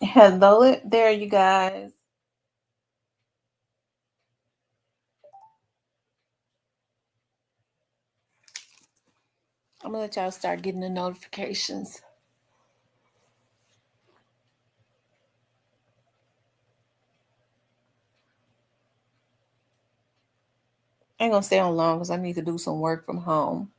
Hello there, you guys. I'm gonna let y'all start getting the notifications. I ain't gonna stay on long because I need to do some work from home.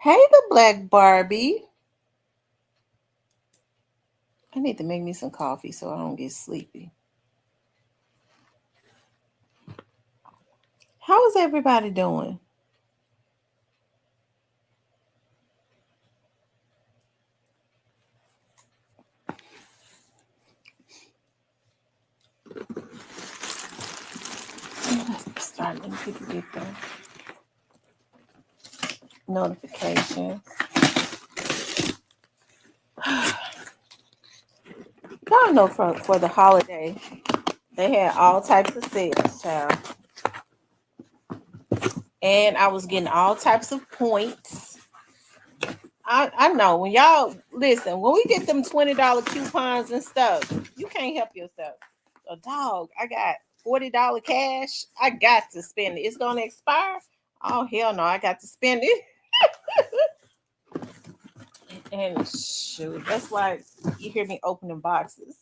Hey, the Black Barbie. I need to make me some coffee so I don't get sleepy. How is everybody doing? Start letting people get the notifications. Y'all know for the holiday, they had all types of sales, child. And I was getting all types of points. I know when y'all listen, when we get them $20 coupons and stuff, you can't help yourself. A dog, I got $40 cash. I got to spend it. It's gonna expire. Oh hell no, I got to spend it. And shoot, that's why you hear me opening boxes.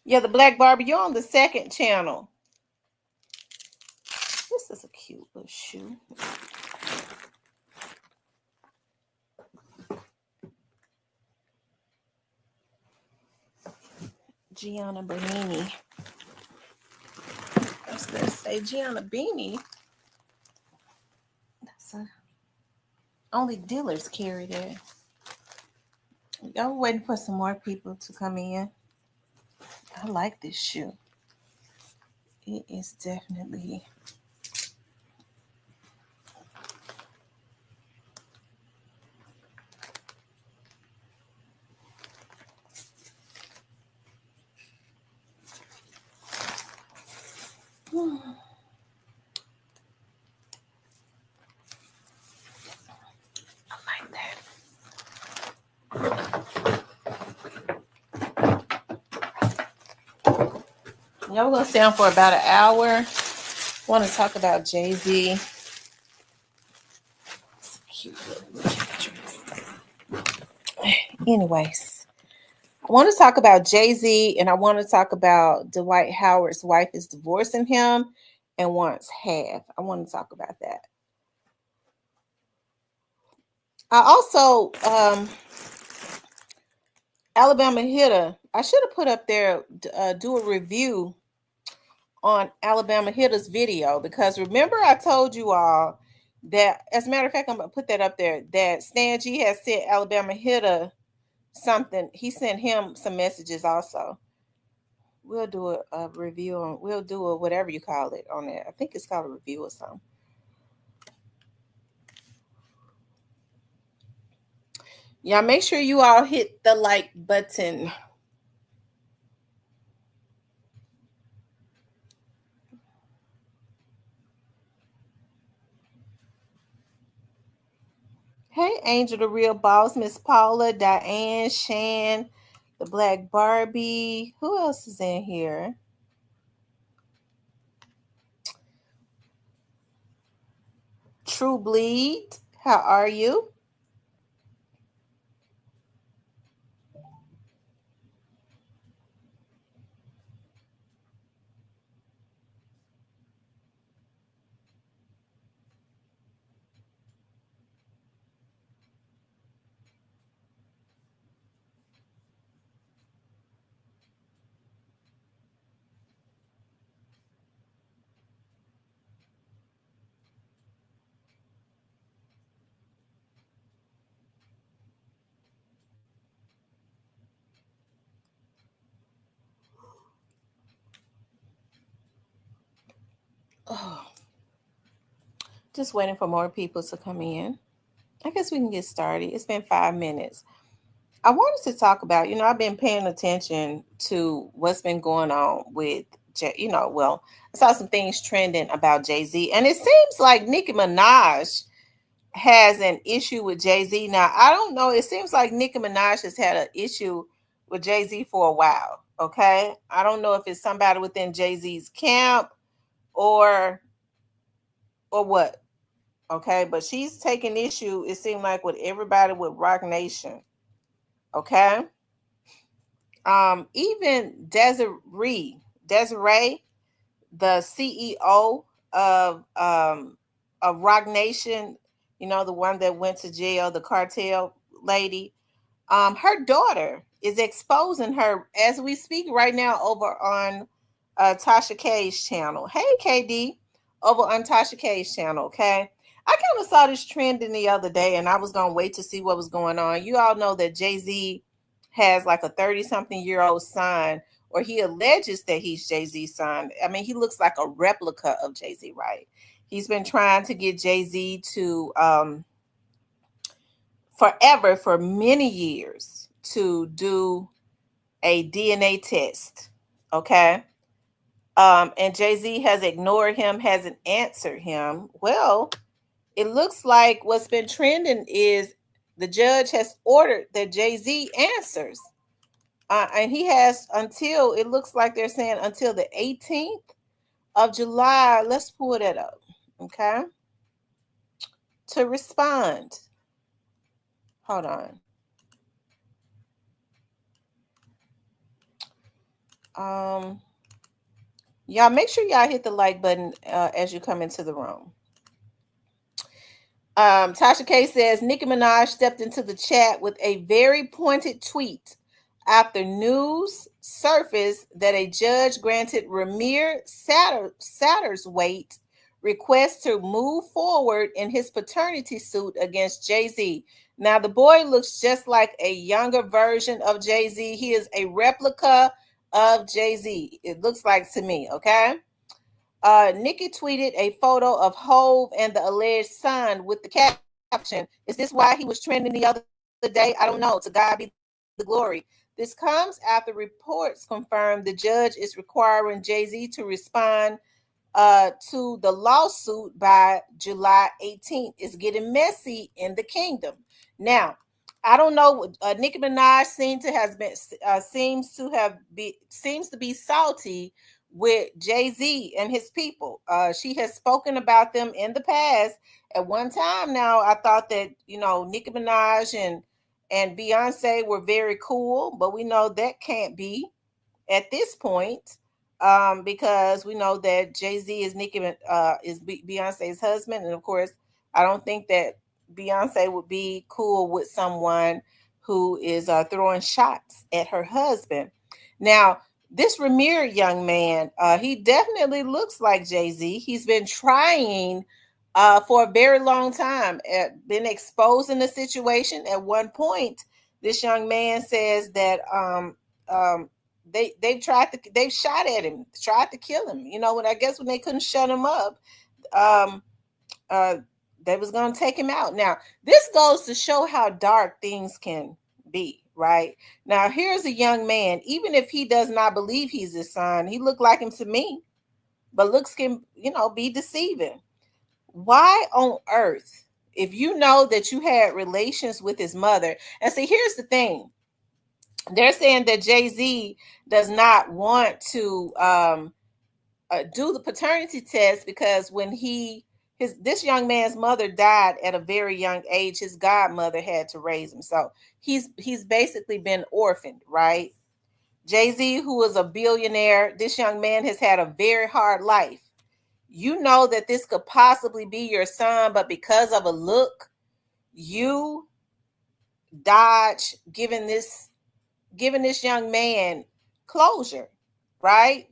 Yeah, the Black Barbie, you're on the second channel. This is a cute little shoe. Gianna Bernini. I was gonna say Gianna Beanie. That's only dealers carry that. I'm waiting for some more people to come in. I like this shoe. It is definitely. I like that. Yeah, we're gonna stay on for about an hour. Want to talk about Jayz. Cute little dress. Anyways, I want to talk about Jayz, and I want to talk about Dwight Howard's wife is divorcing him and wants half. I want to talk about that. I also Alabama Hitter. I should have put up there do a review on Alabama Hitter's video because remember I told you all that, as a matter of fact, I'm gonna put that up there, that Stan G has sent Alabama Hitter something. He sent him some messages also. We'll do a review on, we'll do a whatever you call it on there. I think it's called a review or something. Yeah, make sure you all hit the like button. Hey, Angel the Real Boss, Miss Paula, Diane, Shan, the Black Barbie. Who else is in here? True Bleed. How are you? Oh. Just waiting for more people to come in. I guess we can get started. It's been 5 minutes. I wanted to talk about, I've been paying attention to what's been going on with, well, I saw some things trending about Jay-Z, and it seems like Nicki Minaj has an issue with Jay-Z. Now, I don't know. It seems like Nicki Minaj has had an issue with Jay-Z for a while. Okay. I don't know if it's somebody within Jay-Z's camp or what. Okay. But she's taking issue, it seemed like, with everybody with Roc Nation. Okay. Even Desiree, the CEO of Roc Nation, the one that went to jail, the cartel lady, her daughter is exposing her as we speak right now over on Tasha K's channel. Hey, KD, over on Tasha K's channel, okay? I kind of saw this trending the other day, and I was going to wait to see what was going on. You all know that Jay-Z has like a 30-something-year-old son, or he alleges that he's Jay-Z's son. I mean, he looks like a replica of Jay-Z, right? He's been trying to get Jay-Z to, forever, for many years, to do a DNA test, okay? And Jay-Z has ignored him, hasn't answered him. Well, it looks like what's been trending is the judge has ordered that Jay-Z answers. And he has until, it looks like they're saying until the 18th of July. Let's pull that up, okay? To respond. Hold on. Y'all make sure y'all hit the like button as you come into the room. Tasha K says Nicki Minaj stepped into the chat with a very pointed tweet after news surfaced that a judge granted Ramir Satterthwaite request to move forward in his paternity suit against Jay-Z. Now, the boy looks just like a younger version of Jay-Z. He is a replica of Jay-Z, it looks like to me, okay? Nicki tweeted a photo of Hove and the alleged son with the caption, "Is this why he was trending the other day? I don't know. To God be the glory." This comes after reports confirm the judge is requiring Jay-Z to respond to the lawsuit by July 18th. It's getting messy in the kingdom. Now, I don't know. Nicki Minaj seems to be salty with Jay-Z and his people. She has spoken about them in the past. At one time now, I thought that, Nicki Minaj and Beyonce were very cool, but we know that can't be at this point, because we know that Jay-Z is Beyonce's husband. And of course, I don't think that Beyonce would be cool with someone who is throwing shots at her husband. Now, this Ramir young man, he definitely looks like Jay-Z. He's been trying for a very long time, been exposing the situation. At one point, this young man says that they've shot at him, tried to kill him. When they couldn't shut him up, they was going to take him out. Now, this goes to show how dark things can be, right? Now, here's a young man, even if he does not believe he's his son, he looked like him to me, but looks can, be deceiving. Why on earth, if you know that you had relations with his mother, and see, here's the thing. They're saying that Jay-Z does not want to do the paternity test because when this young man's mother died at a very young age, his godmother had to raise him. So he's basically been orphaned, right? Jay-Z, who is a billionaire, this young man has had a very hard life. You know that this could possibly be your son, but because of a look, you dodge giving this young man closure, right?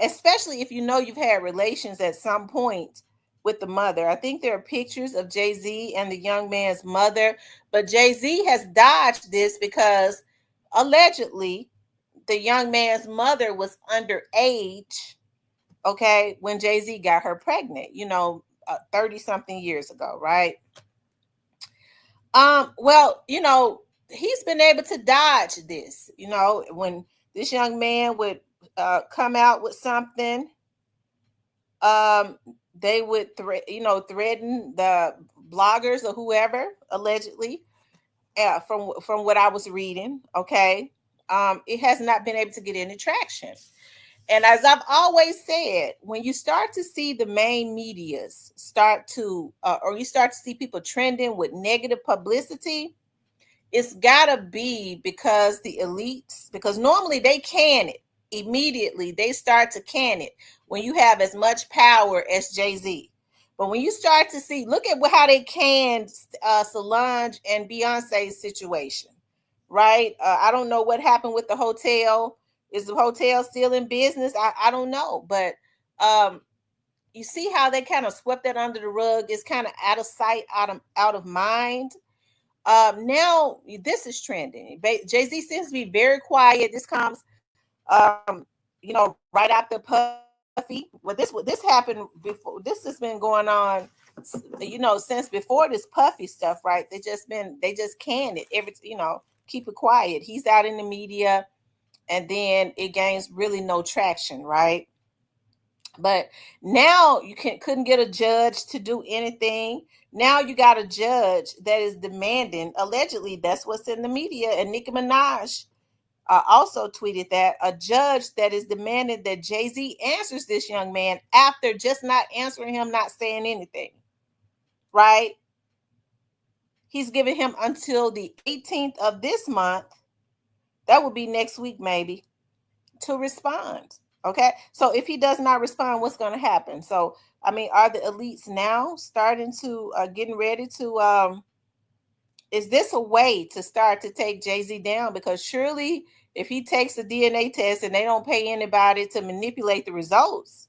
Especially if you know you've had relations at some point with the mother. I think there are pictures of Jay-Z and the young man's mother, but Jay-Z has dodged this because allegedly the young man's mother was underage, okay, when Jay-Z got her pregnant. 30 something years ago, right? Well, he's been able to dodge this. When this young man would come out with something, they would threaten the bloggers or whoever, allegedly, from what I was reading. Okay. It has not been able to get any traction. And as I've always said, when you start to see the main medias start to, or you start to see people trending with negative publicity, it's gotta be because the elites, because normally they can it immediately. They start to can it when you have as much power as Jay-Z. But when you start to see, look at how they canned Solange and Beyonce's situation, right? I don't know what happened with the hotel. Is the hotel still in business? I don't know. But you see how they kind of swept that under the rug. It's kind of out of sight, out of mind. Now this is trending. Jay-Z seems to be very quiet. This comes, right after Puffy. Well, this happened before. This has been going on, since before this Puffy stuff, right? They just can it keep it quiet. He's out in the media, and then it gains really no traction, right? But now you couldn't get a judge to do anything. Now you got a judge that is demanding, allegedly, that's what's in the media, and Nicki Minaj also tweeted that, a judge that is demanding that Jay-Z answers this young man after just not answering him, not saying anything, right? He's giving him until the 18th of this month, that would be next week maybe, to respond. Okay, so if he does not respond, what's going to happen? So, I mean, are the elites now starting to getting ready to is this a way to start to take Jay-Z down? Because surely if he takes a DNA test and they don't pay anybody to manipulate the results,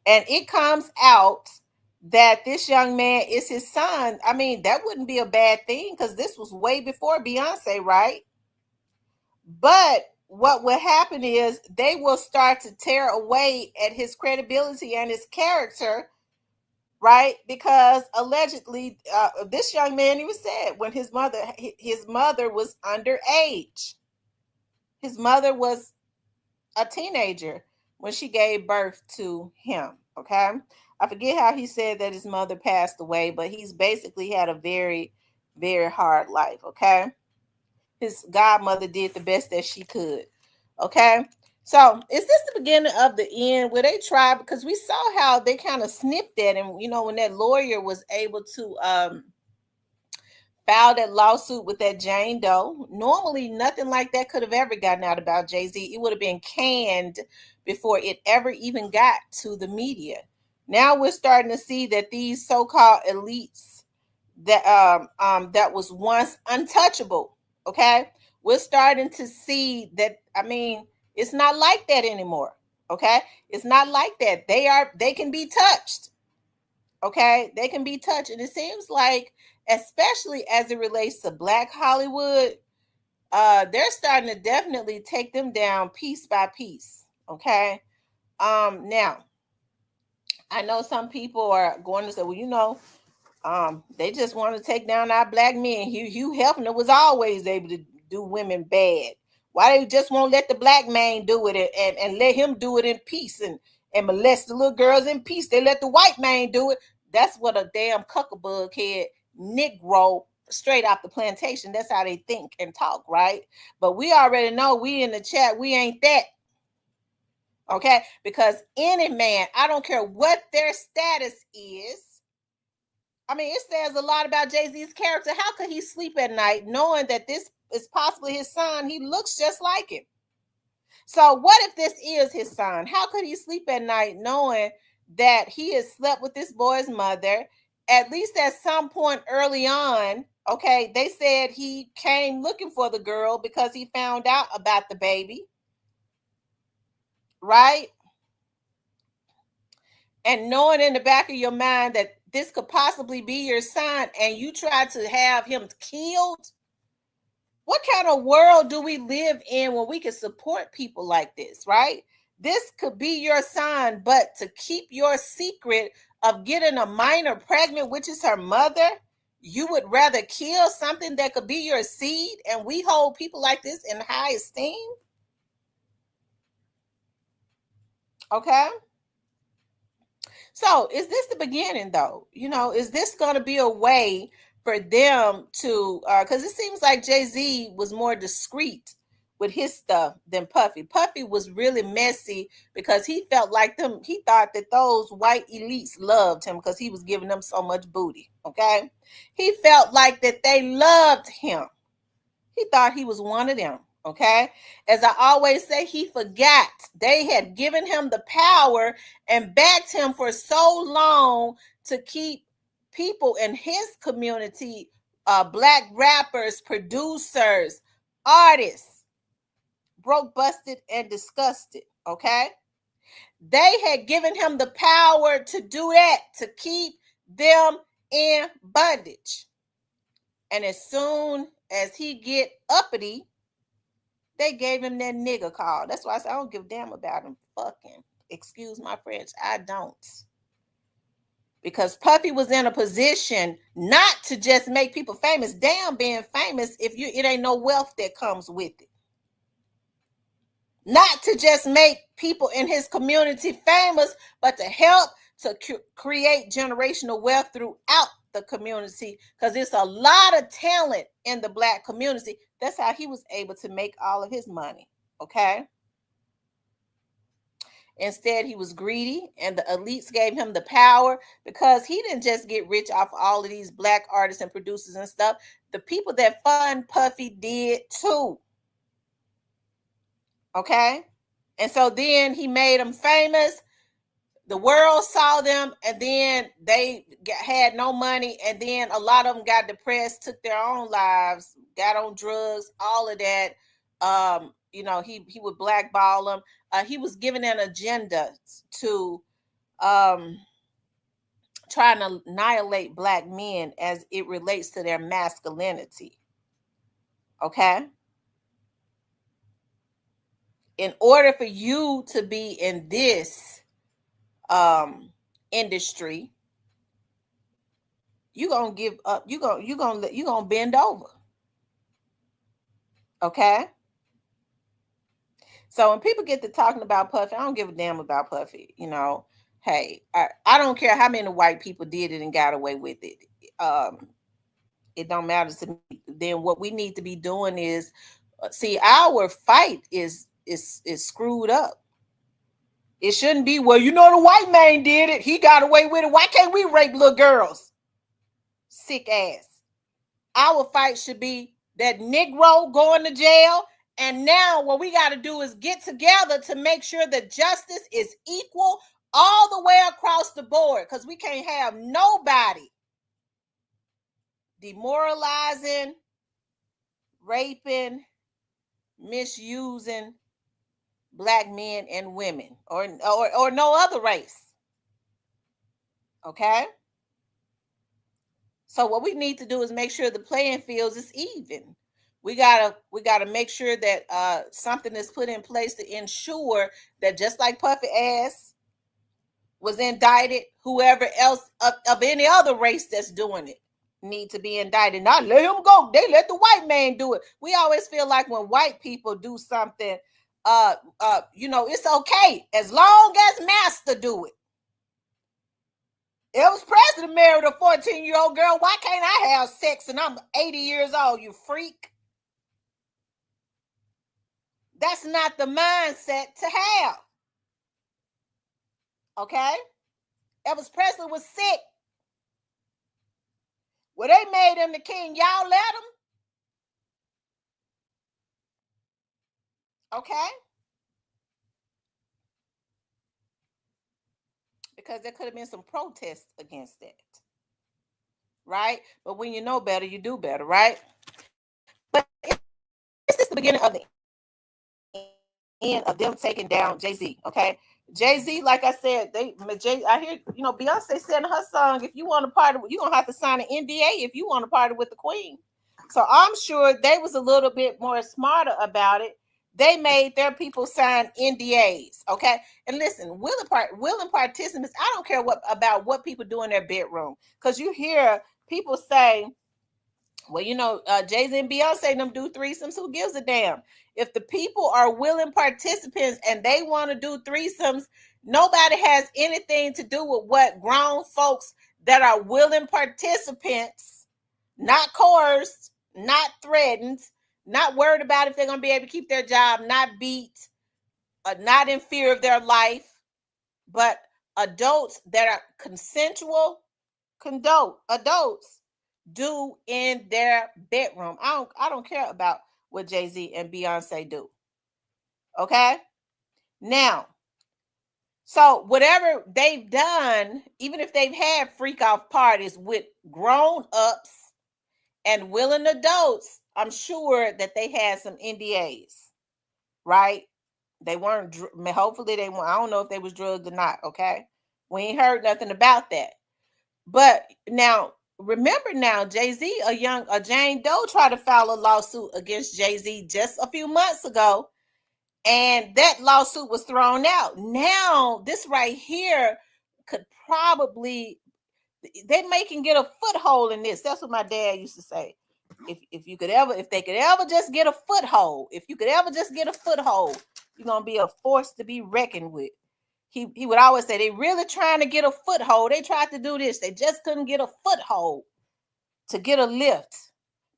and it comes out that this young man is his son, I mean, that wouldn't be a bad thing, because this was way before Beyonce, right? But what will happen is they will start to tear away at his credibility and his character, right? Because allegedly, this young man even said when his mother was underage. His mother was a teenager when she gave birth to him. Okay, I forget how he said that his mother passed away, but he's basically had a very, very hard life. Okay. His godmother did the best that she could. Okay. So is this the beginning of the end where they tried? Because we saw how they kind of snipped that. And, when that lawyer was able to file that lawsuit with that Jane Doe, normally nothing like that could have ever gotten out about Jay-Z. It would have been canned before it ever even got to the media. Now we're starting to see that these so-called elites that was once untouchable. Okay, we're starting to see that. I mean, it's not like that anymore. Okay, it's not like that. They can be touched. Okay, they can be touched, and it seems like, especially as it relates to Black Hollywood, they're starting to definitely take them down piece by piece. Okay, now I know some people are going to say, well, they just want to take down our Black men. Hugh Hefner was always able to do women bad. Why they just won't let the Black man do it and let him do it in peace and molest the little girls in peace? They let the white man do it. That's what a damn cuckabug head Negro straight off the plantation. That's how they think and talk, right? But we already know, we in the chat, we ain't that. Okay, because any man, I don't care what their status is, I mean, it says a lot about Jay-Z's character. How could he sleep at night knowing that this is possibly his son? He looks just like him. So what if this is his son? How could he sleep at night knowing that he has slept with this boy's mother, at least at some point early on? Okay, they said he came looking for the girl because he found out about the baby, right? And knowing in the back of your mind that this could possibly be your son, and you try to have him killed. What kind of world do we live in when we can support people like this, right? This could be your sign, but to keep your secret of getting a minor pregnant, which is her mother, you would rather kill something that could be your seed, and we hold people like this in high esteem? Okay. So is this the beginning though? Is this going to be a way for them to, because it seems like Jay-Z was more discreet with his stuff than Puffy. Puffy was really messy because he felt like he thought that those white elites loved him because he was giving them so much booty. Okay. He felt like that they loved him. He thought he was one of them. Okay. As I always say, he forgot they had given him the power and backed him for so long to keep people in his community, black rappers, producers, artists, broke, busted, and disgusted. Okay. They had given him the power to do that, to keep them in bondage. And as soon as he get uppity, they gave him that nigga call. That's why I said I don't give a damn about him fucking. Excuse my French. I don't. Because Puffy was in a position not to just make people famous. Damn, being famous, it ain't no wealth that comes with it. Not to just make people in his community famous, but to help to create generational wealth throughout the community, because it's a lot of talent in the black community. That's how he was able to make all of his money. Okay. Instead, he was greedy, and the elites gave him the power because he didn't just get rich off all of these black artists and producers and stuff. The people that fund Puffy did too. Okay. And so then he made them famous. The world saw them, and then they had no money, and then a lot of them got depressed, took their own lives, got on drugs, all of that. He would blackball them. He was given an agenda to trying to annihilate black men as it relates to their masculinity. Okay? In order for you to be in this industry, you gonna give up. You gonna bend over. Okay. So when people get to talking about Puffy, I don't give a damn about Puffy. Hey, I don't care how many white people did it and got away with it. It don't matter to me. Then what we need to be doing is, see, our fight is screwed up. It shouldn't be, well, the white man did it. He got away with it. Why can't we rape little girls? Sick ass. Our fight should be that Negro going to jail. And now what we got to do is get together to make sure that justice is equal all the way across the board. Because we can't have nobody demoralizing, raping, misusing black men and women or no other race. Okay? So what we need to do is make sure the playing fields is even. We gotta make sure that something is put in place to ensure that just like Puffy ass was indicted, whoever else of any other race that's doing it need to be indicted. Not let him go. They let the white man do it. We always feel like when white people do something, it's okay as long as master do it. Elvis Presley married a 14-year-old girl. Why can't I have sex and I'm 80 years old, you freak? That's not the mindset to have. Okay? Elvis Presley was sick. Well, they made him the king. Y'all let him? Okay? Because there could have been some protests against that. Right? But when you know better, you do better, right? But this is the beginning of the end of them taking down Jay-Z, okay? Jay-Z, like I said, I hear, Beyonce said in her song, if you want to party, you're going to have to sign an NDA if you want to party with the queen. So I'm sure they was a little bit more smarter about it They made their people sign NDAs. Okay. And listen, willing participants, I don't care about what people do in their bedroom. Because you hear people say, well, Jayz and Beyonce them do threesomes. Who gives a damn? If the people are willing participants and they want to do threesomes, nobody has anything to do with what grown folks that are willing participants, not coerced, not threatened, not worried about if they're going to be able to keep their job, not beat, not in fear of their life, but adults that are consensual, adults do in their bedroom. I don't care about what Jay-Z and Beyonce do. Okay? Now, so whatever they've done, even if they've had freak off parties with grown-ups and willing adults, I'm sure that they had some NDAs, right? They weren't, hopefully they weren't, I don't know if they was drugged or not, okay? We ain't heard nothing about that. But now, remember now, Jay-Z, a Jane Doe tried to file a lawsuit against Jay-Z just a few months ago, and that lawsuit was thrown out. Now, this right here could probably, they can get a foothold in this. That's what my dad used to say. If they could ever just get a foothold, you're gonna be a force to be reckoned with. He would always say, they really trying to get a foothold. They tried to do this. They just couldn't get a foothold to get a lift.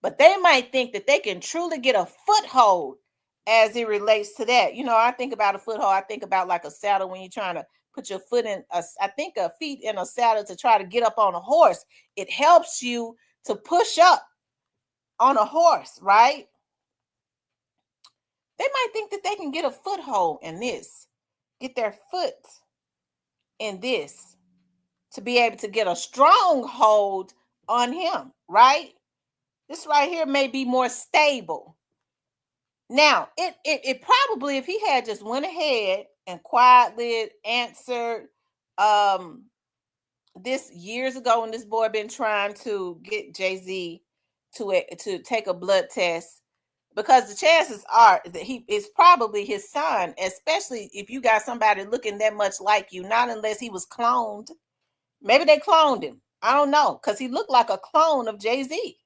But they might think that they can truly get a foothold as it relates to that. I think about a foothold. I think about like a saddle when you're trying to put your foot in, a feet in a saddle to try to get up on a horse. It helps you to push up on a horse, right? They might think that they can get a foothold in this, get their foot in this to be able to get a strong hold on him, right? This right here may be more stable. Now, it probably, if he had just went ahead and quietly answered this years ago when this boy been trying to get Jay-Z to take a blood test, because the chances are that he is probably his son, especially if you got somebody looking that much like you, not unless he was cloned. Maybe they cloned him. I don't know, because he looked like a clone of Jay-Z.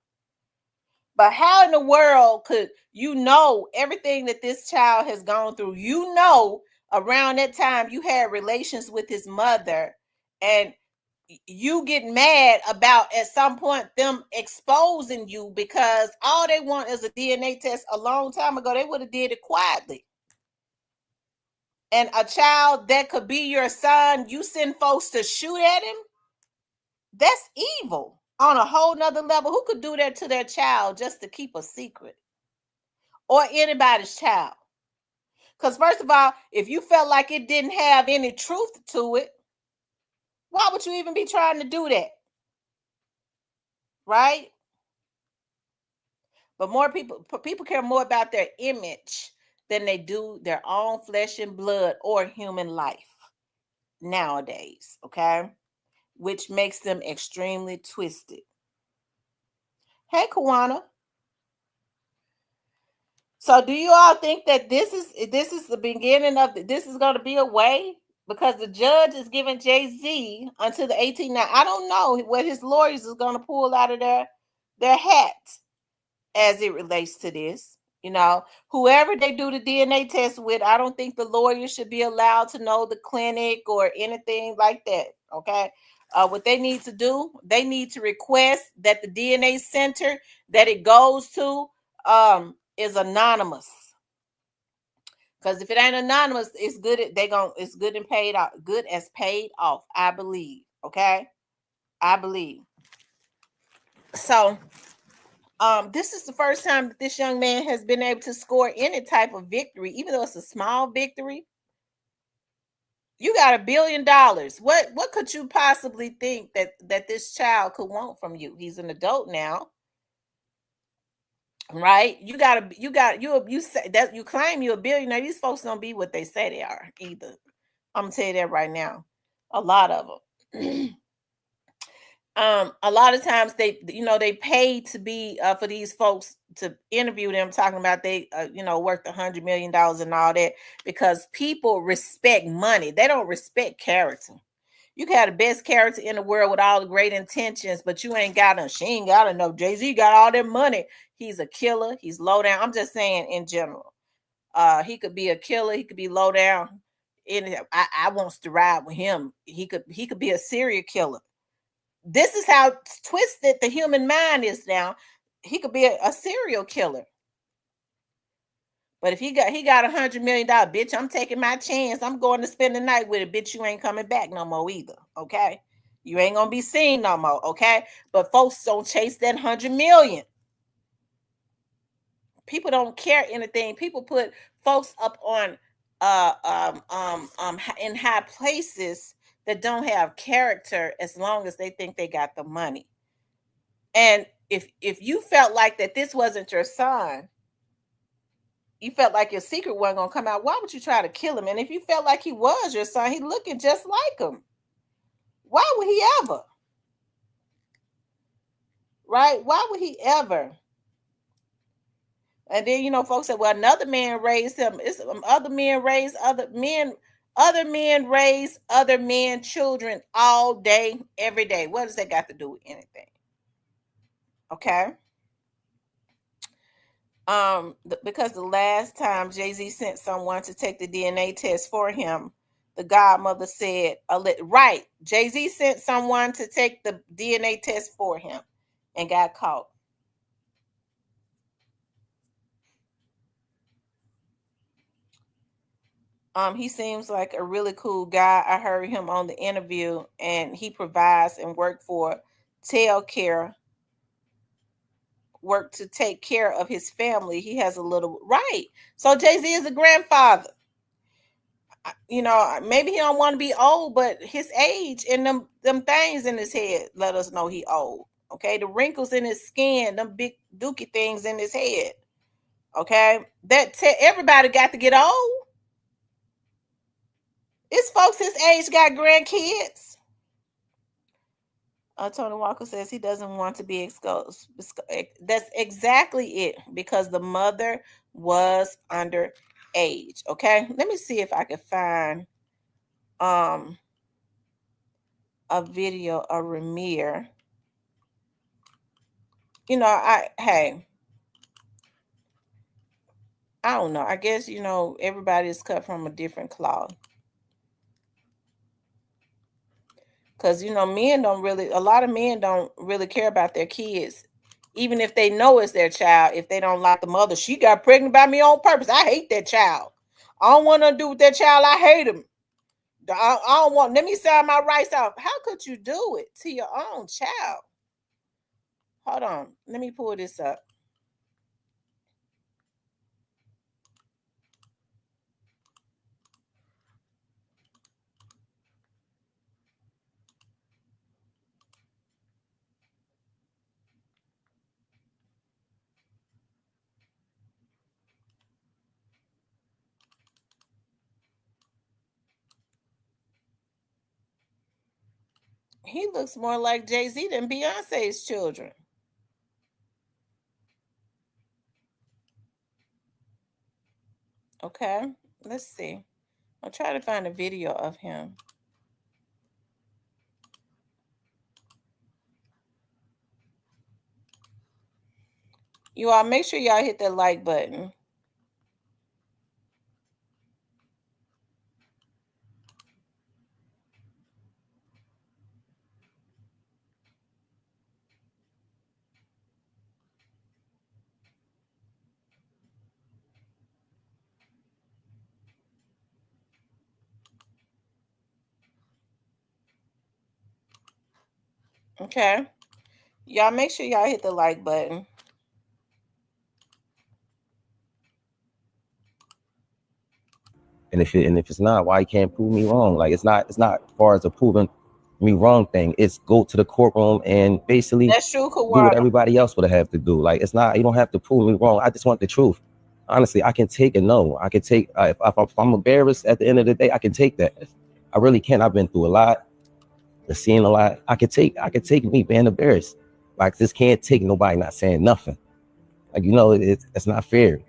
But how in the world could everything that this child has gone through? Around that time you had relations with his mother, and you get mad about at some point them exposing you, because all they want is a DNA test. A long time ago they would have did it quietly. And a child that could be your son, you send folks to shoot at him? That's evil on a whole nother level. Who could do that to their child just to keep a secret? Or anybody's child? Because first of all, if you felt like it didn't have any truth to it, why would you even be trying to do that? Right? But more people care more about their image than they do their own flesh and blood or human life nowadays, okay? Which makes them extremely twisted. Hey, Kawana. So do you all think that this is the beginning of this is going to be a way? Because the judge is giving Jay-Z until the 18th. Now, I don't know what his lawyers is going to pull out of their hats as it relates to this. Whoever they do the DNA test with, I don't think the lawyer should be allowed to know the clinic or anything like that. Okay. What they need to do, they need to request that the DNA center that it goes to is anonymous. Because if it ain't anonymous, it's good. It's good and paid off. Good as paid off, I believe. Okay, I believe. So, this is the first time that this young man has been able to score any type of victory, even though it's a small victory. You got $1 billion. What could you possibly think that this child could want from you? He's an adult now. Right? You say that you claim you're a billionaire. These folks don't be what they say they are either. I'm gonna tell you that right now. A lot of them. A lot of times they, they pay to be for these folks to interview them, talking about they worth $100 million and all that, because people respect money. They don't respect character. You can have the best character in the world with all the great intentions, but you ain't got she ain't got enough. Jay-Z got all that money. He's a killer. He's low down. I'm just saying in general. He could be a killer. He could be low down. And I wants to ride with him. He could be a serial killer. This is how twisted the human mind is now. He could be a serial killer. But if he got $100 million, bitch, I'm taking my chance. I'm going to spend the night with it. Bitch, you ain't coming back no more either. Okay. You ain't gonna be seen no more. Okay. But folks don't chase that 100 million. People don't care anything. People put folks up on in high places that don't have character, as long as they think they got the money. And if you felt like that this wasn't your son, you felt like your secret wasn't gonna come out, why would you try to kill him? And if you felt like he was your son, he looking just like him, why would he ever? Right? Why would he ever? And then folks say, well, another man raised him. It's other men raise other men. Other men raise other men children all day, every day. What does that got to do with anything? Okay. Because the last time Jay-Z sent someone to take the DNA test for him, the godmother said, right, Jay-Z sent someone to take the DNA test for him and got caught. He seems like a really cool guy. I heard him on the interview, and he provides and work to take care of his family. He has a little, right. So Jay-Z is a grandfather. Maybe he don't want to be old, but his age and them things in his head let us know he old. Okay, the wrinkles in his skin, them big dookie things in his head. Okay, everybody got to get old. It's folks his age got grandkids. Tony Walker says he doesn't want to be exposed. That's exactly it, because the mother was underage. Okay, let me see if I can find a video of Ramir. I don't know. I guess everybody is cut from a different cloth. Because men don't really, a lot of men don't really care about their kids, even if they know it's their child. If they don't like the mother, she got pregnant by me on purpose. I hate that child. I don't want to do with that child. I hate him. I don't want. Let me sign my rights out. How could you do it to your own child? Hold on. Let me pull this up. He looks more like Jay-Z than Beyonce's children. Okay, let's see. I'll try to find a video of him. You all make sure y'all hit that like button. Okay. Y'all make sure y'all hit the like button. And if it's not, why you can't prove me wrong? Like it's not as far as a proving me wrong thing. It's go to the courtroom and basically do what everybody else would have to do. Like it's not, you don't have to prove me wrong. I just want the truth. Honestly, I can take a no. I can take if I'm embarrassed at the end of the day, I can take that. I really can. I've been through a lot. seeing a lot. I could take me being embarrassed. Like, this can't take nobody not saying nothing. Like, it's not fair.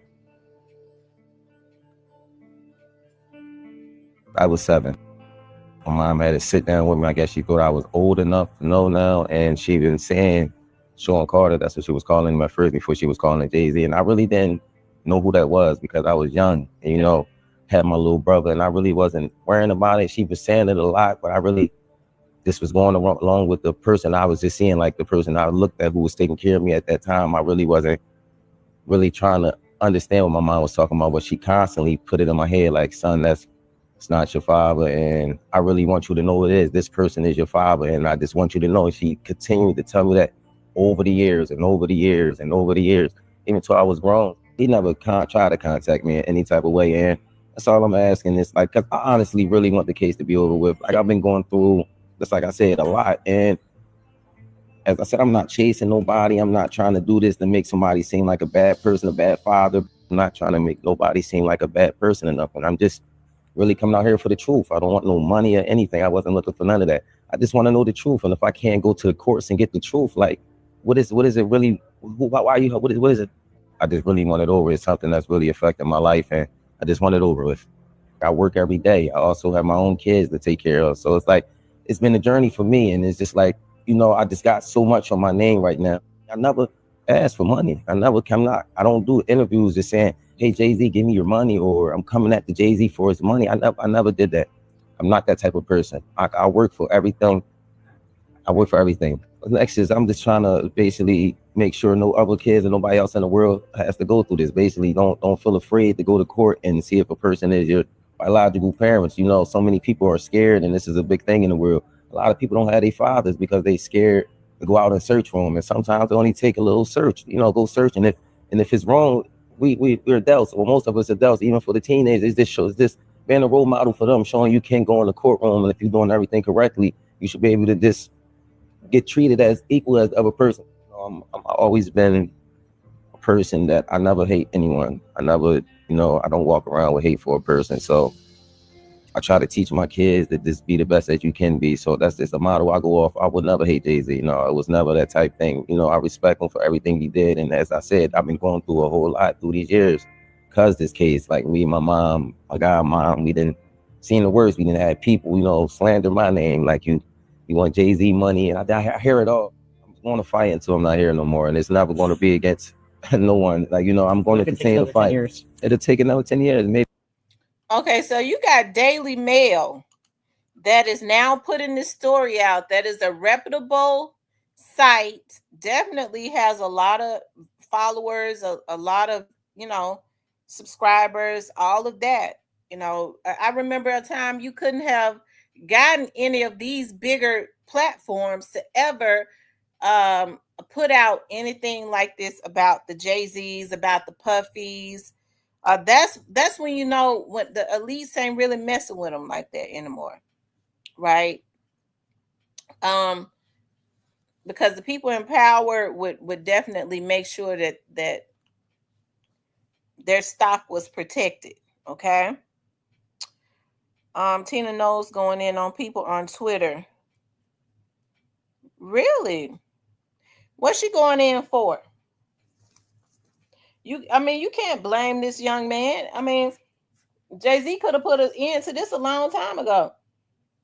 I was 7. My mom had to sit down with me. I guess she thought I was old enough to know now, and she been saying Sean Carter. That's what she was calling him at first before she was calling it Jay-Z. And I really didn't know who that was because I was young and, had my little brother, and I really wasn't worrying about it. She was saying it a lot, but this was going along with the person I was just seeing, like the person I looked at who was taking care of me at that time. I really wasn't really trying to understand what my mom was talking about, but she constantly put it in my head like, son, it's not your father, and I really want you to know it is. This person is your father, and I just want you to know. And she continued to tell me that over the years and over the years and over the years, even till I was grown. He never tried to contact me in any type of way, and that's all I'm asking is, like, because I honestly really want the case to be over with. Like, I've been going through, just like I said, a lot, and as I said, I'm not chasing nobody. I'm not trying to do this to make somebody seem like a bad person, a bad father. I'm not trying to make nobody seem like a bad person or nothing. I'm just really coming out here for the truth. I don't want no money or anything. I wasn't looking for none of that. I just want to know the truth. And if I can't go to the courts and get the truth, like, what is it really? Why are you? What is it? I just really want it over. It's something that's really affecting my life, and I just want it over with. I work every day. I also have my own kids to take care of. So it's like, it's been a journey for me. And it's just like, I just got so much on my name right now. I never asked for money. I don't do interviews just saying, hey, Jay-Z, give me your money, or I'm coming at the Jay-Z for his money. I never did that. I'm not that type of person. I work for everything. Next is, I'm just trying to basically make sure no other kids and nobody else in the world has to go through this. Basically, don't feel afraid to go to court and see if a person is your biological parents. So many people are scared, and this is a big thing in the world. A lot of people don't have their fathers because they scared to go out and search for them. And sometimes it only take a little search, go search. And if it's wrong, we're adults. Well, most of us adults, even for the teenagers, this shows this being a role model for them, showing you can go in the courtroom, and if you're doing everything correctly, you should be able to just get treated as equal as the other person. I've always been a person that I never hate anyone. I never, I don't walk around with hate for a person. So I try to teach my kids that just be the best that you can be. So that's just a motto I go off. I would never hate Jay-Z. It was never that type thing. I respect him for everything he did. And as I said, I've been going through a whole lot through these years because this case, like me and my mom, my godmom, we didn't seen the worst. We didn't have people, slander my name. Like, you want Jay-Z money. And I hear it all. I'm going to fight until I'm not here no more. And it's never going to be against no one. Like, I'm going to continue to fight. It'll take another 10 years, maybe. Okay, so you got Daily Mail that is now putting this story out. That is a reputable site. Definitely has a lot of followers, a lot of, subscribers, all of that. I remember a time you couldn't have gotten any of these bigger platforms to ever put out anything like this about the Jay-Z's, about the Puffies. That's when when the elites ain't really messing with them like that anymore, right? Because the people in power would definitely make sure that their stock was protected. Okay. Tina Knowles going in on people on Twitter. Really? What's she going in for? You can't blame this young man. Jay-Z could have put an end to this a long time ago.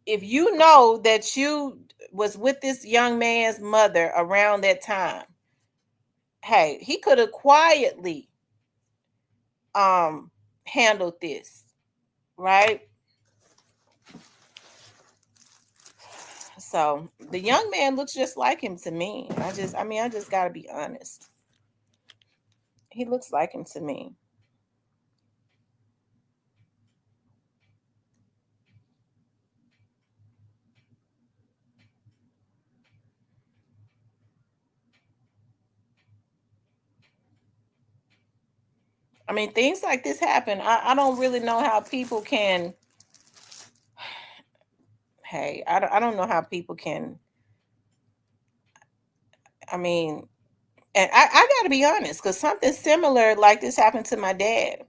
If you know that you was with this young man's mother around that time, hey, he could have quietly handled this, right? So the young man looks just like him to me. I just gotta be honest. He looks like him to me. Things like this happen. I don't really know how people can. Hey, I don't know how people can. And I got to be honest, because something similar like this happened to my dad.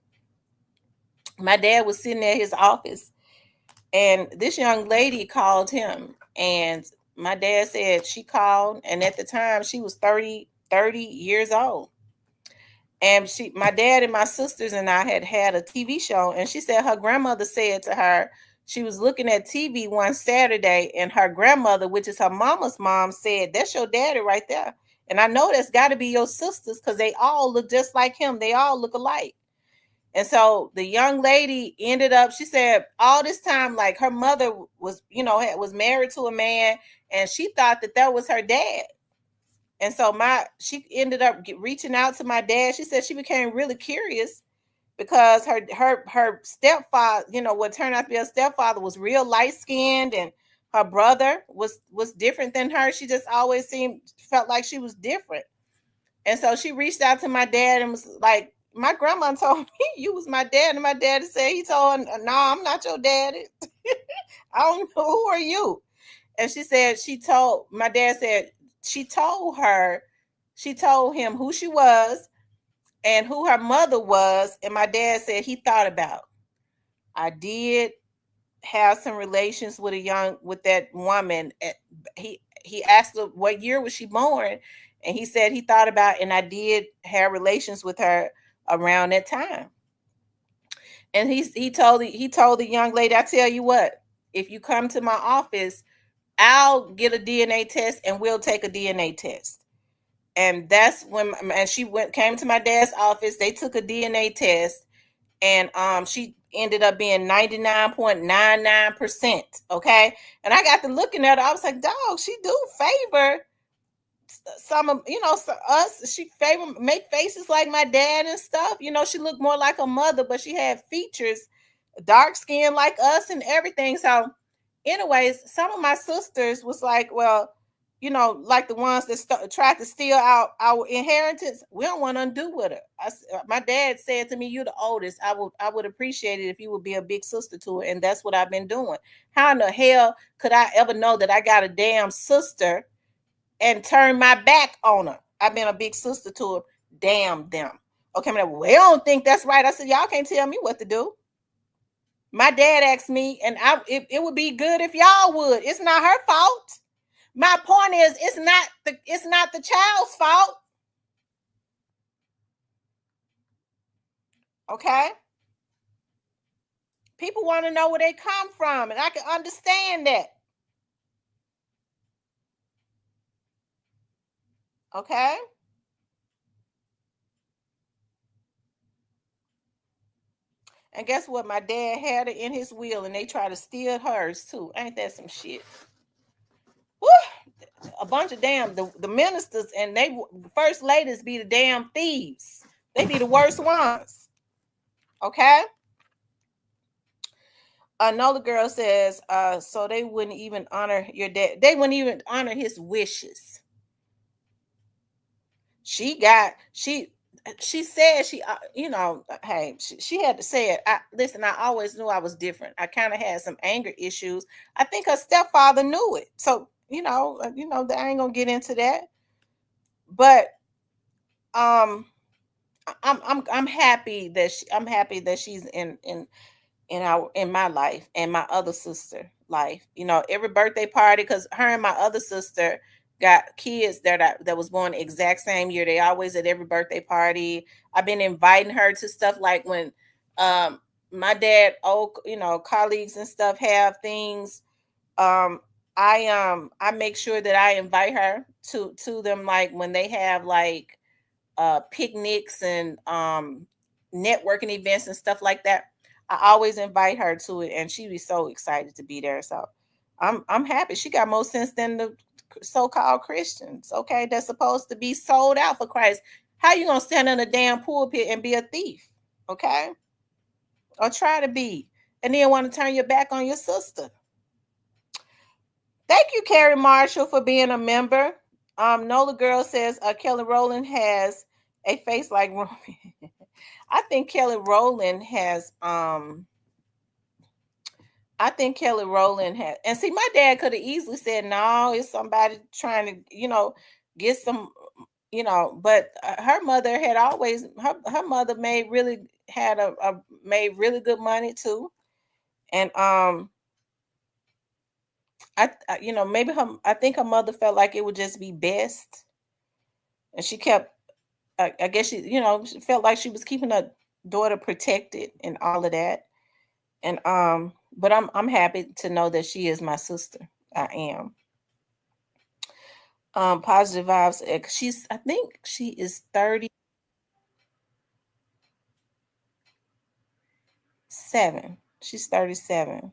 My dad was sitting at his office, and this young lady called him And my dad said she called, and at the time she was 30 years old. And my dad and my sisters and I had a TV show, and she said her grandmother said to her, she was looking at TV one Saturday, and her grandmother, which is her mama's mom, said, "That's your daddy right there." And I know that's got to be your sisters because they all look just like him. They all look alike. And so the young lady ended up, she said, all this time, like her mother was, was married to a man, and she thought that was her dad. And so she ended up reaching out to my dad. She said she became really curious because her stepfather, what turned out to be her stepfather, was real light skinned, and her brother was different than her. She just always felt like she was different. And so she reached out to my dad and was like, "My grandma told me you was my dad." And my dad said, he told her, "No, I'm not your daddy." I don't know, who are you? And she said, my dad said, she told him who she was and who her mother was. And my dad said he thought about, I did have some relations with that woman. He asked her what year was she born, and he said he thought about, and I did have relations with her around that time. And he told the young lady, "I tell you what, if you come to my office, I'll get a DNA test and we'll take a DNA test." And that's when she came to my dad's office. They took a DNA test, and she ended up being 99.99%. Okay. And I got to looking at her. I was like, dog, she do favor some of, us. She make faces like my dad and stuff. She looked more like her mother, but she had features, dark skin like us and everything. So anyways, some of my sisters was like, well, like the ones that tried to steal our inheritance, we don't want to undo with her. My dad said to me, "You're the oldest. I would appreciate it if you would be a big sister to her," and that's what I've been doing. How in the hell could I ever know that I got a damn sister and turn my back on her? I've been a big sister to her. Damn them. Okay, well, they don't think that's right. I said, y'all can't tell me what to do. My dad asked me, and it would be good if y'all would. It's not her fault. My point is, it's not the child's fault. Okay? People want to know where they come from, and I can understand that. Okay? And guess what? My dad had it in his will, and they try to steal hers too. Ain't that some shit? Woo! A bunch of damn the ministers and they first ladies be the damn thieves. They be the worst ones. Okay. Another girl says, so they wouldn't even honor your dad. They wouldn't even honor his wishes. She said she, hey, she had to say it. Listen, I always knew I was different. I kind of had some anger issues. I think her stepfather knew it. So, I ain't gonna get into that. But I'm happy that she's in my life and my other sister life. Every birthday party, because her and my other sister got kids that was born the exact same year. They always at every birthday party. I've been inviting her to stuff like when my dad, colleagues and stuff have things. I make sure that I invite her to them, like when they have like picnics and networking events and stuff like that. I always invite her to it, and she be so excited to be there. So I'm happy. She got more sense than the so-called Christians, okay, that's supposed to be sold out for Christ. How you gonna stand in a damn pulpit and be a thief, okay? Or try to be, and then want to turn your back on your sister. Thank you, Carrie Marshall, for being a member. Nola Girl says Kelly Rowland has a face like Roman. I think Kelly Rowland has and see, my dad could have easily said, no, it's somebody trying to, get some, but her mother had always, her mother made really good money too. And you know, maybe I think her mother felt like it would just be best, and she kept. I guess she, you know, she felt like she was keeping her daughter protected and all of that. And but I'm happy to know that she is my sister. I am. Positive vibes. She's, I think she is 37. She's 37.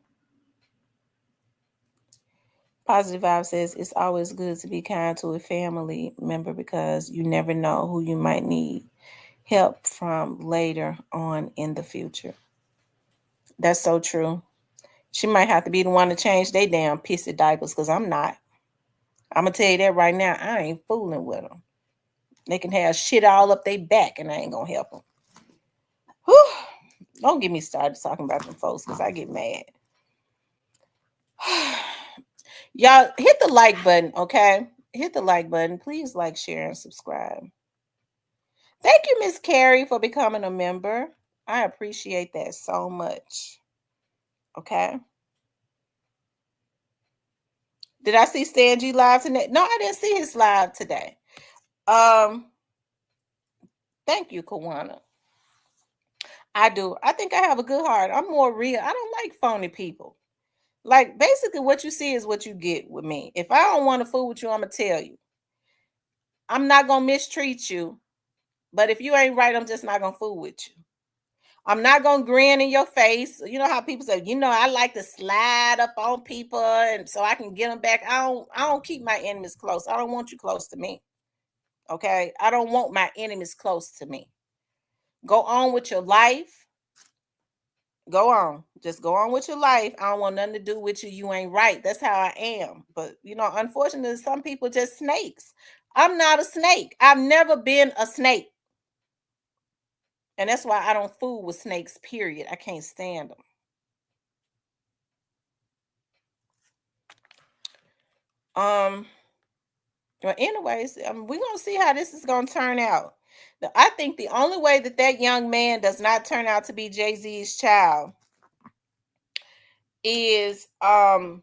Positive Vibe says it's always good to be kind to a family member because you never know who you might need help from later on in the future. That's so true. She might have to be the one to change their damn pissy diapers because I'm not. I'm going to tell you that right now. I ain't fooling with them. They can have shit all up their back and I ain't going to help them. Whew. Don't get me started talking about them folks because I get mad. Y'all hit the like button, okay? Hit the like button. Please like, share, and subscribe. Thank you, Miss Carrie, for becoming a member. I appreciate that so much. Okay. Did I see Stan G live today? No, I didn't see his live today. Thank you, Kawana. I do. I think I have a good heart. I'm more real. I don't like phony people. Like, basically, what you see is what you get with me. If I don't want to fool with you, I'm going to tell you. I'm not going to mistreat you. But if you ain't right, I'm just not going to fool with you. I'm not going to grin in your face. You know how people say, you know, I like to slide up on people and so I can get them back. I don't keep my enemies close. I don't want you close to me. Okay? I don't want my enemies close to me. Go on with your life. Go on. Just go on with your life. I don't want nothing to do with you. You ain't right. That's how I am. But, you know, unfortunately, some people just snakes. I'm not a snake. I've never been a snake. And that's why I don't fool with snakes, period. I can't stand them. Well, anyways, we're gonna see how this is gonna turn out. I think the only way that young man does not turn out to be Jay-Z's child is the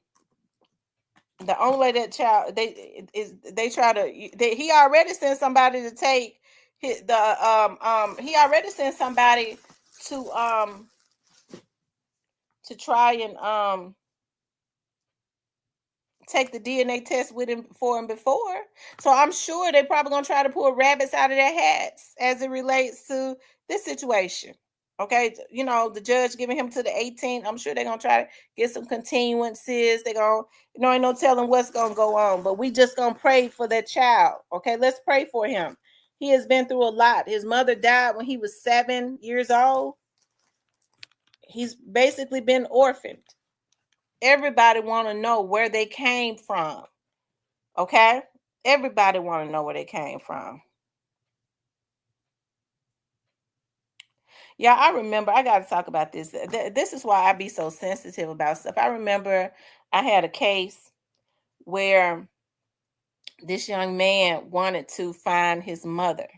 only way that child they try to he already sent somebody to take he already sent somebody to try and take the DNA test with him for him before. So I'm sure they're probably gonna try to pull rabbits out of their hats as it relates to this situation. Okay, you know, the judge giving him to the 18th. I'm sure they're gonna try to get some continuances. They're gonna, you know, ain't no telling what's gonna go on, but we just gonna pray for that child. Okay, let's pray for him. He has been through a lot. His mother died when he was 7 years old. He's basically been orphaned. Everybody want to know where they came from. Okay? Everybody want to know where they came from. Yeah, I remember, I got to talk about this. This is why I be so sensitive about stuff. I remember I had a case where this young man wanted to find his mother.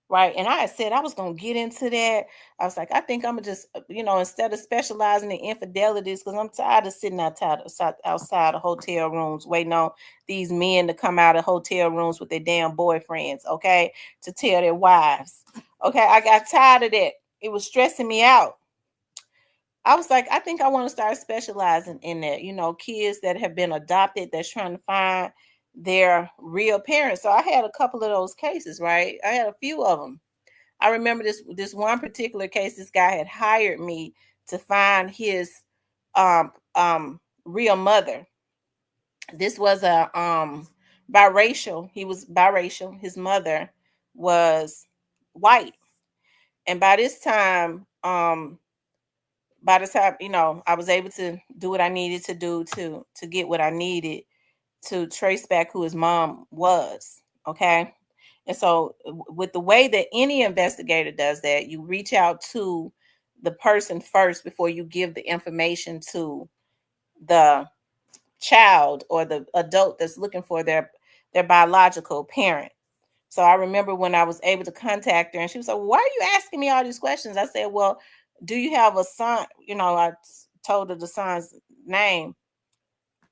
Right. And I said I was going to get into that. I was like, I think I'm going to just, you know, instead of specializing in infidelities, because I'm tired of sitting outside of hotel rooms waiting on these men to come out of hotel rooms with their damn boyfriends, okay, to tell their wives. Okay, I got tired of that. It was stressing me out. I was like, I think I want to start specializing in that, you know, kids that have been adopted that's trying to find their real parents. So I had a couple of those cases, right? I had a few of them. I remember this one particular case. This guy had hired me to find his real mother. This was a biracial. He was biracial. His mother was white, and by this time, you know, I was able to do what I needed to do to get what I needed to trace back who his mom was. Okay. And so with the way that any investigator does that, you reach out to the person first before you give the information to the child or the adult that's looking for their biological parent. So I remember when I was able to contact her and she was like, why are you asking me all these questions? I said, well, do you have a son? You know, I told her the son's name.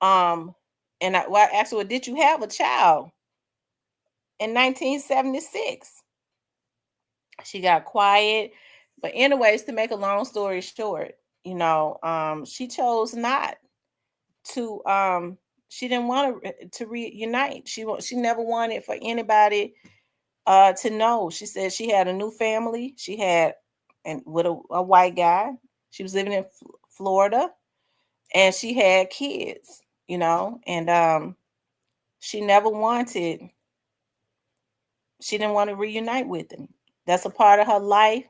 And I asked her, well, did you have a child in 1976? She got quiet. But anyways, to make a long story short, she chose not to she didn't want to reunite. She never wanted for anybody to know. She said she had a new family. She had and with a white guy. She was living in Florida, and she had kids, and she never wanted. She didn't want to reunite with him. That's a part of her life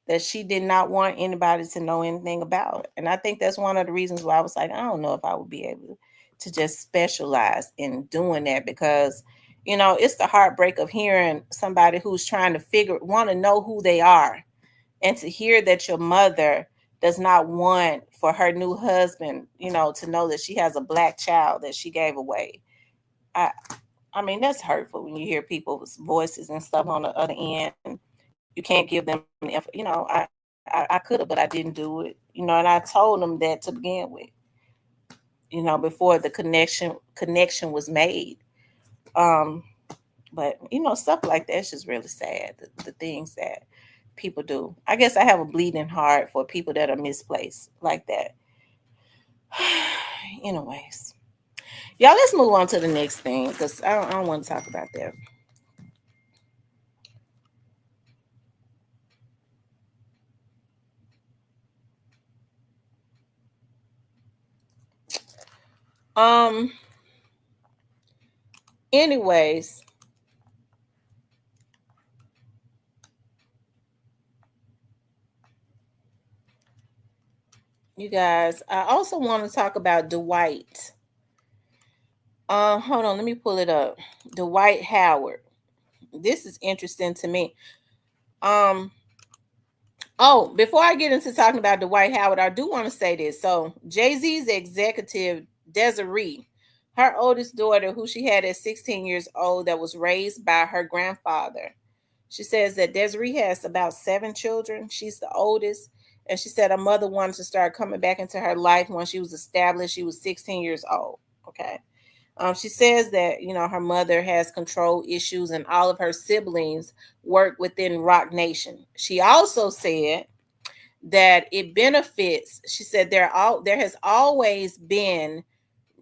that she did not want anybody to know anything about. And I think that's one of the reasons why I was like, I don't know if I would be able to just specialize in doing that, because it's the heartbreak of hearing somebody who's trying to want to know who they are, and to hear that your mother does not want for her new husband, to know that she has a black child that she gave away. I mean, that's hurtful when you hear people's voices and stuff on the other end. You can't give them, I could have, but I didn't do it, and I told them that to begin with, before the connection was made. But stuff like that's just really sad. The things that people do. I guess I have a bleeding heart for people that are misplaced like that. Anyways, y'all, let's move on to the next thing, because I don't want to talk about that. Anyways, you guys, I also want to talk about Dwight. Hold on, let me pull it up. Dwight Howard. This is interesting to me. Oh, before I get into talking about Dwight Howard, I do want to say this. So Jay-Z's executive, Desiree, her oldest daughter, who she had at 16 years old, that was raised by her grandfather. She says that Desiree has about 7 children. She's the oldest. And she said her mother wanted to start coming back into her life when she was established. She was 16 years old. Okay. She says that, her mother has control issues, and all of her siblings work within Roc Nation. She also said that it benefits. She said there has always been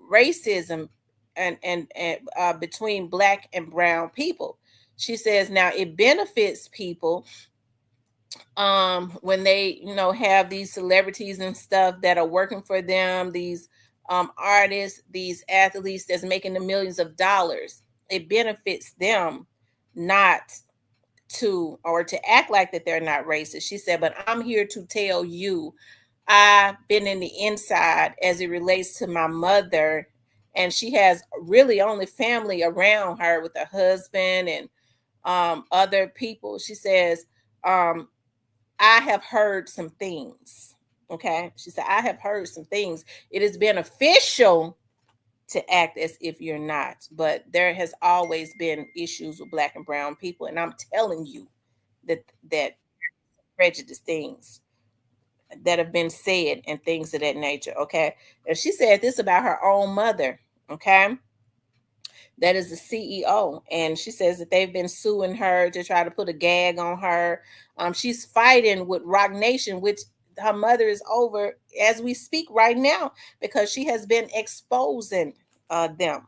racism and between black and brown people. She says now it benefits people when they have these celebrities and stuff that are working for them, these artists, these athletes that's making the millions of dollars. It benefits them not to act like that they're not racist. She said, but I'm here to tell you, I've been in the inside as it relates to my mother, and she has really only family around her with her husband and other people. She says, I have heard some things. Okay. She said, I have heard some things. It is beneficial to act as if you're not, but there has always been issues with black and brown people. And I'm telling you that prejudice things that have been said and things of that nature. Okay. And she said this about her own mother. Okay. That is the CEO. And she says that they've been suing her to try to put a gag on her. She's fighting with Roc Nation, which her mother is over as we speak right now, because she has been exposing them.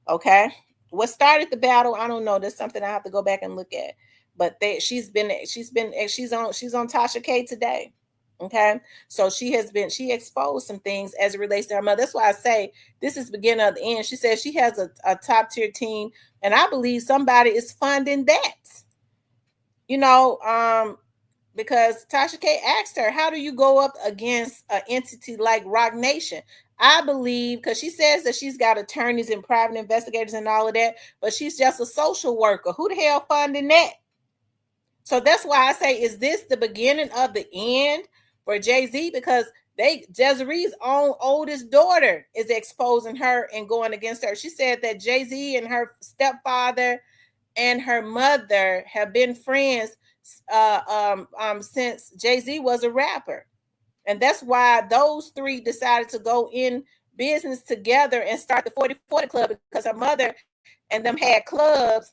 Okay. What started the battle? I don't know. That's something I have to go back and look at. But she's on Tasha K today. Okay. So she exposed some things as it relates to her mother. That's why I say this is beginning of the end. She says she has a top tier team, and I believe somebody is funding that. Because Tasha K asked her, how do you go up against an entity like Roc Nation? I believe, because she says that she's got attorneys and private investigators and all of that, but she's just a social worker. Who the hell funding that? So that's why I say, is this the beginning of the end for Jay-Z? Because Desiree's own oldest daughter is exposing her and going against her. She said that Jay-Z and her stepfather and her mother have been friends since Jay-Z was a rapper. And that's why those three decided to go in business together and start the 40/40 Club because her mother and them had clubs.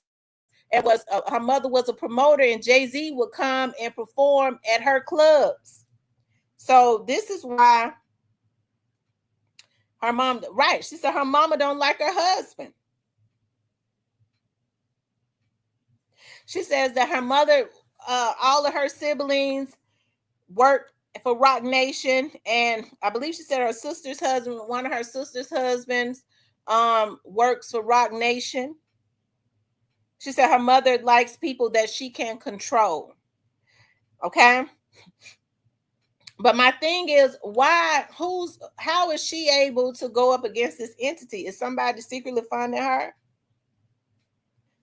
And was her mother was a promoter, and Jay-Z would come and perform at her clubs. So this is why her mom, right? She said her mama don't like her husband. She says that her mother, all of her siblings worked for Roc Nation, and I believe she said her sister's husband, one of her sister's husbands, works for Roc Nation. She said her mother likes people that she can control. Okay. But my thing is, how is she able to go up against this entity? Is somebody secretly funding her?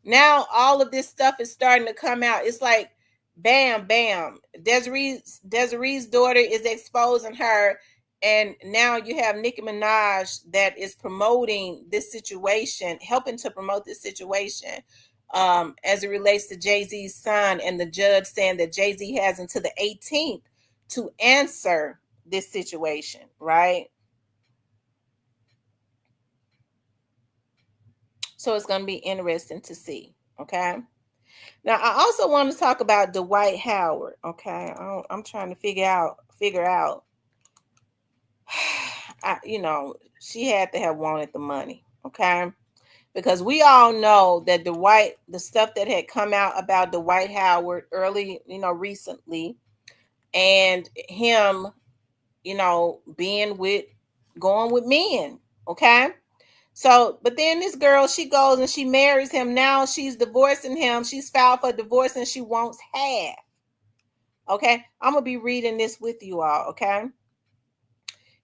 Now all of this stuff is starting to come out. It's like, bam, bam. Desiree's daughter is exposing her. And now you have Nicki Minaj that is promoting this situation, helping to promote this situation as it relates to Jay-Z's son, and the judge saying that Jay-Z has until the 18th to answer this situation, right? So it's going to be interesting to see, okay? Now, I also want to talk about Dwight Howard, okay? I'm trying to figure out, she had to have wanted the money, okay? Because we all know that the stuff that had come out about Dwight Howard early, recently, and him, going with men, okay? So, but then this girl, she goes and she marries him. Now she's divorcing him. She's filed for divorce and she wants half. Okay, I'm gonna be reading this with you all, okay?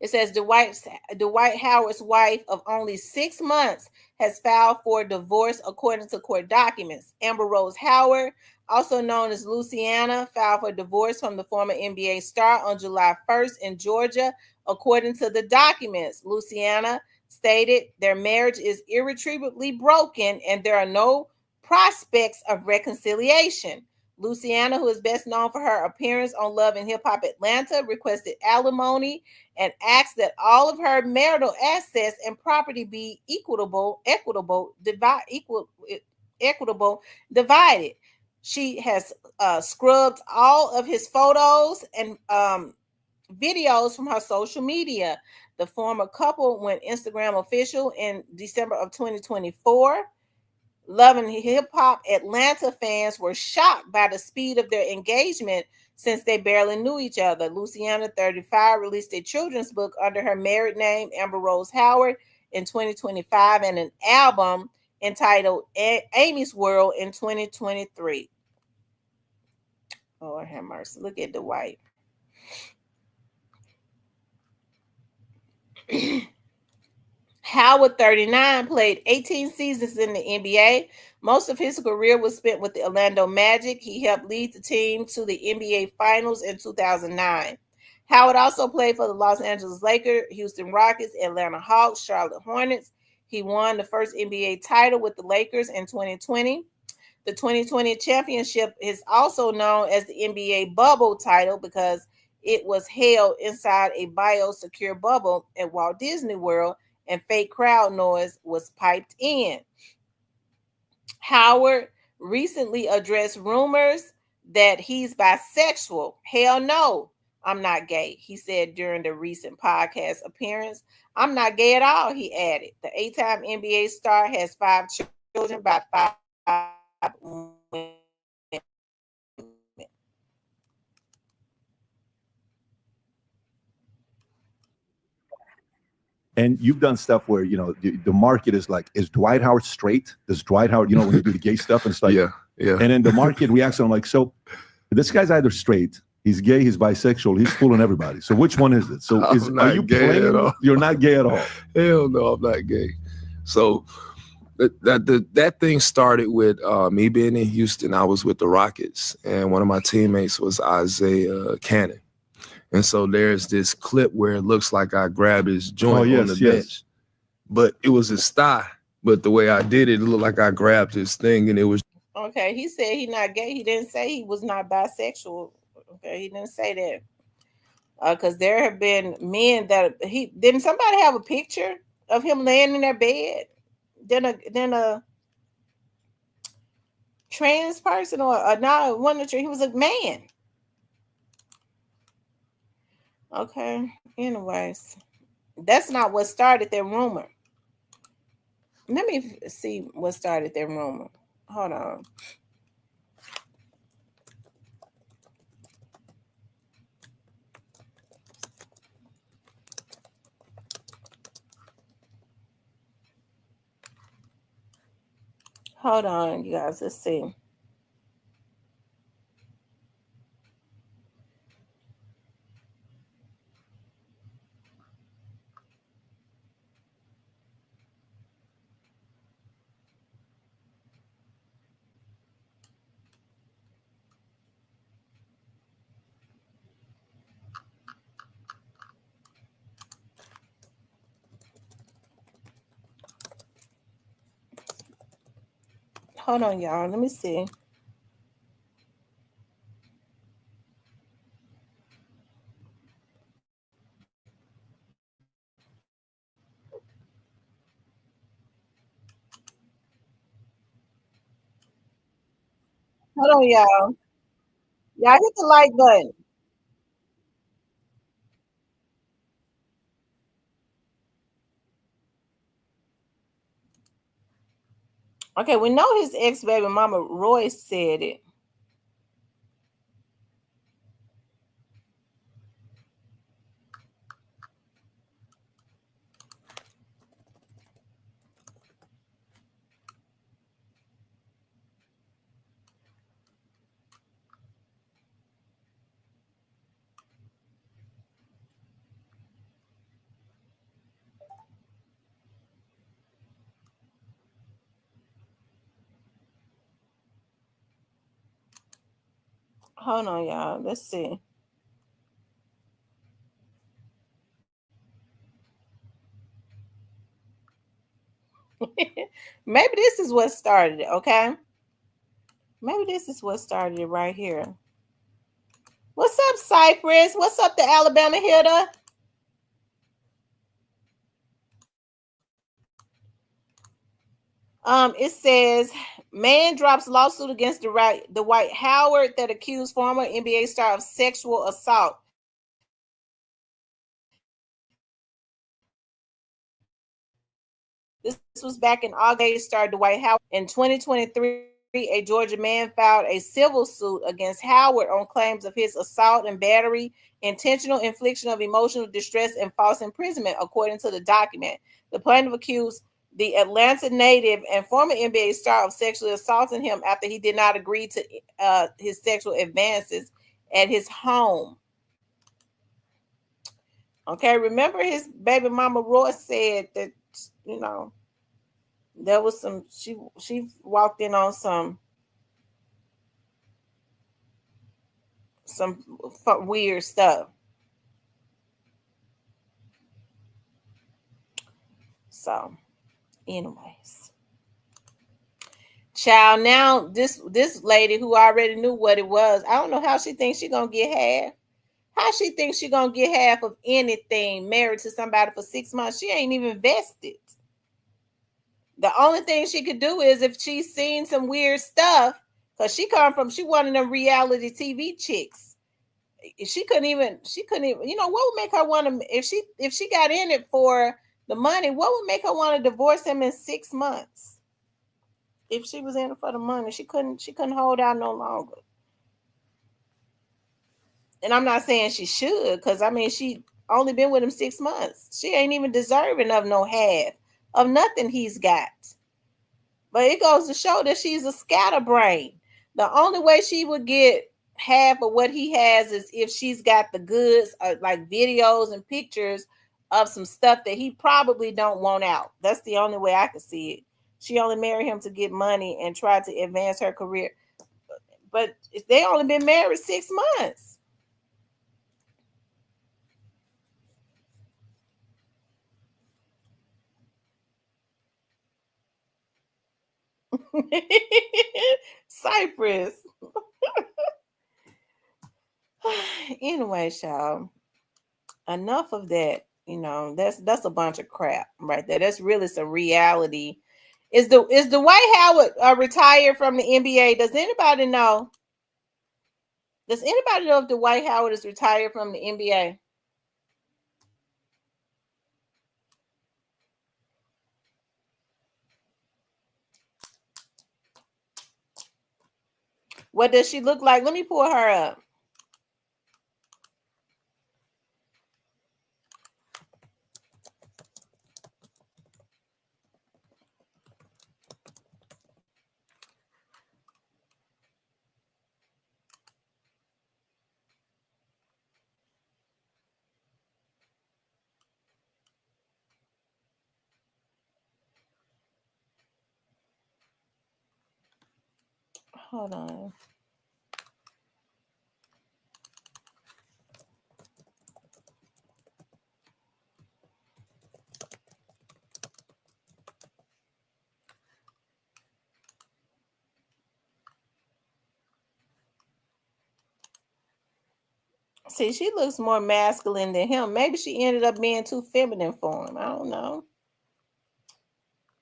It says Dwight Howard's wife of only 6 months has filed for divorce according to court documents. Amber Rose Howard, also known as Luciana, filed for divorce from the former NBA star on July 1st in Georgia. According to the documents, Luciana stated their marriage is irretrievably broken and there are no prospects of reconciliation. Luciana, who is best known for her appearance on Love and Hip Hop Atlanta, requested alimony and asked that all of her marital assets and property be equitable divided. She has scrubbed all of his photos and videos from her social media. The former couple went Instagram official in December of 2024. Love and Hip Hop Atlanta fans were shocked by the speed of their engagement since they barely knew each other. Luciana, 35, released a children's book under her married name, Amber Rose Howard, in 2025, and an album entitled Amy's World in 2023. Oh, have mercy. Look at Dwight. Howard, 39, played 18 seasons in the NBA. Most of his career was spent with the Orlando Magic. He helped lead the team to the NBA Finals in 2009. Howard also played for the Los Angeles Lakers, Houston Rockets, Atlanta Hawks, Charlotte Hornets. He won the first NBA title with the Lakers in 2020. The 2020 championship is also known as the NBA Bubble title because it was held inside a biosecure bubble at Walt Disney World, and fake crowd noise was piped in. Howard recently addressed rumors that he's bisexual. Hell no, I'm not gay, he said during the recent podcast appearance. I'm not gay at all, he added. The 8-time NBA star has 5 children by 5 women. And you've done stuff where, the market is like, is Dwight Howard straight? Does Dwight Howard, when you do the gay stuff and stuff? Yeah. And then the market reacts on like, so this guy's either straight, he's gay, he's bisexual, he's fooling everybody. So which one is it? So are you playing at all? You're not gay at all. Hell no, I'm not gay. So that thing started with me being in Houston. I was with the Rockets, and one of my teammates was Isaiah Cannon. And so there's this clip where it looks like I grabbed his joint on the bench, but it was his thigh. But the way I did it, it looked like I grabbed his thing, and it was. Okay, he said he's not gay. He didn't say he was not bisexual. Okay, he didn't say Because there have been men that didn't somebody have a picture of him laying in their bed? Then a trans person or not one of the he was a man. Okay. Anyways, that's not what started their rumor. Let me see what started their rumor. Hold on. Hold on, you guys. Let's see. Hold on, y'all. Let me see. Hold on, y'all. Y'all hit the like button. Okay, we know his ex-baby mama Roy said it. Hold on, y'all. Let's see. Maybe this is what started it, okay? Maybe this is what started it right here. What's up, Cypress? What's up, the Alabama hitter? It says man drops lawsuit against Dwight Howard that accused former NBA star of sexual assault. This was back in August. Star Dwight Howard in 2023. A Georgia man filed a civil suit against Howard on claims of his assault and battery, intentional infliction of emotional distress, and false imprisonment, according to the document. The plaintiff accused the Atlanta native and former NBA star of sexually assaulting him after he did not agree to his sexual advances at his home. Okay, remember his baby mama Roy said that, you know, there was some, she walked in on some weird stuff. So, anyways, child. Now this lady who already knew what it was, I don't know how she thinks she's gonna get half. How she thinks she's gonna get half of anything married to somebody for 6 months? She ain't even vested. The only thing she could do is if she's seen some weird stuff, because she one of them reality TV chicks. She couldn't even, you know, what would make her want to, if she got in it for the money, what would make her want to divorce him in 6 months? If she was in it for the money, she couldn't hold out no longer. And I'm not saying she should, because I mean, she only been with him 6 months. She ain't even deserving of no half of nothing he's got. But it goes to show that she's a scatterbrain. The only way she would get half of what he has is if she's got the goods, like videos and pictures of some stuff that he probably don't want out. That's the only way I can see it. She only married him to get money and try to advance her career. But they only been married 6 months. Cypress. Anyway, y'all. enough of that. You know, that's a bunch of crap right there. That's really some reality. Is Dwight Howard retired from the NBA? Does anybody know? Does anybody know if Dwight Howard is retired from the NBA? What does she look like? Let me pull her up. Hold on. See, she looks more masculine than him. Maybe she ended up being too feminine for him. I don't know.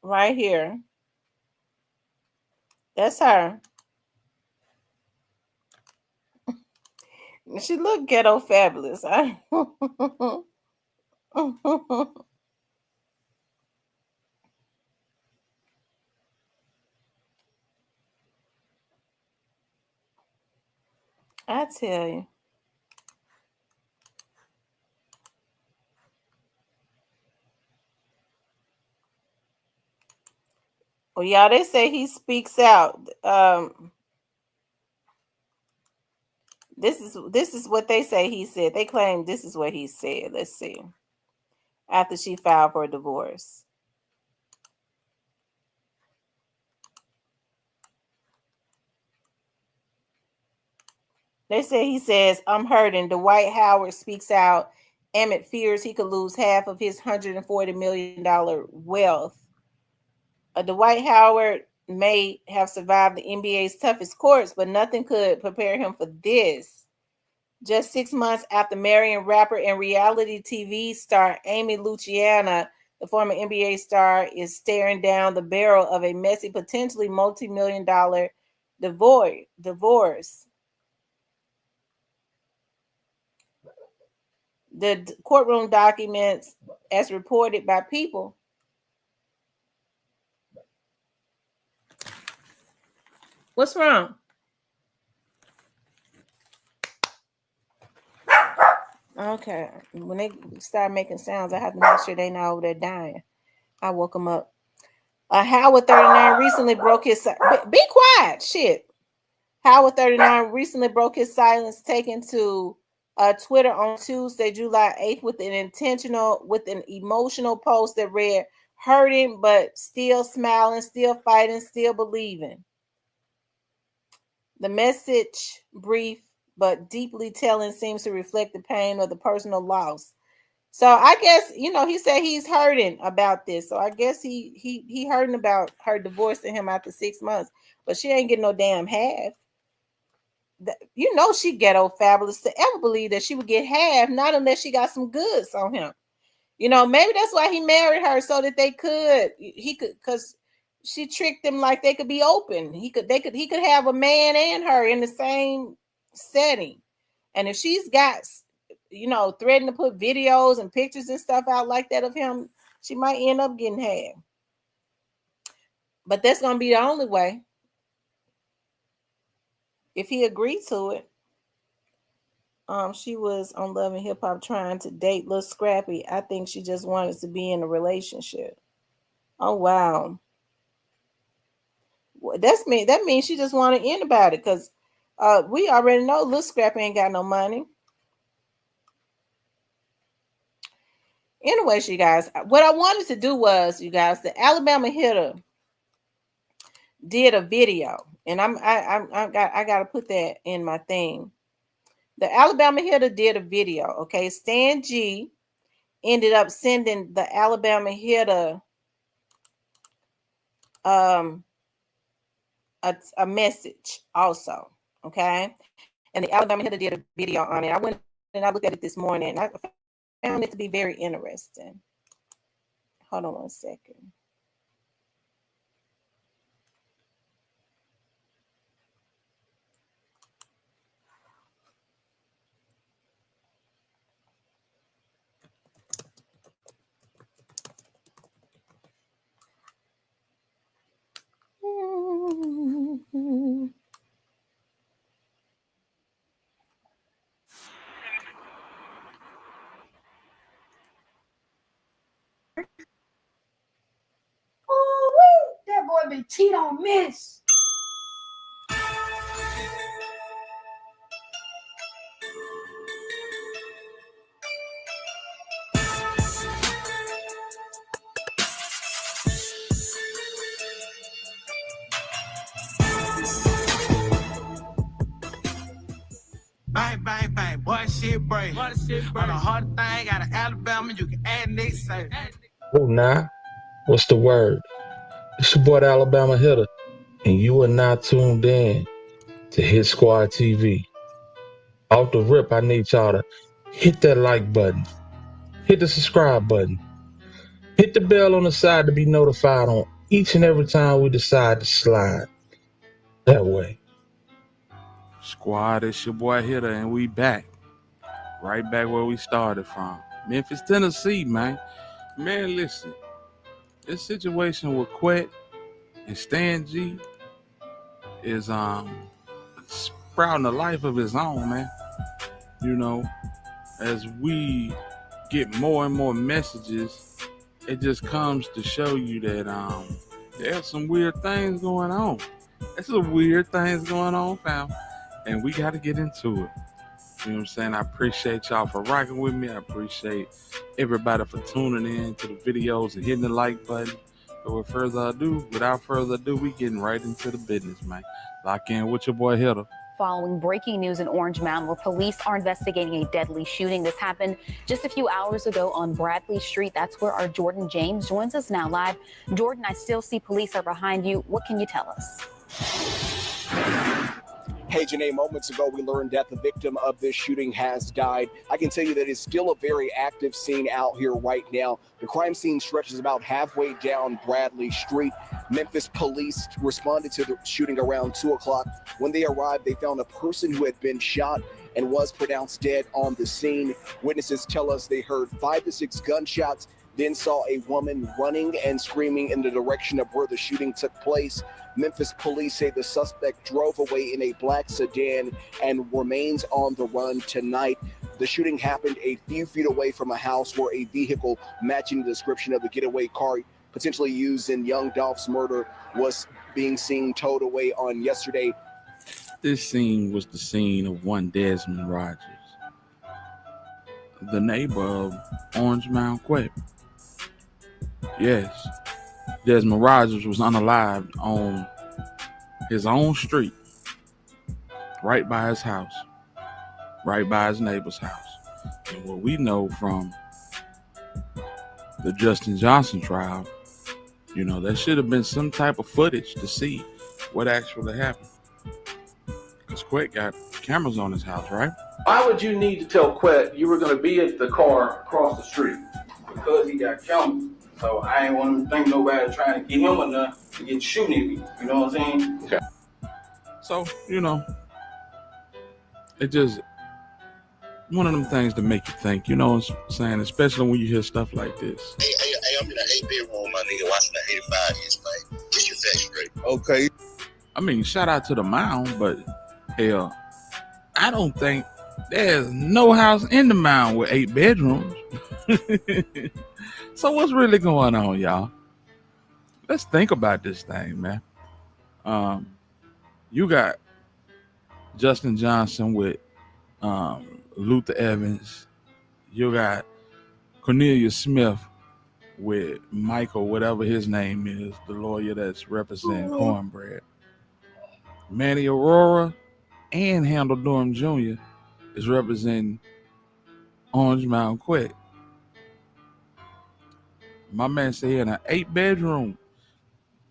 Right here. That's her. She look ghetto fabulous. I tell you. Well, y'all, they say he speaks out. This is what they say he said. They claim this is what he said. Let's see. After she filed for a divorce. They say he says, "I'm hurting." Dwight Howard speaks out. Emmett fears he could lose half of his $140 million wealth. Dwight Howard may have survived the NBA's toughest courts, but nothing could prepare him for this. Just 6 months after marrying rapper and reality TV star Amy Luciana, the former NBA star is staring down the barrel of a messy, potentially multi-million-dollar divorce. The courtroom documents, as reported by People, what's wrong? Okay, when they start making sounds, I have to make sure they know they're dying. I woke them up. Howard 39 recently broke his... Be quiet, shit. Howard 39 recently broke his silence, taken to Twitter on Tuesday, July 8th, with an emotional post that read, "Hurting, but still smiling, still fighting, still believing." The message, brief but deeply telling, seems to reflect the pain of the personal loss. So I guess, he said he's hurting about this. So I guess he hurting about her divorcing him after 6 months, but she ain't getting no damn half. She ghetto fabulous to ever believe that she would get half, not unless she got some goods on him. Maybe that's why he married her, so that he could, because she tricked him like they could be open. He could have a man and her in the same setting. And if she's got, threatening to put videos and pictures and stuff out like that of him, she might end up getting half. But that's going to be the only way. If he agreed to it. She was on Love and Hip Hop trying to date Lil Scrappy. I think she just wanted to be in a relationship. Oh, wow. Well, that means she just wanted to end about it, because we already know Lil Scrappy ain't got no money. Anyways, you guys, what I wanted to do was, you guys, the Alabama Hitter did a video, and I got to put that in my thing. The Alabama Hitter did a video. Okay, Stan G ended up sending the Alabama Hitter a message also. Okay, and the Alabama Hitter did a video on it. I went and I looked at it this morning. found it to be very interesting. Hold on 1 second. That boy been cheat on miss. Bang, bang, bang, boy, shit break. On the hard thing, out of Alabama, you can add Nick say. Oh, nah. What's the word? It's your boy, the Alabama Hitter, and you are now tuned in to Hit Squad TV. Off the rip, I need y'all to hit that like button, hit the subscribe button, hit the bell on the side to be notified on each and every time we decide to slide that way. Squad, it's your boy Hitter, and we back. Right back where we started from. Memphis, Tennessee, man. Man, listen. This situation with Quet and Stan G is sprouting a life of his own, man. You know, as we get more and more messages, it just comes to show you that there's some weird things going on. There's some weird things going on, fam. And we got to get into it. You know what I'm saying? I appreciate y'all for rocking with me. I appreciate everybody for tuning in to the videos and hitting the like button. But without further ado, we getting right into the business, man. Lock in with your boy Hitter. Following breaking news in Orange Mound, where police are investigating a deadly shooting. This happened just a few hours ago on Bradley Street. That's where our Jordan James joins us now live. Jordan, I still see police are behind you. What can you tell us? Hey, Janae, moments ago, we learned that the victim of this shooting has died. I can tell you that it's still a very active scene out here right now. The crime scene stretches about halfway down Bradley Street. Memphis police responded to the shooting around 2 o'clock. When they arrived, they found a person who had been shot and was pronounced dead on the scene. Witnesses tell us they heard 5 to 6 gunshots, then saw a woman running and screaming in the direction of where the shooting took place. Memphis police say the suspect drove away in a black sedan and remains on the run tonight. The shooting happened a few feet away from a house where a vehicle matching the description of the getaway car potentially used in young Dolph's murder was being seen towed away on yesterday. This scene was the scene of one Desmond Rogers, the neighbor of Orange Mound Quet. Yes, Desmond Rogers was unalived on his own street, right by his house, right by his neighbor's house. And what we know from the Justin Johnson trial, you know, there should have been some type of footage to see what actually happened. Because Quet got cameras on his house, right? Why would you need to tell Quet you were going to be at the car across the street? Because he got cameras. So I ain't want to think nobody trying to get him enough to get shooting at me. You know what I'm saying? Okay. So, you know, it just one of them things to make you think, you know what I'm saying? Especially when you hear stuff like this. Hey, I'm in the 8-bedroom, my nigga, watching the 85-inch, man. Get your facts straight. Okay. I mean, shout out to the Mound, but hell, I don't think there's no house in the Mound with 8 bedrooms. So what's really going on, y'all? Let's think about this thing, man. You got Justin Johnson with Luther Evans. You got Cornelia Smith with Michael, whatever his name is, the lawyer that's representing Cornbread. Manny Aurora and Handle Durham Jr. is representing Orange Mound Quet. My man said he in an 8-bedroom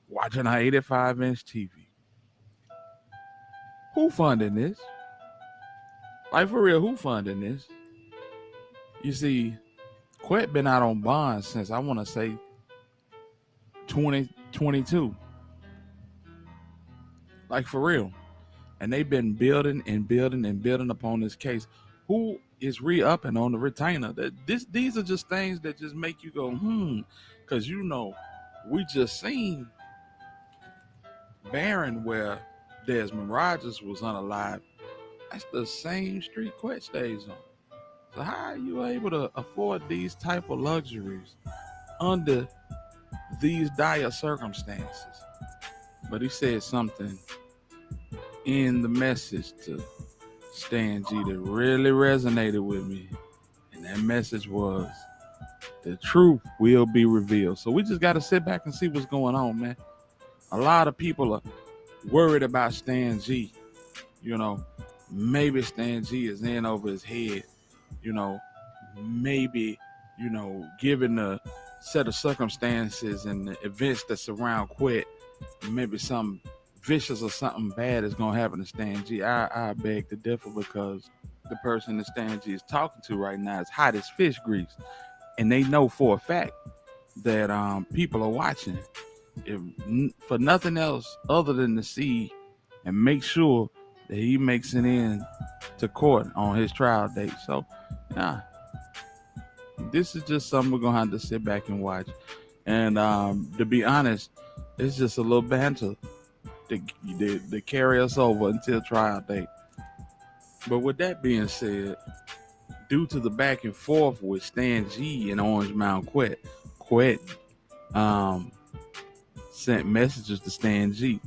watching an 85-inch TV. Who funding this? Like, for real, who funding this? You see, Quet been out on bond since I want to say 2022. Like for real. And they've been building and building and building upon this case. Who is re-upping on the retainer? These are just things that just make you go, because you know, we just seen Barron where Desmond Rogers was unalive. That's the same street Quet stays on. So how are you able to afford these type of luxuries under these dire circumstances? But he said something in the message to Stan G that really resonated with me. And that message was, the truth will be revealed. So we just got to sit back and see what's going on, man. A lot of people are worried about Stan G. You know, maybe Stan G is in over his head. You know, maybe, you know, given the set of circumstances and the events that surround Quet, maybe something vicious or something bad is going to happen to Stan G. I beg to differ, because the person that Stan G is talking to right now is hot as fish grease. And they know for a fact that people are watching, for nothing else other than to see and make sure that he makes it in to court on his trial date. So, yeah, this is just something we're going to have to sit back and watch. And to be honest, it's just a little banter to carry us over until trial date. But with that being said, due to the back and forth with Stan G and Orange Mound Quet sent messages to Stan G.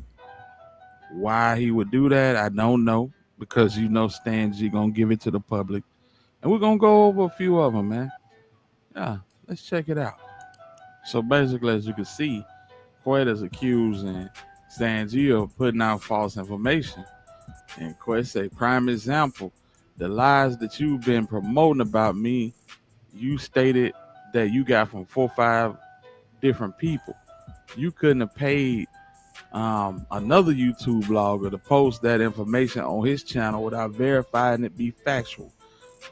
Why he would do that, I don't know, because you know Stan G gonna give it to the public, and we're gonna go over a few of them, man. Yeah, let's check it out. So basically, as you can see, Quet is accusing Stan G of putting out false information, and Quet say, prime example, the lies that you've been promoting about me, you stated that you got from 4 or 5 different people. You couldn't have paid another YouTube blogger to post that information on his channel without verifying it be factual.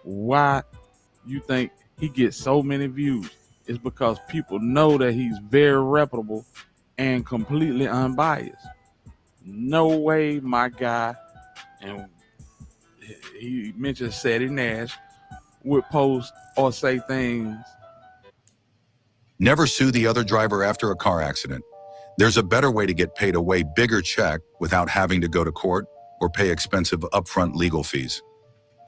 Why you think he gets so many views? It's because people know that he's very reputable and completely unbiased. No way my guy, and he mentioned Sadie Nash, would post or say things. Never sue the other driver after a car accident. There's a better way to get paid a way bigger check without having to go to court or pay expensive upfront legal fees.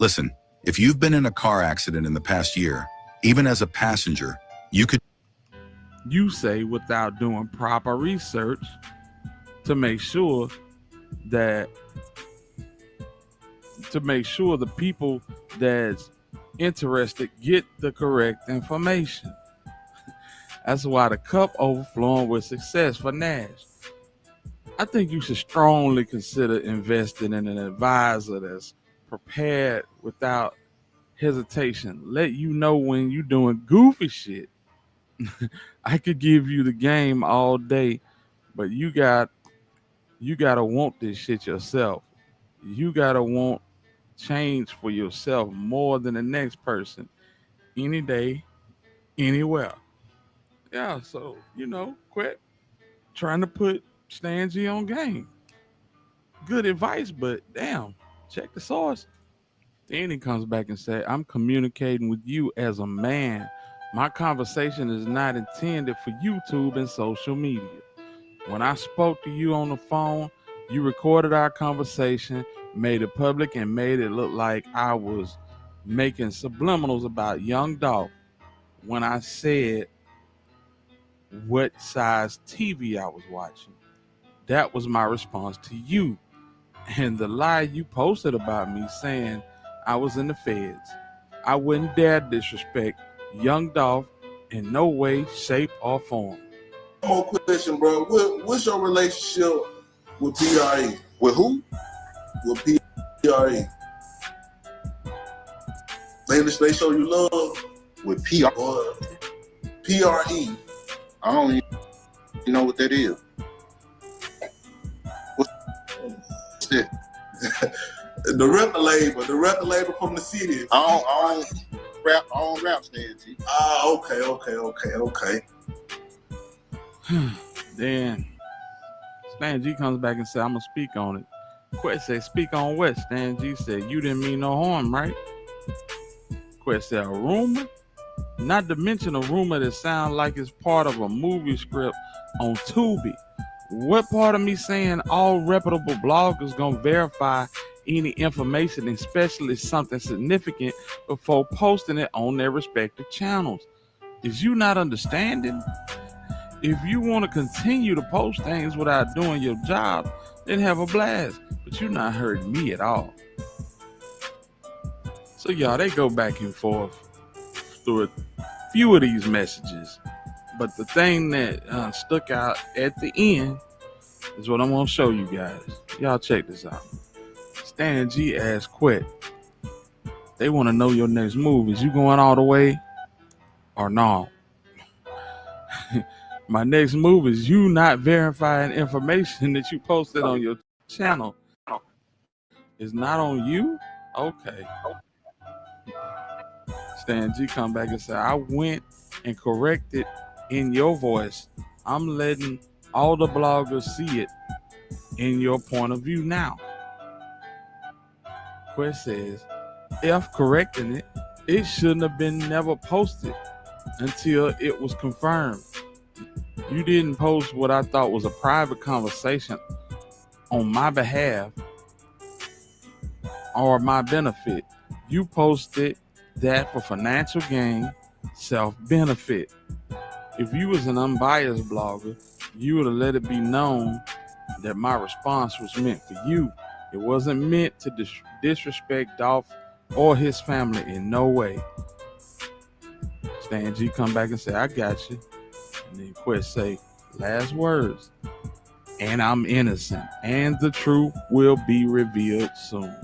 Listen, if you've been in a car accident in the past year, even as a passenger, you could... You say without doing proper research to make sure the people that's interested get the correct information. That's why the cup overflowing with success for Nash. I think you should strongly consider investing in an advisor that's prepared without hesitation. Let you know when you're doing goofy shit. I could give you the game all day, but you gotta want this shit yourself. You gotta want change for yourself more than the next person, any day, anywhere. Yeah, so, you know, Quet trying to put Stan G on game. Good advice, but damn, check the source. Then he comes back and says, I'm communicating with you as a man. My conversation is not intended for YouTube and social media. When I spoke to you on the phone, you recorded our conversation, made it public, and made it look like I was making subliminals about young Dolph when I said what size TV I was watching. That was my response to you. And the lie you posted about me saying I was in the feds, I wouldn't dare disrespect young Dolph in no way, shape, or form. One more question, bro. What's your relationship with PRE? With who? With PRE. They show you love with PRE. I don't even know what that is. What's that? The record label from the city. I rap, Stan G. Okay. Then Stan G comes back and said, I'm gonna speak on it. Quest said, speak on what? Stan G said, you didn't mean no harm, right? Quest said, a rumor? Not to mention a rumor that sounds like it's part of a movie script on Tubi. What part of me saying all reputable bloggers gonna verify any information, especially something significant, before posting it on their respective channels? Is you not understanding? If you want to continue to post things without doing your job, then have a blast. But you're not hurting me at all. So y'all, they go back and forth through a few of these messages. But the thing that stuck out at the end is what I'm going to show you guys. Y'all check this out. Stan G asked Quet, they want to know your next move. Is you going all the way or no? My next move is you not verifying information that you posted on your channel. It's not on you? Okay. Stan G come back and say, I went and corrected in your voice. I'm letting all the bloggers see it in your point of view now. Quest says, if correcting it, it shouldn't have been never posted until it was confirmed. You didn't post what I thought was a private conversation on my behalf or my benefit. You posted that for financial gain, self-benefit. If you was an unbiased blogger, you would have let it be known that my response was meant for you. It wasn't meant to disrespect Dolph or his family in no way. Stan G come back and say, I got you. And then Quest say, last words. And I'm innocent. And the truth will be revealed soon.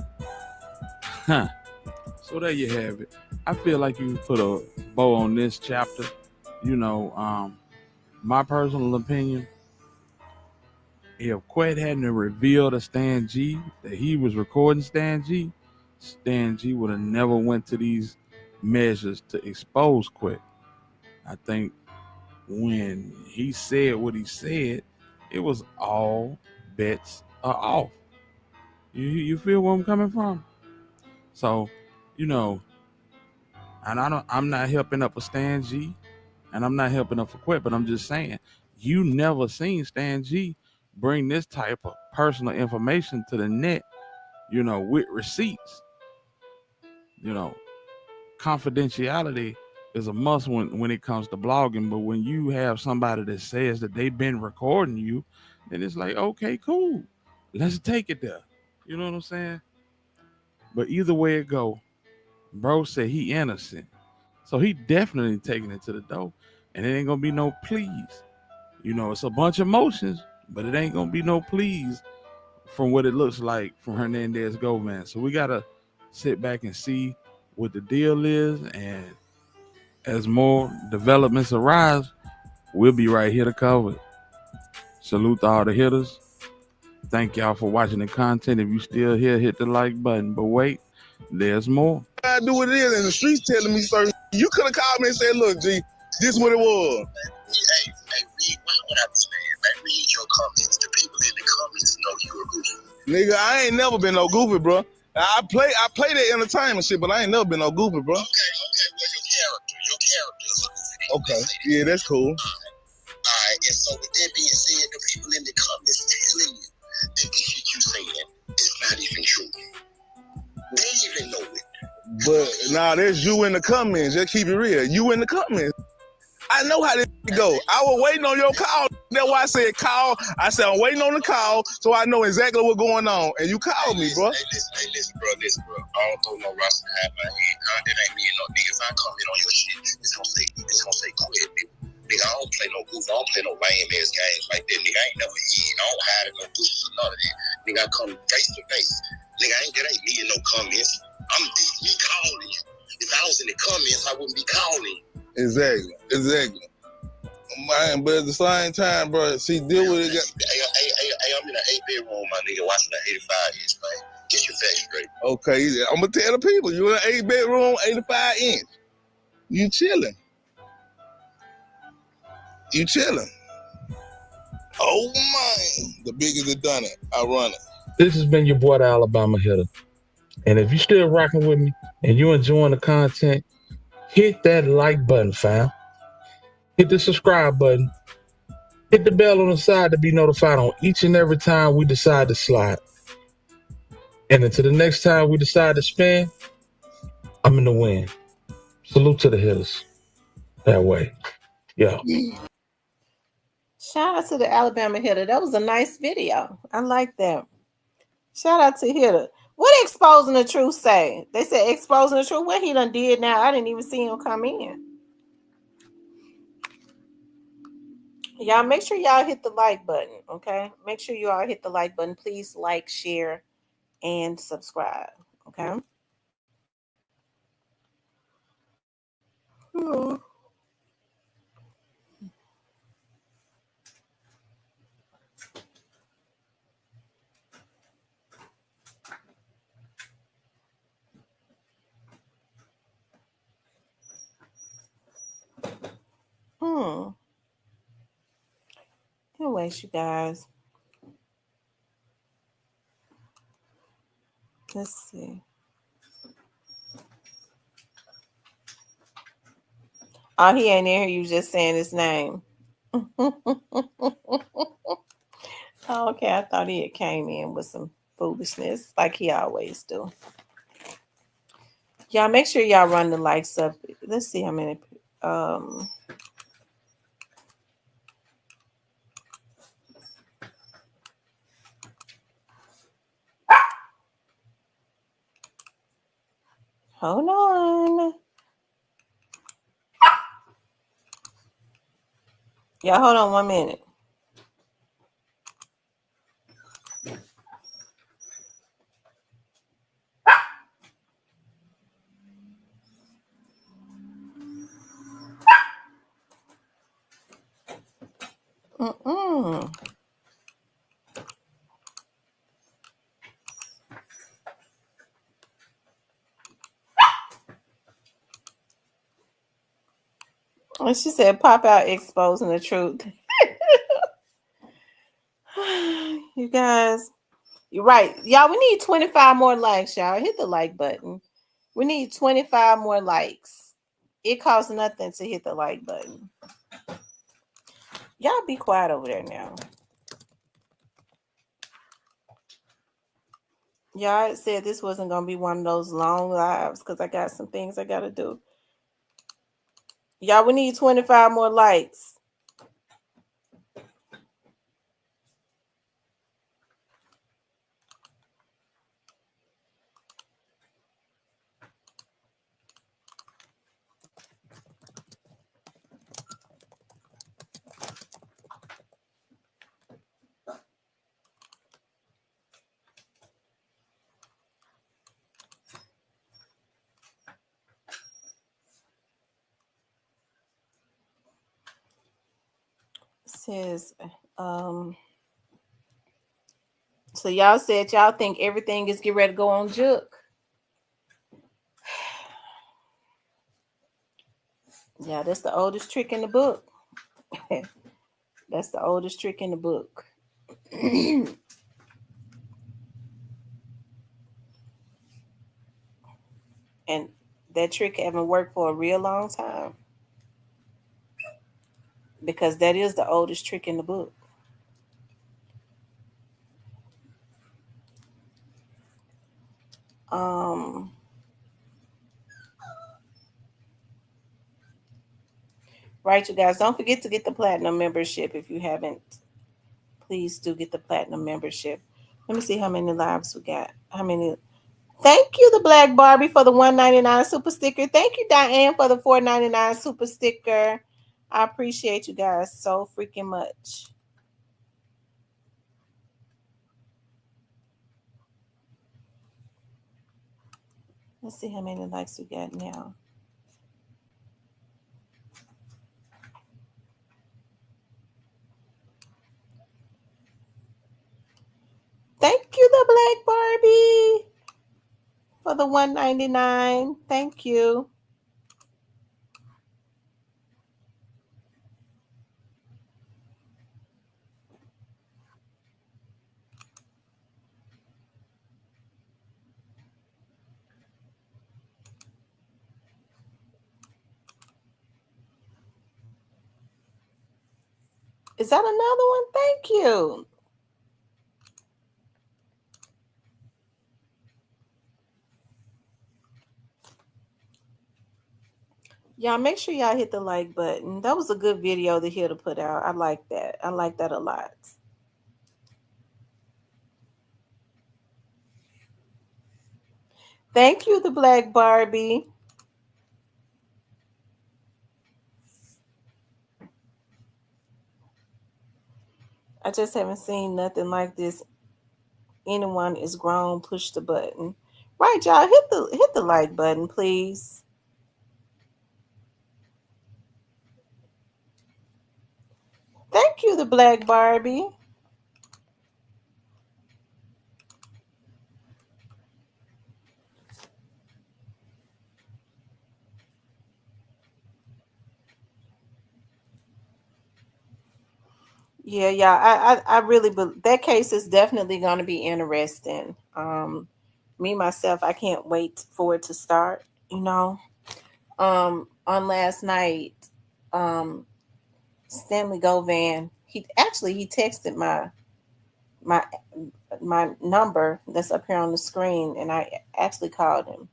So there you have it. I feel like you put a bow on this chapter. You know, my personal opinion, if Quet hadn't revealed to Stan G that he was recording Stan G would have never went to these measures to expose Quet. I think when he said what he said, it was all bets are off. You feel where I'm coming from? So, you know, and I'm not helping up for Stan G, and I'm not helping up for Quet, but I'm just saying, you never seen Stan G bring this type of personal information to the net, you know, with receipts. You know, confidentiality is a must when it comes to blogging, but when you have somebody that says that they've been recording you, then it's like, okay, cool, let's take it there. You know what I'm saying? But either way it go, bro said he innocent, so he definitely taking it to the door, and it ain't gonna be no please. You know, it's a bunch of emotions, but it ain't gonna be no please from what it looks like from Hernandez Gomez. So we gotta sit back and see what the deal is, and as more developments arise, we'll be right here to cover it. Salute to all the hitters. Thank y'all for watching the content. If you still here, hit the like button. But wait, there's more. I do what it is, and the streets telling me certain. You could have called me and said, "Look, G, this is what it was." Hey, read what I was saying. Man, read your comments. The people in the comments know you a goofy. Nigga, I ain't never been no goofy, bro. I play that entertainment shit, but I ain't never been no goofy, bro. Okay, well, your character is a goofy. Okay, yeah, that's cool. All right, and so with that being said, the people in the comments telling you that the shit you saying is not even true. They even know it. But nah, there's you in the comments. Just keep it real. You in the comments. I know how this go. I was waiting on your call. That's why I said call. I said I'm waiting on the call, so I know exactly what's going on. And you called me, bro. Hey, listen, bro. I don't throw no rocks behind my head. That ain't me and no nigga. If I comment on your shit, it's gonna say quit, nigga. I don't play no goof. I don't play no lame ass games like that, nigga. I ain't never eating. I don't hide in no bushes or none of that. Nigga, I come face to face. Nigga, that ain't me in no comments. I'm me calling you. If I was in the comments, I wouldn't be calling you. Exactly. Man, but at the same time, bro, see, deal with it. Hey, I'm in an 8-bedroom, my nigga, watching an 85-inch, man. Get your facts straight. Okay, I'm gonna tell the people, you in an 8-bedroom, 85-inch. You chilling. You chilling. Oh man, the biggest that done it. I run it. This has been your boy, the Alabama Hitter. And if you still rocking with me and you enjoying the content, hit that like button, fam. Hit the subscribe button. Hit the bell on the side to be notified on each and every time we decide to slide. And until the next time we decide to spin, I'm in the win. Salute to the hitters. That way. Yeah. Shout out to the Alabama Hitter. That was a nice video. I like that. Shout out to Hitter. What Exposing the Truth say? They said Exposing the Truth. What he done did now? I didn't even see him come in. Y'all make sure y'all hit the like button, okay? Make sure you all hit the like button. Please like, share, and subscribe, okay? Anyways, you guys. Let's see. Oh, he ain't in here. You just saying his name. Oh, okay, I thought he had came in with some foolishness like he always do. Y'all make sure y'all run the likes up. Let's see how many. Hold on. Y'all hold on 1 minute. And she said, pop out Exposing the Truth. You guys, you're right. Y'all, we need 25 more likes, y'all. Hit the like button. We need 25 more likes. It costs nothing to hit the like button. Y'all be quiet over there now. Y'all said this wasn't going to be one of those long lives because I got some things I got to do. Y'all, we need 25 more likes. Says, so y'all said y'all think everything is get ready to go on Juke. Yeah, that's the oldest trick in the book. That's the oldest trick in the book. And that trick haven't worked for a real long time. Because that is the oldest trick in the book. Right, you guys, don't forget to get the platinum membership if you haven't. Please do get the platinum membership. Let me see how many lives we got. How many? Thank you, the Black Barbie, for the $1.99 super sticker. Thank you, Diane, for the $4.99 super sticker. I appreciate you guys so freaking much. Let's see how many likes we got now. Thank you, the Black Barbie, for the $1.99. Thank you. Is that another one? Thank you. Y'all make sure y'all hit the like button. That was a good video to hear to put out. I like that. I like that a lot. Thank you, the Black Barbie. I just haven't seen nothing like this. Anyone is grown, push the button. Right, y'all, hit the like button, please. Thank you, the Black Barbie. Yeah, I really, that case is definitely going to be interesting. Me myself, I can't wait for it to start. You know, on last night, Stanley Govan, he texted my number that's up here on the screen, and I actually called him.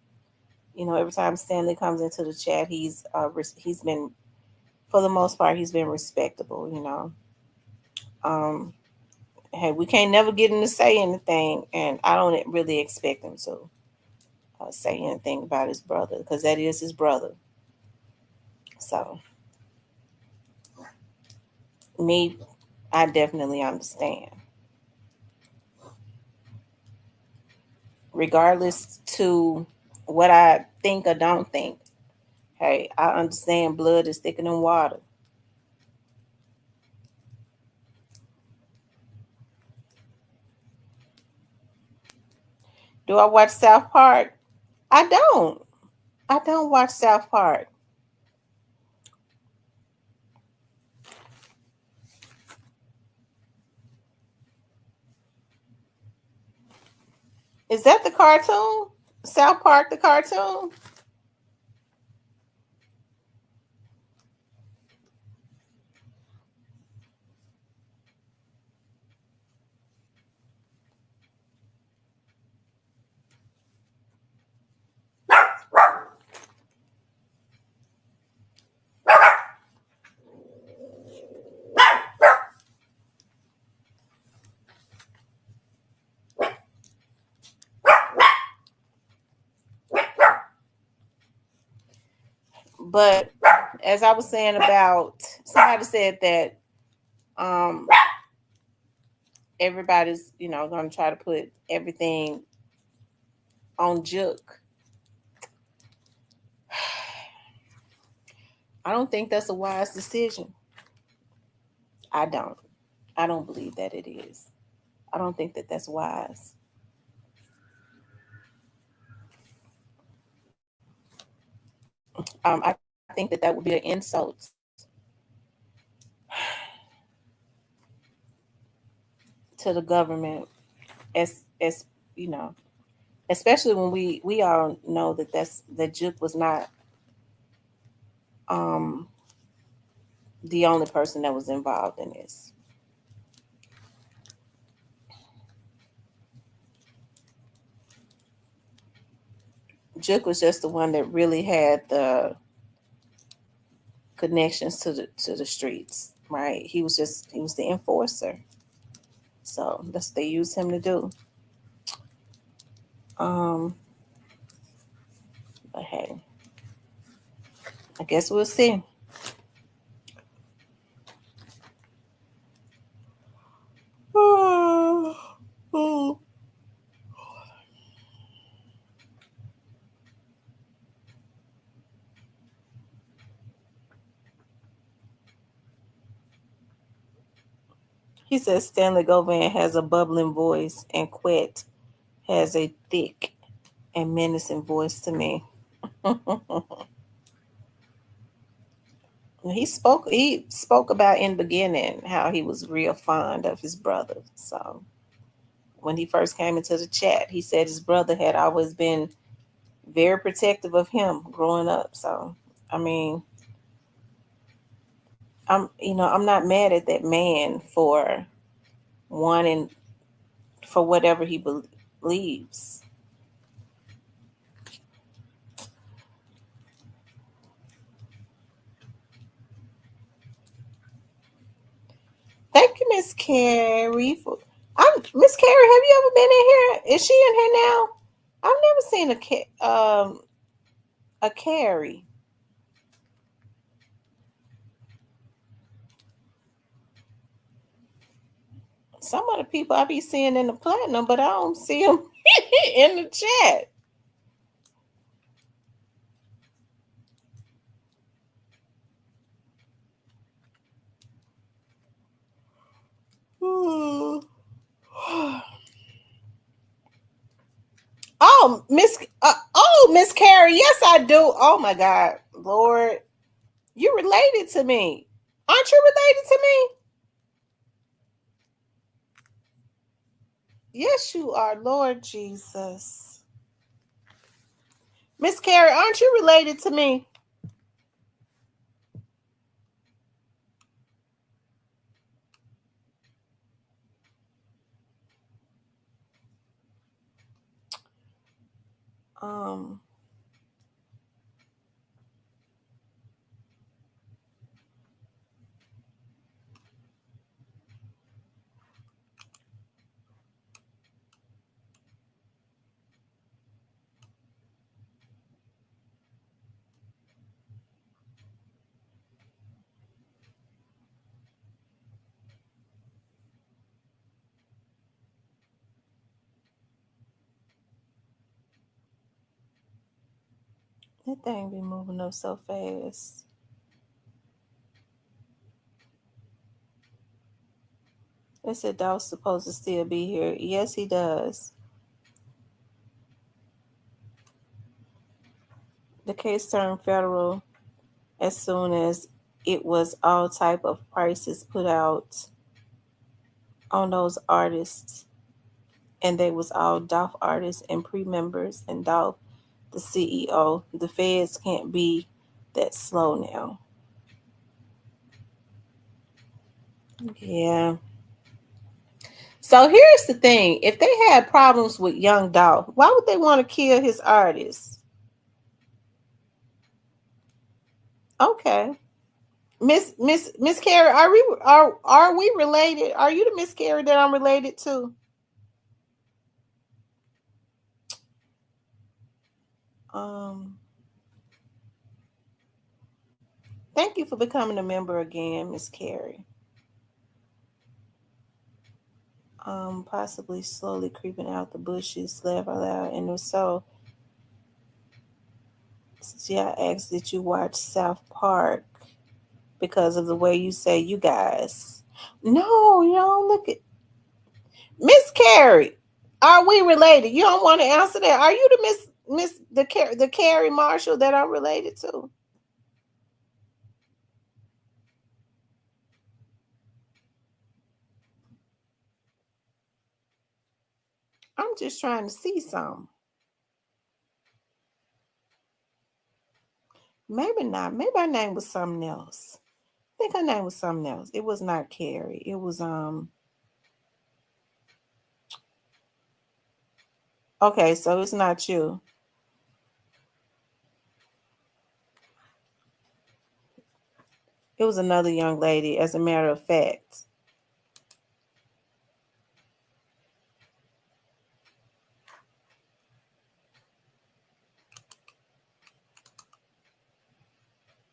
You know, every time Stanley comes into the chat, he's been, for the most part, he's been respectable. You know. Hey, we can't never get him to say anything, and I don't really expect him to say anything about his brother, because that is his brother. So, me, I definitely understand. Regardless to what I think or don't think, hey, I understand blood is thicker than water. Do I watch South Park? I don't. I don't watch South Park. Is that the cartoon? South Park, the cartoon? But as I was saying about, somebody said that everybody's, going to try to put everything on Juke. I don't think that's a wise decision. I don't believe that it is. I don't think that that's wise. I think that would be an insult to the government, as especially when we all know that Juke was not the only person that was involved in this. Juke was just the one that really had the connections to the streets, right? He was the enforcer. So that's what they used him to do. But hey, I guess we'll see. He says Stanley Govan has a bubbling voice and Quet has a thick and menacing voice to me. He spoke about in the beginning how he was real fond of his brother. So when he first came into the chat, he said his brother had always been very protective of him growing up. So, I mean, I'm not mad at that man for wanting for whatever he believes. Thank you, Miss Carrie. Miss Carrie, have you ever been in here? Is she in here now? I've never seen a Carrie. Some of the people I be seeing in the platinum, but I don't see them in the chat. Oh, Miss Carrie, yes, I do. Oh my God, Lord, you related to me. Aren't you related to me? Yes, you are, Lord Jesus. Miss Carrie, aren't you related to me? That thing be moving up so fast. They said Dolph's supposed to still be here. Yes, he does. The case turned federal as soon as it was all type of prices put out on those artists, and they was all Dolph artists and pre-members and Dolph the CEO. The feds can't be that slow now. Yeah. So here's the thing. If they had problems with young Dolph, why would they want to kill his artists? Okay. Miss Carrie, are we related? Are you the Miss Carrie that I'm related to? Thank you for becoming a member again, Miss Carrie. Possibly slowly creeping out the bushes, laugh out loud, and if so, yeah, I asked, did you watch South Park? Because of the way you say you guys. No, you don't look at Miss Carrie. Are we related? You don't want to answer that. Are you the Carrie Marshall that I'm related to? I'm just trying to see something. Maybe not. Maybe her name was something else. I think her name was something else. It was not Carrie. It was okay, so it's not you. It was another young lady, as a matter of fact.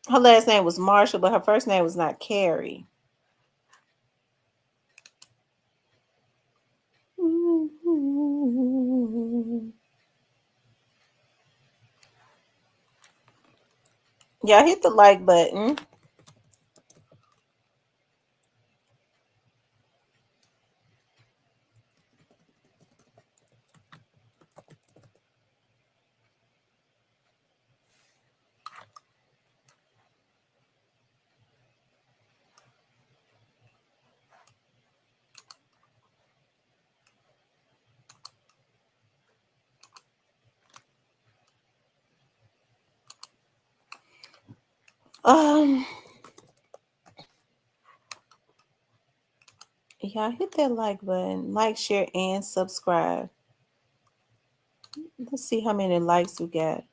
Her last name was Marshall, but her first name was not Carrie. Yeah, hit the like button. Y'all hit that like button. Like, share, and subscribe. Let's see how many likes we got.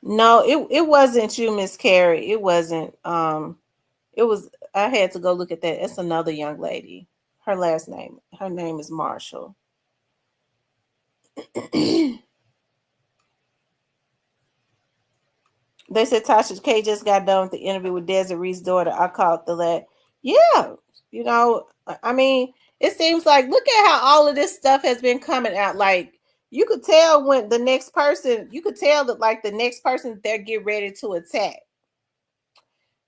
No, it wasn't you, Miss Carrie. It wasn't. It was. I had to go look at that. It's another young lady. Her name is Marshall. They said Tasha K just got done with the interview with Desiree's daughter. I caught the lad. Yeah, you know, I mean, it seems like, look at how all of this stuff has been coming out. Like, you could tell when the next person, you could tell that like the next person they're getting ready to attack.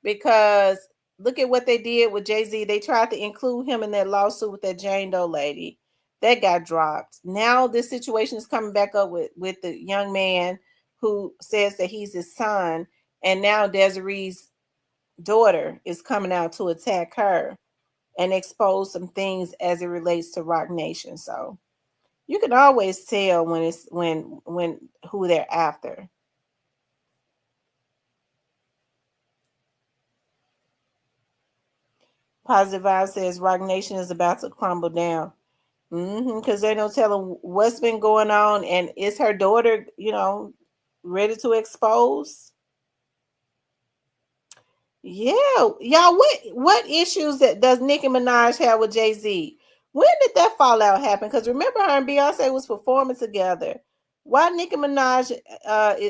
Because look at what they did with Jay-Z. They tried to include him in that lawsuit with that Jane Doe lady. That got dropped. Now this situation is coming back up with the young man who says that he's his son. And now Desiree's daughter is coming out to attack her and expose some things as it relates to Roc Nation. So you can always tell when it's when who they're after. Positive Vibe says Roc Nation is about to crumble down. Because they don't tell them what's been going on, and is her daughter, you know, ready to expose? Yeah, y'all. What issues that does Nicki Minaj have with Jay-Z? When did that fallout happen? Because remember, her and Beyonce was performing together. Why Nicki Minaj?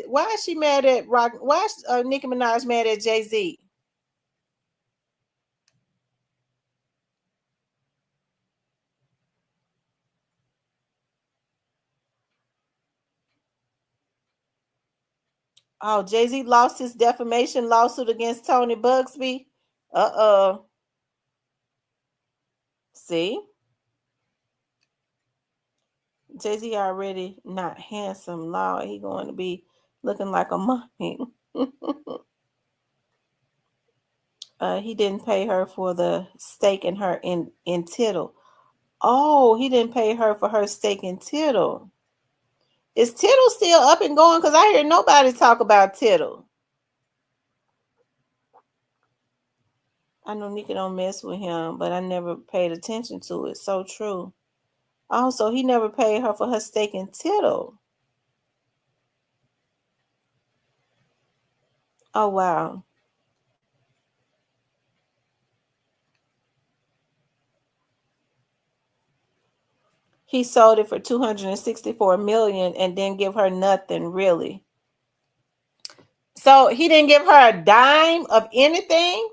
Why is she mad at Roc? Why is Nicki Minaj mad at Jay-Z? Oh, Jay-Z lost his defamation lawsuit against Tony Bugsby. See? Jay-Z already not handsome. Now he going to be looking like a mummy. He didn't pay her for the stake in her in Tittle. Oh, he didn't pay her for her stake in Tittle. Is Tittle still up and going? Because I hear nobody talk about Tittle. I know Nicki don't mess with him, but I never paid attention to it. So true. Oh, so he never paid her for her stake in Tittle. Oh, wow. He sold it for $264 million and didn't give her nothing, really. So he didn't give her a dime of anything?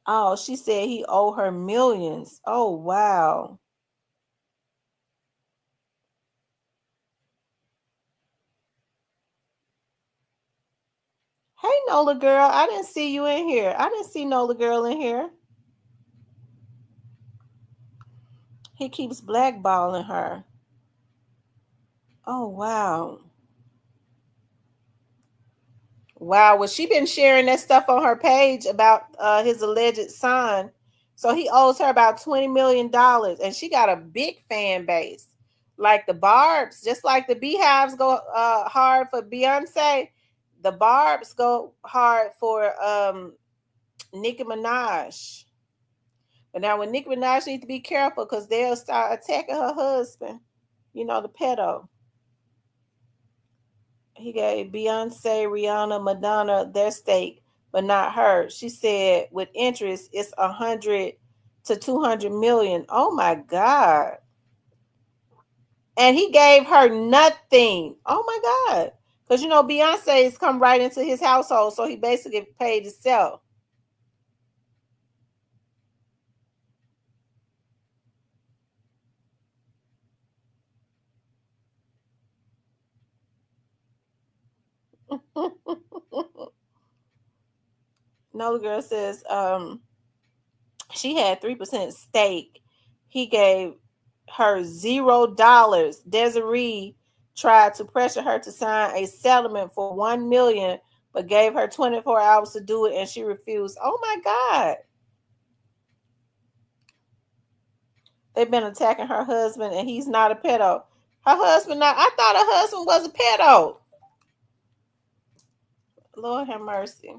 Oh, she said he owed her millions. Oh, wow. Hey, Nola girl, I didn't see you in here. I didn't see Nola girl in here. He keeps blackballing her. Oh, wow. Wow. Well, she been sharing that stuff on her page about his alleged son. So he owes her about $20 million. And she got a big fan base. Like the Barbs, just like the Beehives go hard for Beyonce, the Barbs go hard for Nicki Minaj. But now when Nicki Minaj needs to be careful because they'll start attacking her husband, you know, the pedo. He gave Beyonce, Rihanna, Madonna their stake, but not her. She said with interest, it's 100 to 200 million. Oh my God. And he gave her nothing. Oh my God. Because, you know, Beyonce's come right into his household. So he basically paid himself. No girl says she had 3% stake. He gave her $0. Desiree tried to pressure her to sign a settlement for $1 million, but gave her 24 hours to do it and she refused. Oh my God. They've been attacking her husband and he's not a pedo. Her husband not, I thought her husband was a pedo. Lord have mercy.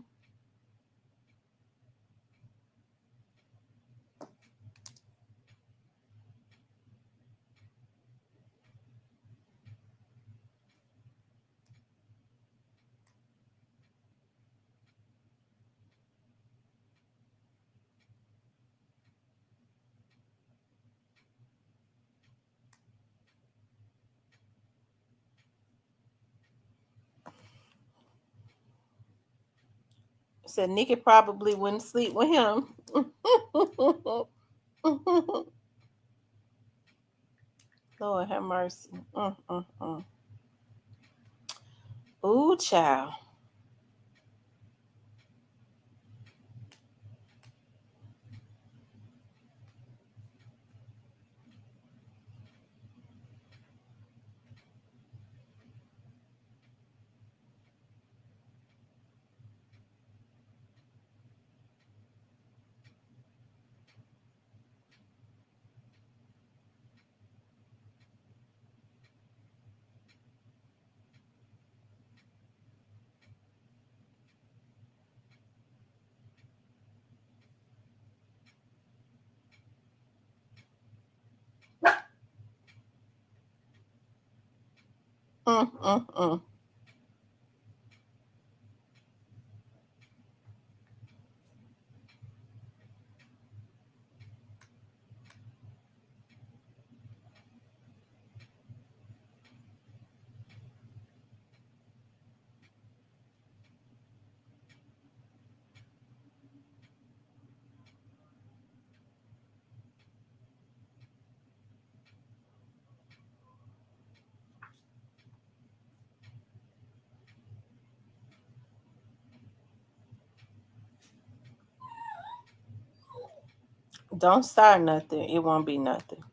Said Nicki probably wouldn't sleep with him. Lord have mercy. Ooh, child. Don't start nothing. It won't be nothing.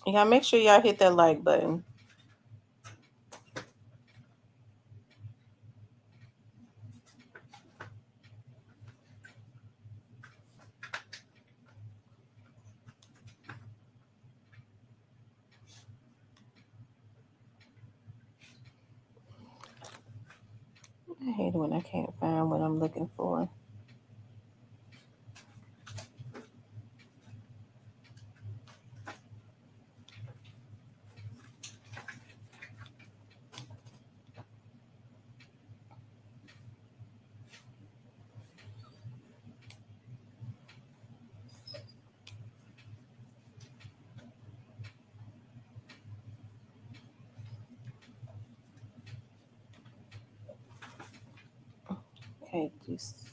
Y'all make sure y'all hit that like button. I hate it when I can't find what I'm looking for. Okay, just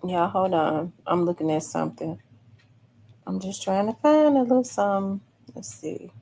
yeah, hold on. I'm looking at something. I'm just trying to find a little something. Let's see.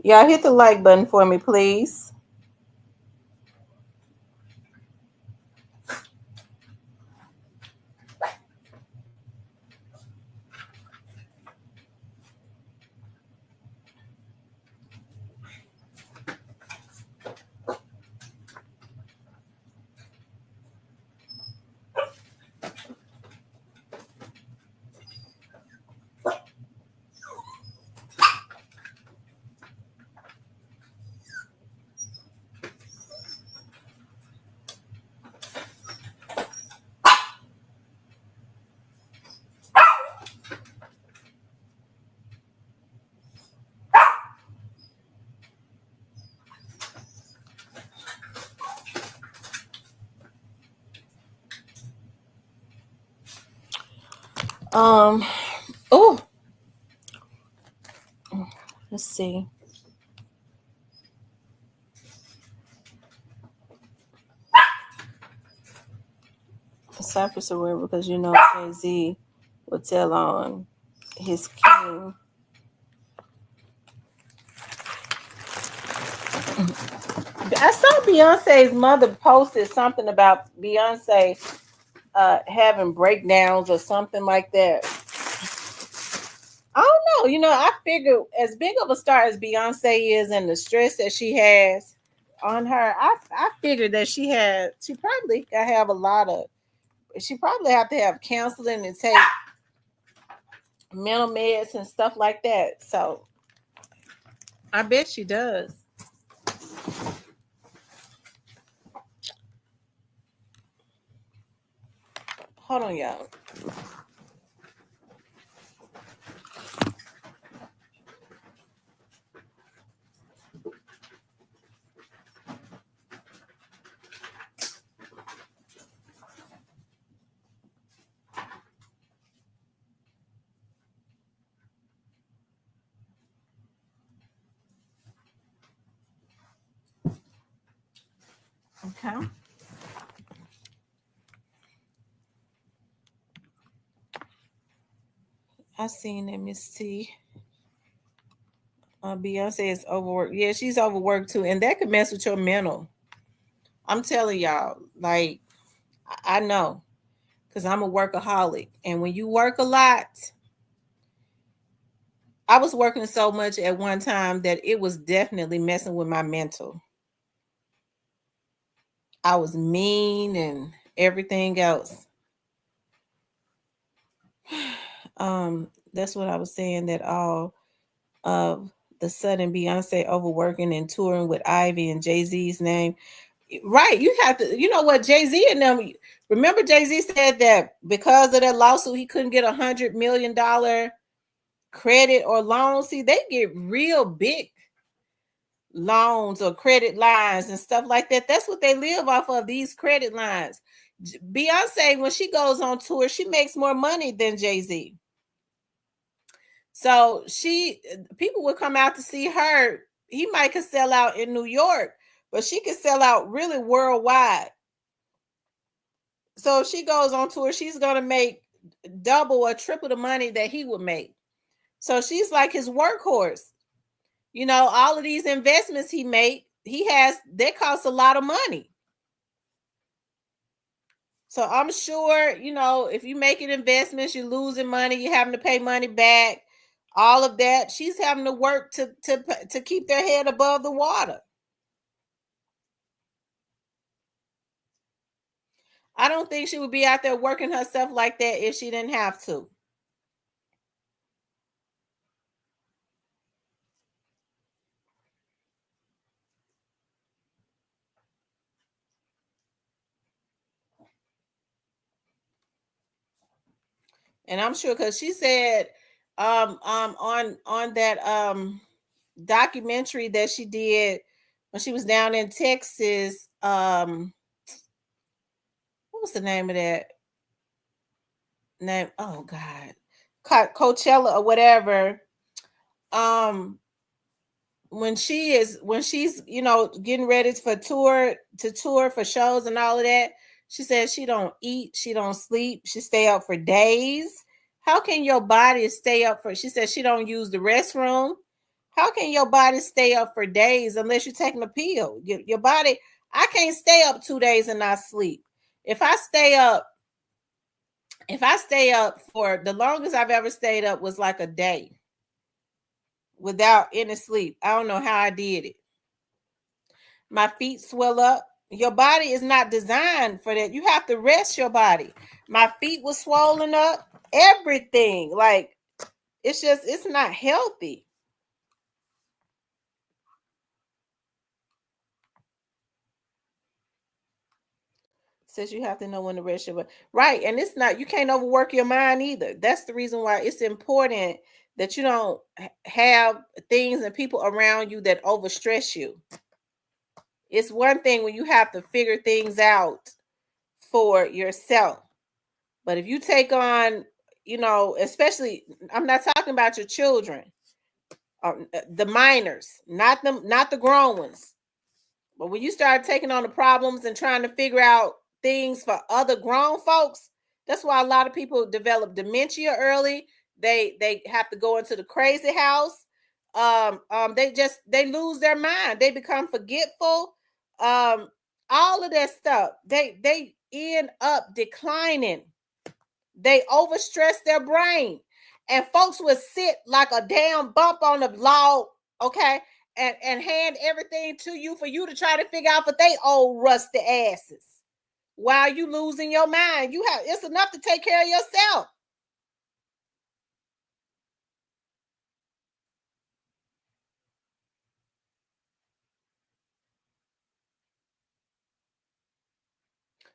Y'all hit the like button for me, please. Oh, let's see. Cypress aware because you know Jay-Z would tell on his king. I saw Beyonce's mother posted something about Beyonce having breakdowns or something like that. I don't know. You know, I figure as big of a star as Beyonce is and the stress that she has on her, I figured that she probably got to have a lot of, she probably have to have counseling and take mental meds and stuff like that. So I bet she does. Hold on, y'all. Okay. I seen that Miss T. Beyonce is overworked. Yeah, she's overworked too, and that could mess with your mental. I'm telling y'all, like I know, because I'm a workaholic, and when you work a lot, I was working so much at one time that it was definitely messing with my mental. I was mean and everything else. That's what I was saying, that all of the sudden Beyonce overworking and touring with Ivy and Jay-Z's name. Right. You have to, you know what, Jay-Z and them, remember Jay-Z said that because of that lawsuit, he couldn't get $100 million credit or loan. See, they get real big loans or credit lines and stuff like that. That's what they live off of, these credit lines. Beyonce, when she goes on tour, she makes more money than Jay-Z. So people would come out to see her. He might could sell out in New York, but she could sell out really worldwide. So if she goes on tour, she's going to make double or triple the money that he would make. So she's like his workhorse. You know, all of these investments he has, they cost a lot of money. So I'm sure, you know, if you're making investments, you're losing money, you're having to pay money back, all of that. She's having to work to keep their head above the water. I don't think she would be out there working herself like that if she didn't have to. And I'm sure, because she said on that documentary that she did when she was down in Texas, what was the name of that name? Oh God, Coachella or whatever. When she's, you know, getting ready for tour for shows and all of that, she says she don't eat, she don't sleep, she stay up for days. How can your body stay up for? She says she don't use the restroom. How can your body stay up for days unless you're taking a pill? Your body, I can't stay up 2 days and not sleep. If I stay up for the longest I've ever stayed up was like a day without any sleep. I don't know how I did it. My feet swell up. Your body is not designed for that. You have to rest your body. My feet were swollen up. Everything. Like, it's not healthy. Says you have to know when to rest your body. Right. And it's not, you can't overwork your mind either. That's the reason why it's important that you don't have things and people around you that overstress you. It's one thing when you have to figure things out for yourself. But if you take on you know, especially, I'm not talking about your children, the minors, not the grown ones. But when you start taking on the problems and trying to figure out things for other grown folks, that's why a lot of people develop dementia early. They have to go into the crazy house. They lose their mind. They become forgetful. All of that stuff. They end up declining. They overstress their brain. And folks would sit like a damn bump on a log, okay, and hand everything to you for you to try to figure out what they old rusty asses while you losing your mind. It's enough to take care of yourself.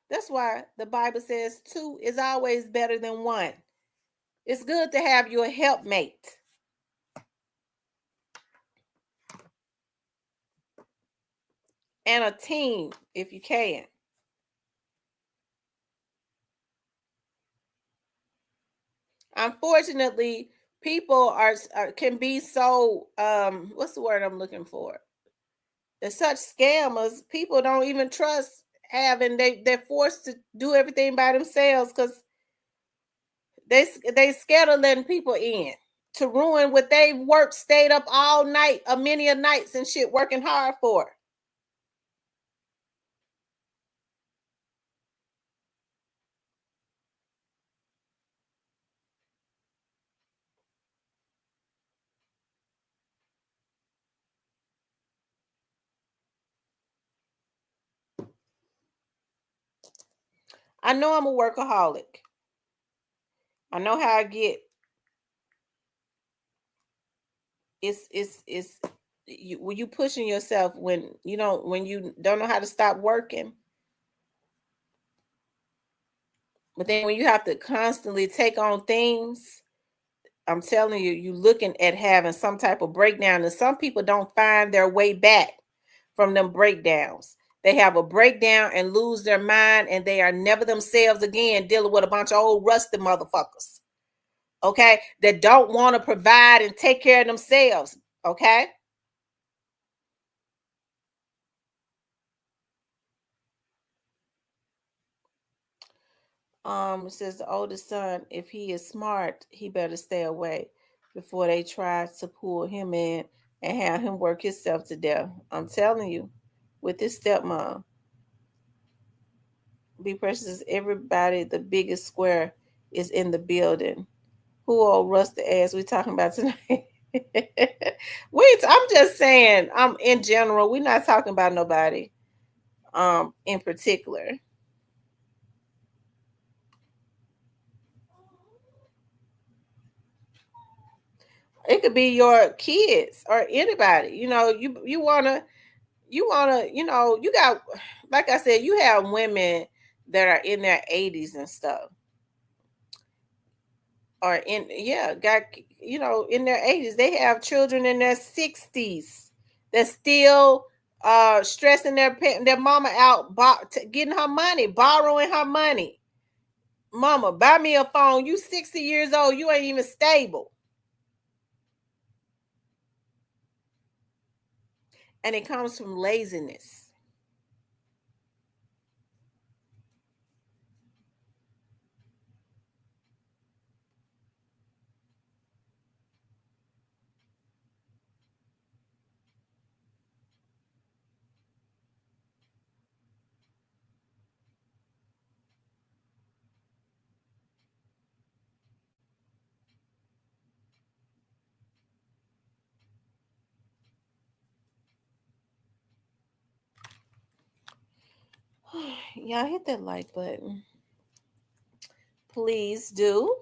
That's why the Bible says 2 is always better than 1. It's good to have your helpmate. And a team if you can. Unfortunately, people can be so what's the word I'm looking for? They're such scammers. People don't even trust having they're forced to do everything by themselves because they scared of letting people in to ruin what they've worked, stayed up all night, many nights and shit, working hard for. I know I'm a workaholic. I know how I get. It's when you pushing yourself when you don't know how to stop working. But then when you have to constantly take on things, I'm telling you, you're looking at having some type of breakdown. And some people don't find their way back from them breakdowns. They have a breakdown and lose their mind, and they are never themselves again, dealing with a bunch of old rusty motherfuckers. Okay, that don't want to provide and take care of themselves. Okay. It says the oldest son, if he is smart, he better stay away before they try to pull him in and have him work himself to death. I'm telling you, with this stepmom, be precious. Everybody, the biggest square is in the building. Who old rusty ass we talking about tonight? I'm just saying, in general, we're not talking about nobody in particular. It could be your kids or anybody. You wanna, you got, like I said, you have women that are in their 80s and stuff. Or in their 80s. They have children in their 60s that still stressing their mama out, getting her money, borrowing her money. Mama, buy me a phone. You 60 years old, you ain't even stable. And it comes from laziness. Y'all hit that like button. Please do.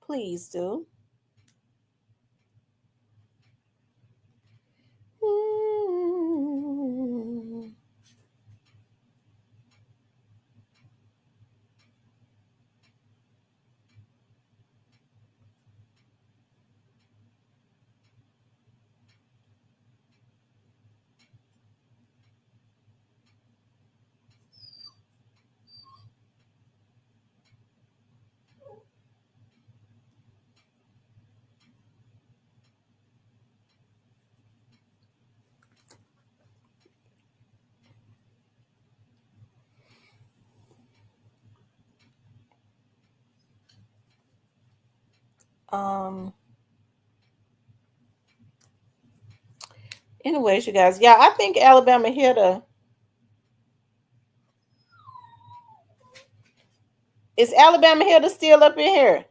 Please do. Anyways, you guys, yeah, I think Alabama hitter. Is Alabama hitter still up in here?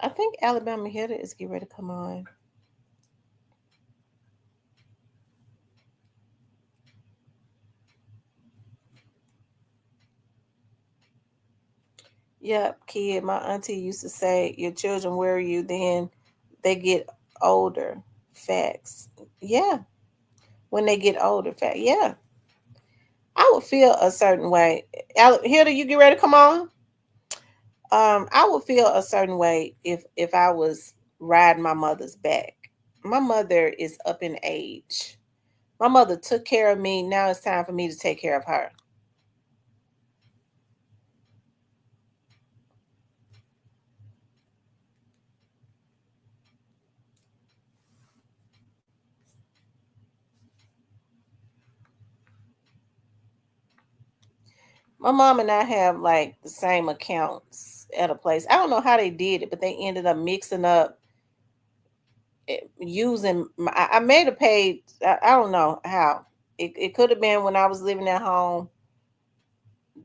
I think Alabama hitter is getting ready to come on. Yep, kid. My auntie used to say, "Your children worry you, then they get older." Facts. Yeah. When they get older, fact. Yeah. I would feel a certain way. Hilda, you get ready to come on? I would feel a certain way if I was riding my mother's back. My mother is up in age. My mother took care of me. Now it's time for me to take care of her. My mom and I have like the same accounts at a place. I don't know how they did it, but they ended up mixing up using I made a page. I don't know how. It could have been when I was living at home.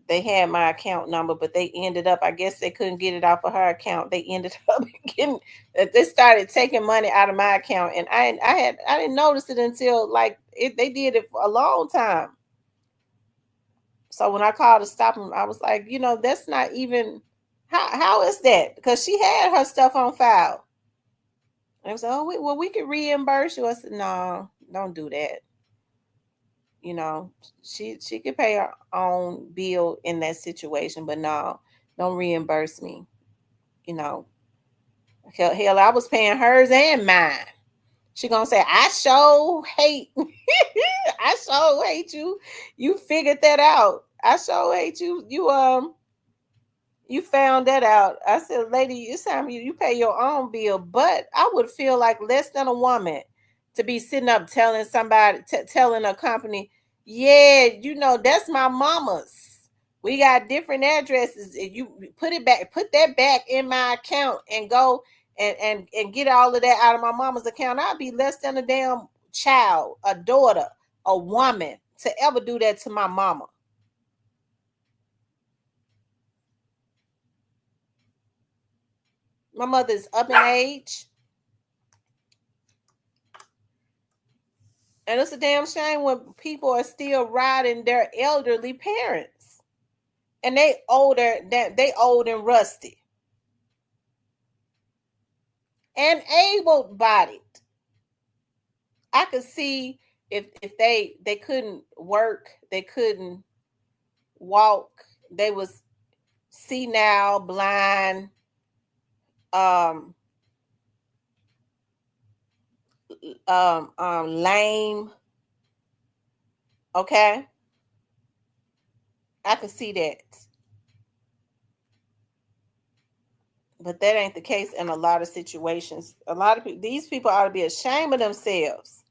They had my account number, but they ended up, I guess they couldn't get it off of her account. They ended up getting, they started taking money out of my account, and I didn't notice it until like they did it for a long time. So when I called to stop them, I was like, that's not even, how is that? Because she had her stuff on file. And I was like, oh, we could reimburse you. I said, no, don't do that. She could pay her own bill in that situation, but no, don't reimburse me. Hell, I was paying hers and mine. She gonna say, I sure hate I sure hate you. You figured that out. I sure hate you. You found that out. I said, lady, it's time you pay your own bill. But I would feel like less than a woman to be sitting up telling somebody, telling a company, yeah, that's my mama's. We got different addresses. You put that back in my account and go and get all of that out of my mama's account. I'd be less than a damn child, a daughter, a woman to ever do that to my mama. My mother's up in age. And it's a damn shame when people are still riding their elderly parents. And they old and rusty. And able-bodied. I could see if they couldn't work, they couldn't walk, they was senile, blind, lame. Okay, I could see that, but that ain't the case in a lot of situations. A lot of people, these people ought to be ashamed of themselves.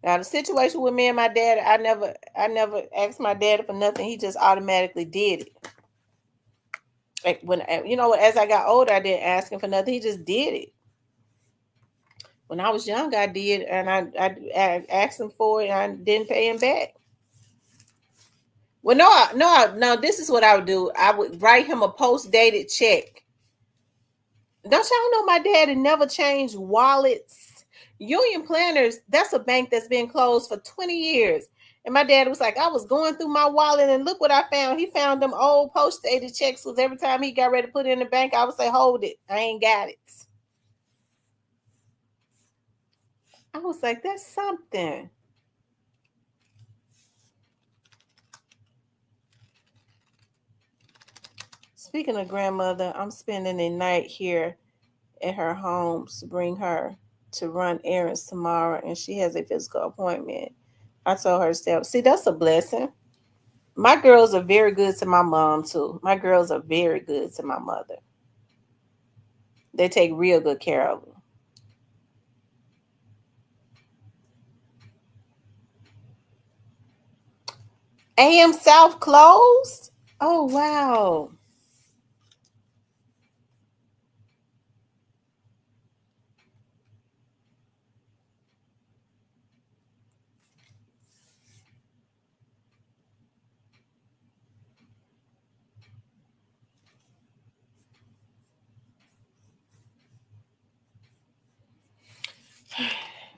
Now the situation with me and my dad, I never asked my dad for nothing. He just automatically did it. Like when as I got older, I didn't ask him for nothing. He just did it. When I was young, I did, and I asked him for it, and I didn't pay him back. Well, no. This is what I would do. I would write him a post-dated check. Don't y'all know my daddy never changed wallets? Union Planners, that's a bank that's been closed for 20 years. And my dad was like, I was going through my wallet and look what I found. He found them old post-dated checks because every time he got ready to put it in the bank, I would say, hold it. I ain't got it. I was like, that's something. Speaking of grandmother, I'm spending the night here at her home to bring her to run errands tomorrow, and she has a physical appointment. I told her, see, that's a blessing. My girls are very good to my mom, too. My girls are very good to my mother. They take real good care of her. AM South closed? Oh, wow.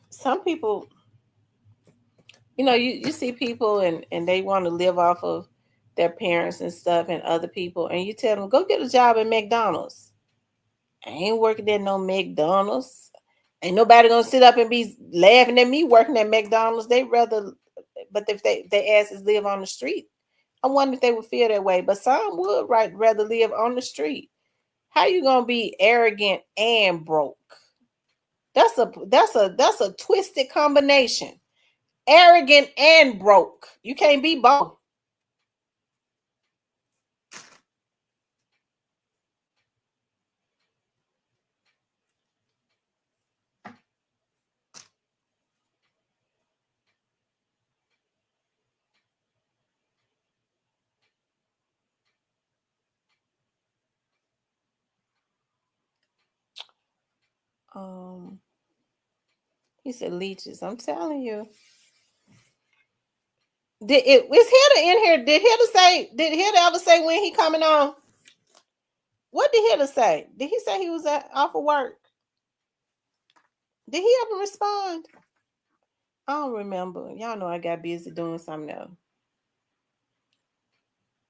Some people, you see people and they want to live off of their parents and stuff and other people, and you tell them, go get a job at McDonald's. I ain't working at no McDonald's. Ain't nobody gonna sit up and be laughing at me working at McDonald's. They rather, but if their asses live on the street, I wonder if they would feel that way. But some would rather live on the street. How you gonna be arrogant and broke? That's a twisted combination. Arrogant and broke. You can't be both. He said leeches. I'm telling you. Was Hitter in here? Did Hitter ever say when he coming on? What did Hitter say? Did he say he was off of work? Did he ever respond? I don't remember. Y'all know I got busy doing something else.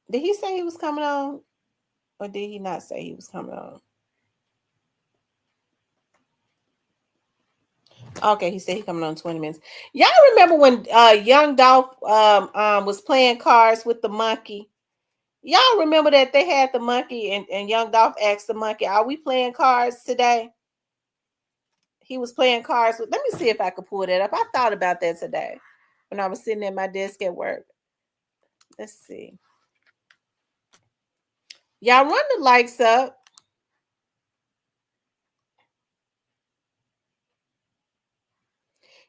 Did he say he was coming on? Or did he not say he was coming on? Okay, he said he coming on 20 minutes. Y'all remember when young Dolph was playing cards with the monkey? Y'all remember that they had the monkey and young Dolph asked the monkey, are we playing cards today? He was playing cards with, let me see if I could pull that up. I thought about that today when I was sitting at my desk at work. Let's see. Y'all run the likes up.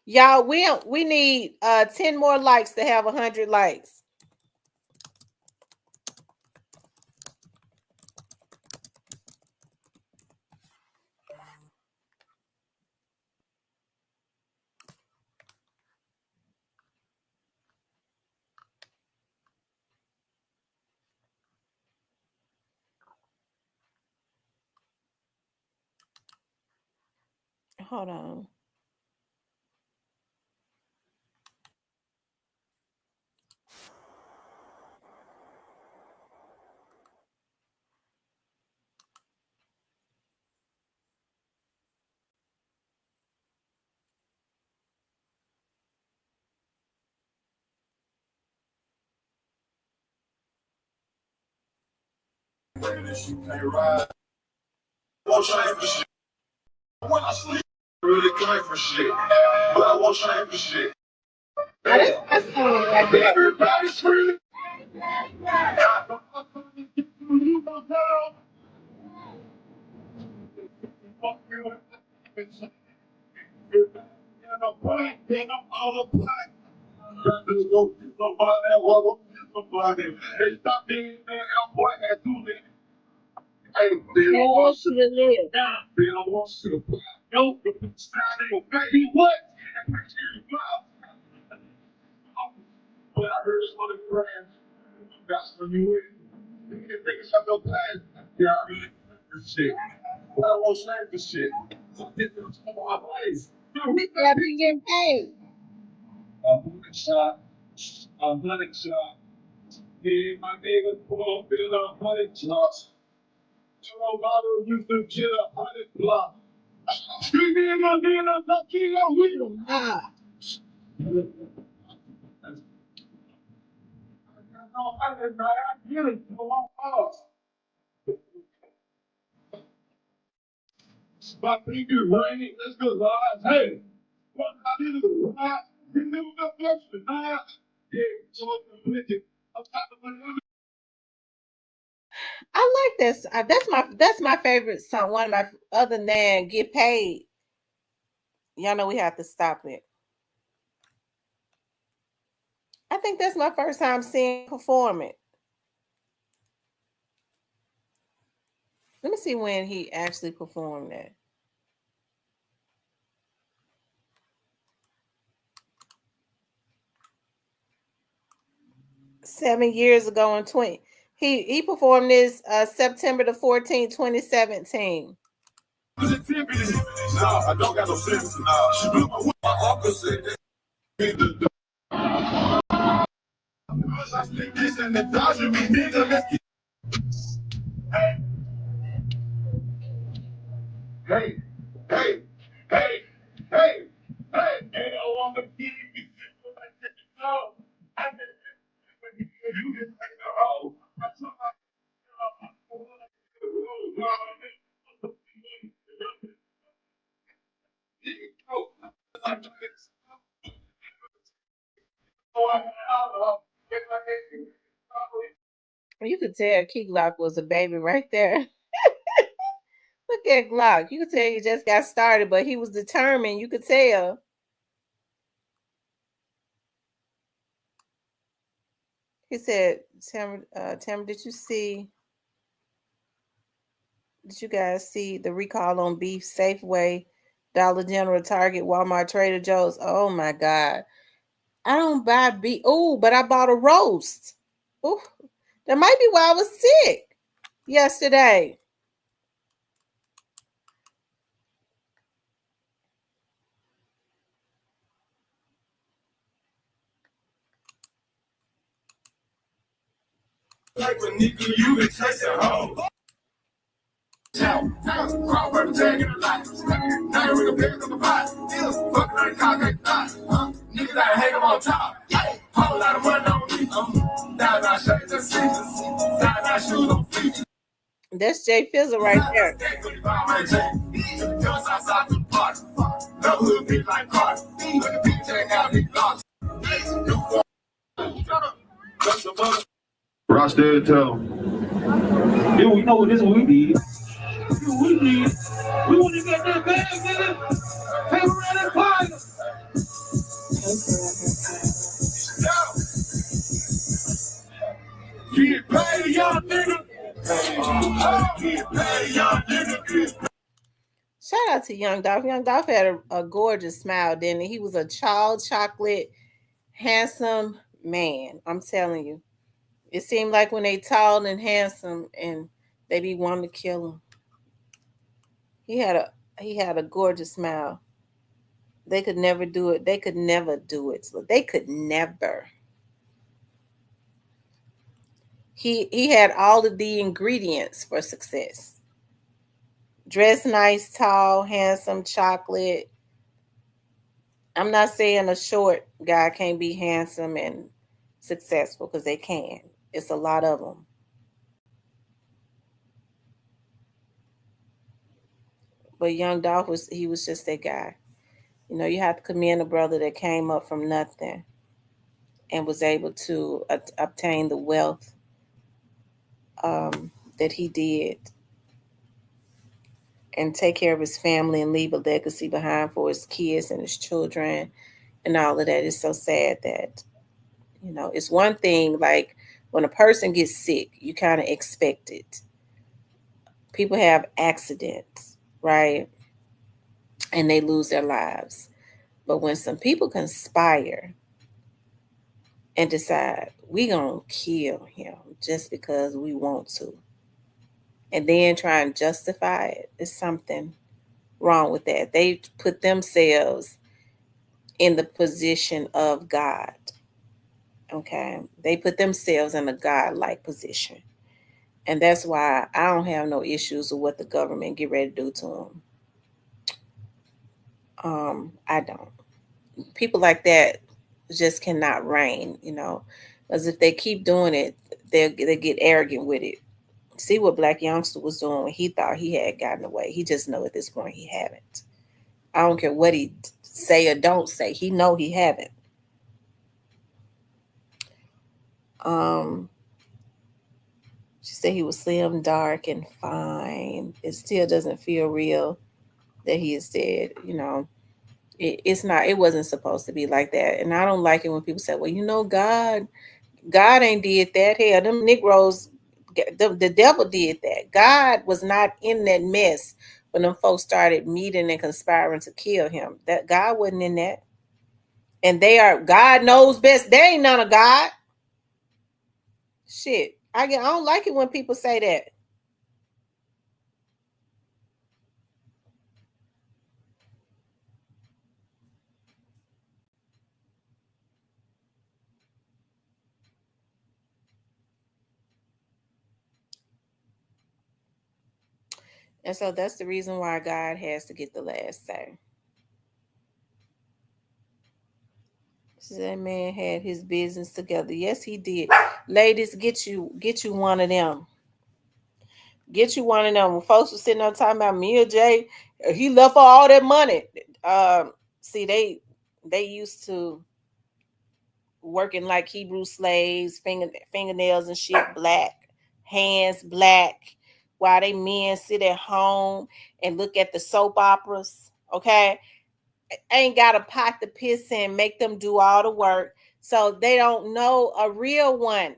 Y'all, we need 10 more likes to have 100 likes. Hold on. When I sleep, really came for shit, but I won't shame for shit. Everybody's screaming. What? But I heard some other friends you think it's your class. Yeah, I mean, this shit. I don't want to say this shit. This is my place. We gotta be getting paid. I'm running shot. I'm running shot. Yeah, my nigga, pull up in 100 shots. Joe Bottle used to kill 100 blocks. Screaming in my name, I'm not kidding, I'm with him. Ah. I get it. Come on, pause. My finger raining, let's go live. Hey, what I did is live. You never got blessed with live. Yeah, so I'm with you. I'm talking about it. I like this. That's my favorite song. One of my other than Get Paid. Y'all know we have to stop it. I think that's my first time seeing him perform it. Let me see when he actually performed that. Seven years ago in 20. He performed this September the 14th, 2017. Nah, I don't got no sense. Nah, she blew my uncle said that. Hey, hey, hey, hey, hey, hey, I want to give you like that. No, I didn't. You just like, oh, that's all right. You could tell Key Glock was a baby right there. Look at Glock. You could tell he just got started, but he was determined. You could tell. He said, Tamara, did you guys see the recall on beef? Safeway, Dollar General, Target, Walmart, Trader Joe's? Oh my God. I don't buy beef. Oh, but I bought a roast. Oh, that might be why I was sick yesterday. Like a nigga, you been chasing home. Crawford tagging a lot. Now we can pick up the pot. Fucking on the cock like that. Niggas that hang them on top. Whole lot of money on me. Now shades and seasons. Now shoes on feet. That's Jay Fizzle right there. Just outside the park. No hood be like car. When the PJ out, he lost. Rock Nation, tell him. Yeah, we know this is what we need. We need. We want to get that bag, nigga. Pay around that pile. Get paid, young nigga. Get paid, young nigga. Shout out to Young Dolph. Young Dolph had a gorgeous smile, didn't he? He was a child chocolate, handsome man. I'm telling you. It seemed like when they tall and handsome and they be wanting to kill him. He had a gorgeous smile. They could never do it. They could never do it. So they could never. He had all of the ingredients for success. Dress nice, tall, handsome, chocolate. I'm not saying a short guy can't be handsome and successful, because they can. It's a lot of them. But Young Dolph was just that guy. You know, you have to commend a brother that came up from nothing and was able to obtain the wealth that he did and take care of his family and leave a legacy behind for his kids and his children and all of that. It's so sad that, you know, it's one thing, like when a person gets sick, you kind of expect it. People have accidents, right? And they lose their lives. But when some people conspire and decide we gonna kill him just because we want to, and then try and justify it. There's something wrong with that. They put themselves in the position of God. Okay, they put themselves in a God-like position, and that's why I don't have no issues with what the government get ready to do to them. I don't. People like that just cannot reign, because if they keep doing it, they get arrogant with it. See what Black Youngster was doing when he thought he had gotten away. He just know at this point he haven't. I don't care what he say or don't say. He know he haven't. She said he was slim, dark, and fine. It still doesn't feel real that he is dead. It's not. It wasn't supposed to be like that. And I don't like it when people say, "Well, God ain't did that." Hell, them Negroes, the devil did that. God was not in that mess when them folks started meeting and conspiring to kill him. That God wasn't in that. And God knows best. There ain't none of God. Shit. I don't like it when people say that. And so that's the reason why God has to get the last say. That man had his business together. Yes, he did. Ladies, get you one of them. Get you one of them. When folks were sitting there talking about me or Jay, he left for all that money. See, they used to working like Hebrew slaves, fingernails and shit black, hands black, while they men sit at home and look at the soap operas. Okay, ain't got a pot to piss in, make them do all the work, so they don't know a real one.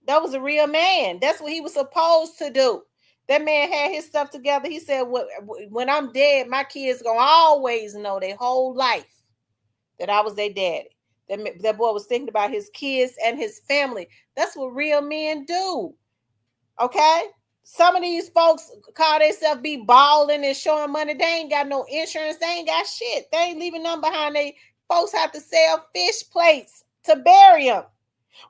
That was a real man. That's what he was supposed to do. That man had his stuff together. He said, when I'm dead, my kids gonna always know their whole life that I was their daddy. That boy was thinking about his kids and his family. That's what real men do. Okay? Some of these folks call themselves be balling and showing money. They ain't got no insurance. They ain't got shit. They ain't leaving them behind. They folks have to sell fish plates to bury them.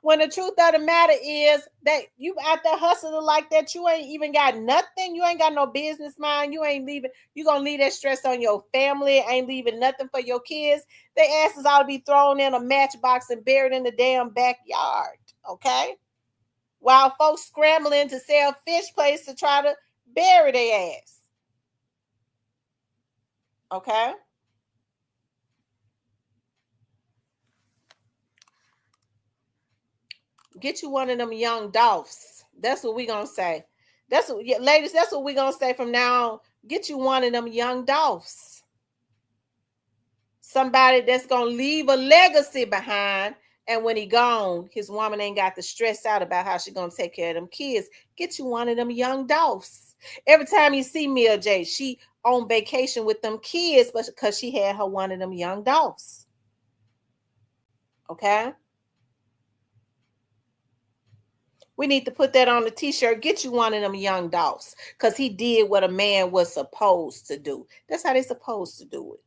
When the truth of the matter is that you out there hustling like that, you ain't even got nothing. You ain't got no business mind. You ain't leaving. You gonna leave that stress on your family. Ain't leaving nothing for your kids. Their asses ought to be thrown in a matchbox and buried in the damn backyard. Okay? While folks scrambling to sell fish plates to try to bury their ass. Okay? Get you one of them young Dolphs. That's what we gonna say. That's what, ladies, that's what we gonna say from now on. Get you one of them young Dolphs. Somebody that's gonna leave a legacy behind, and when he gone, his woman ain't got to stress out about how she gonna take care of them kids. Get you one of them young Dolphs. Every time you see Mia J, she on vacation with them kids, but because she had her one of them young Dolphs. Okay? We need to put that on the t-shirt. Get you one of them young Dolphs, because he did what a man was supposed to do. That's how they're supposed to do it.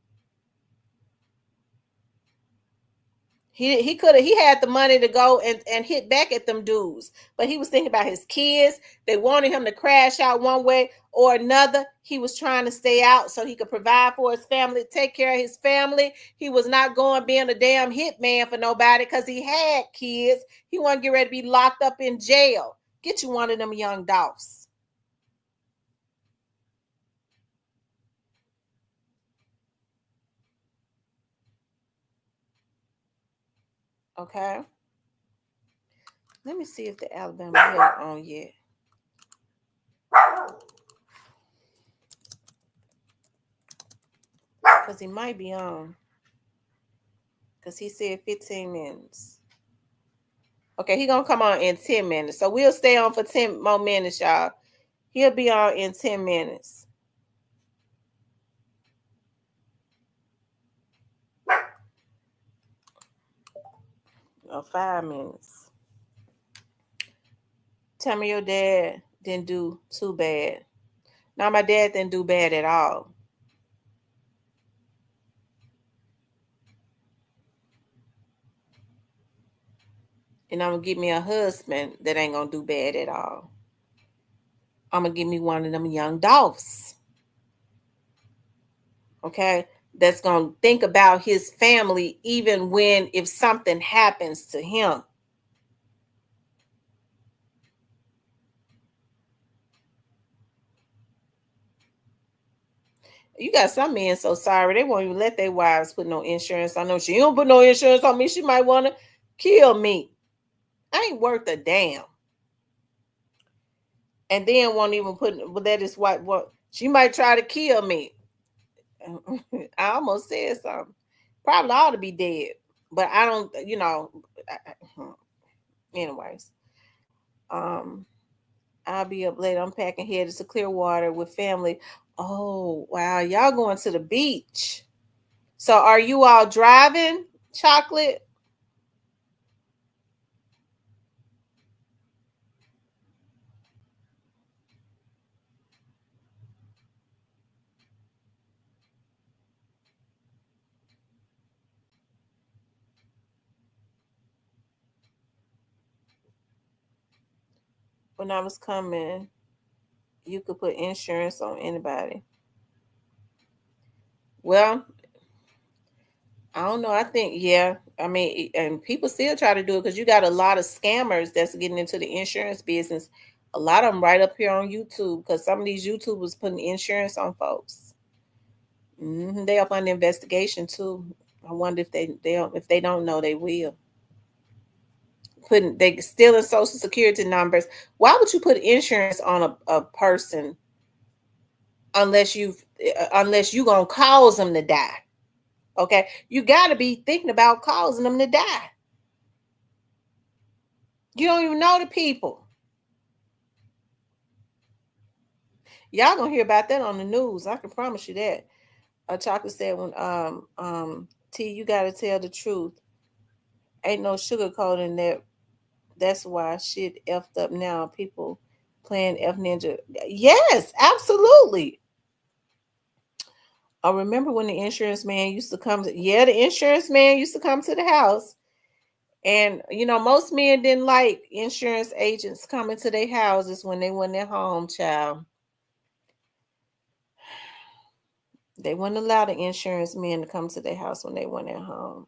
He had the money to go and hit back at them dudes, but he was thinking about his kids. They wanted him to crash out one way or another. He was trying to stay out so he could provide for his family, take care of his family. He was not going being a damn hitman for nobody because he had kids. He wanted to get ready to be locked up in jail. Get you one of them young Dolphs. Okay. Let me see if the Alabama Hill on yet. Because he might be on. Because he said 15 minutes. Okay, he gonna come on in 10 minutes. So we'll stay on for 10 more minutes, y'all. He'll be on in 10 minutes. 5 minutes. Tell me your dad didn't do too bad. No, my dad didn't do bad at all. And I'm going to get me a husband that ain't going to do bad at all. I'm going to give me one of them young Dolphs. Okay? That's going to think about his family even when if something happens to him. You got some men so sorry they won't even let their wives put no insurance. I know she don't put no insurance on me. She might want to kill me. I ain't worth a damn. And then won't even put, well, that is what she might try to kill me. I almost said something. Probably ought to be dead, but I don't, you know. Anyways, I'll be up late. I'm packing headed to Clearwater with family. Oh wow, y'all going to the beach? So are you all driving, Chocolate? When I was coming, you could put insurance on anybody. Well, I don't know. I think, yeah. I mean, and people still try to do it because you got a lot of scammers that's getting into the insurance business. A lot of them right up here on YouTube because some of these YouTubers putting insurance on folks. They up on the investigation too. I wonder if they don't know, they will. They stealing social security numbers. Why would you put insurance on a person unless you gonna cause them to die? Okay, you got to be thinking about causing them to die. You don't even know the people. Y'all gonna hear about that on the news. I can promise you that. Chocolate said when T, you gotta tell the truth. Ain't no sugarcoating that. That's why shit effed up now. People playing F Ninja. Yes, absolutely. I remember when the insurance man used to come to, the insurance man used to come to the house. And, you know, most men didn't like insurance agents coming to their houses when they weren't at home, child. They wouldn't allow the insurance men to come to their house when they weren't at home.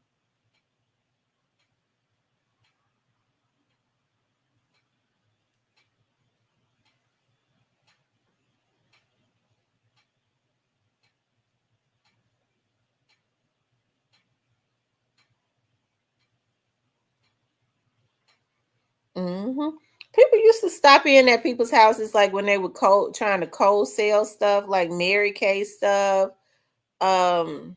People used to stop in at people's houses like when they were trying to cold sell stuff, like Mary Kay stuff. What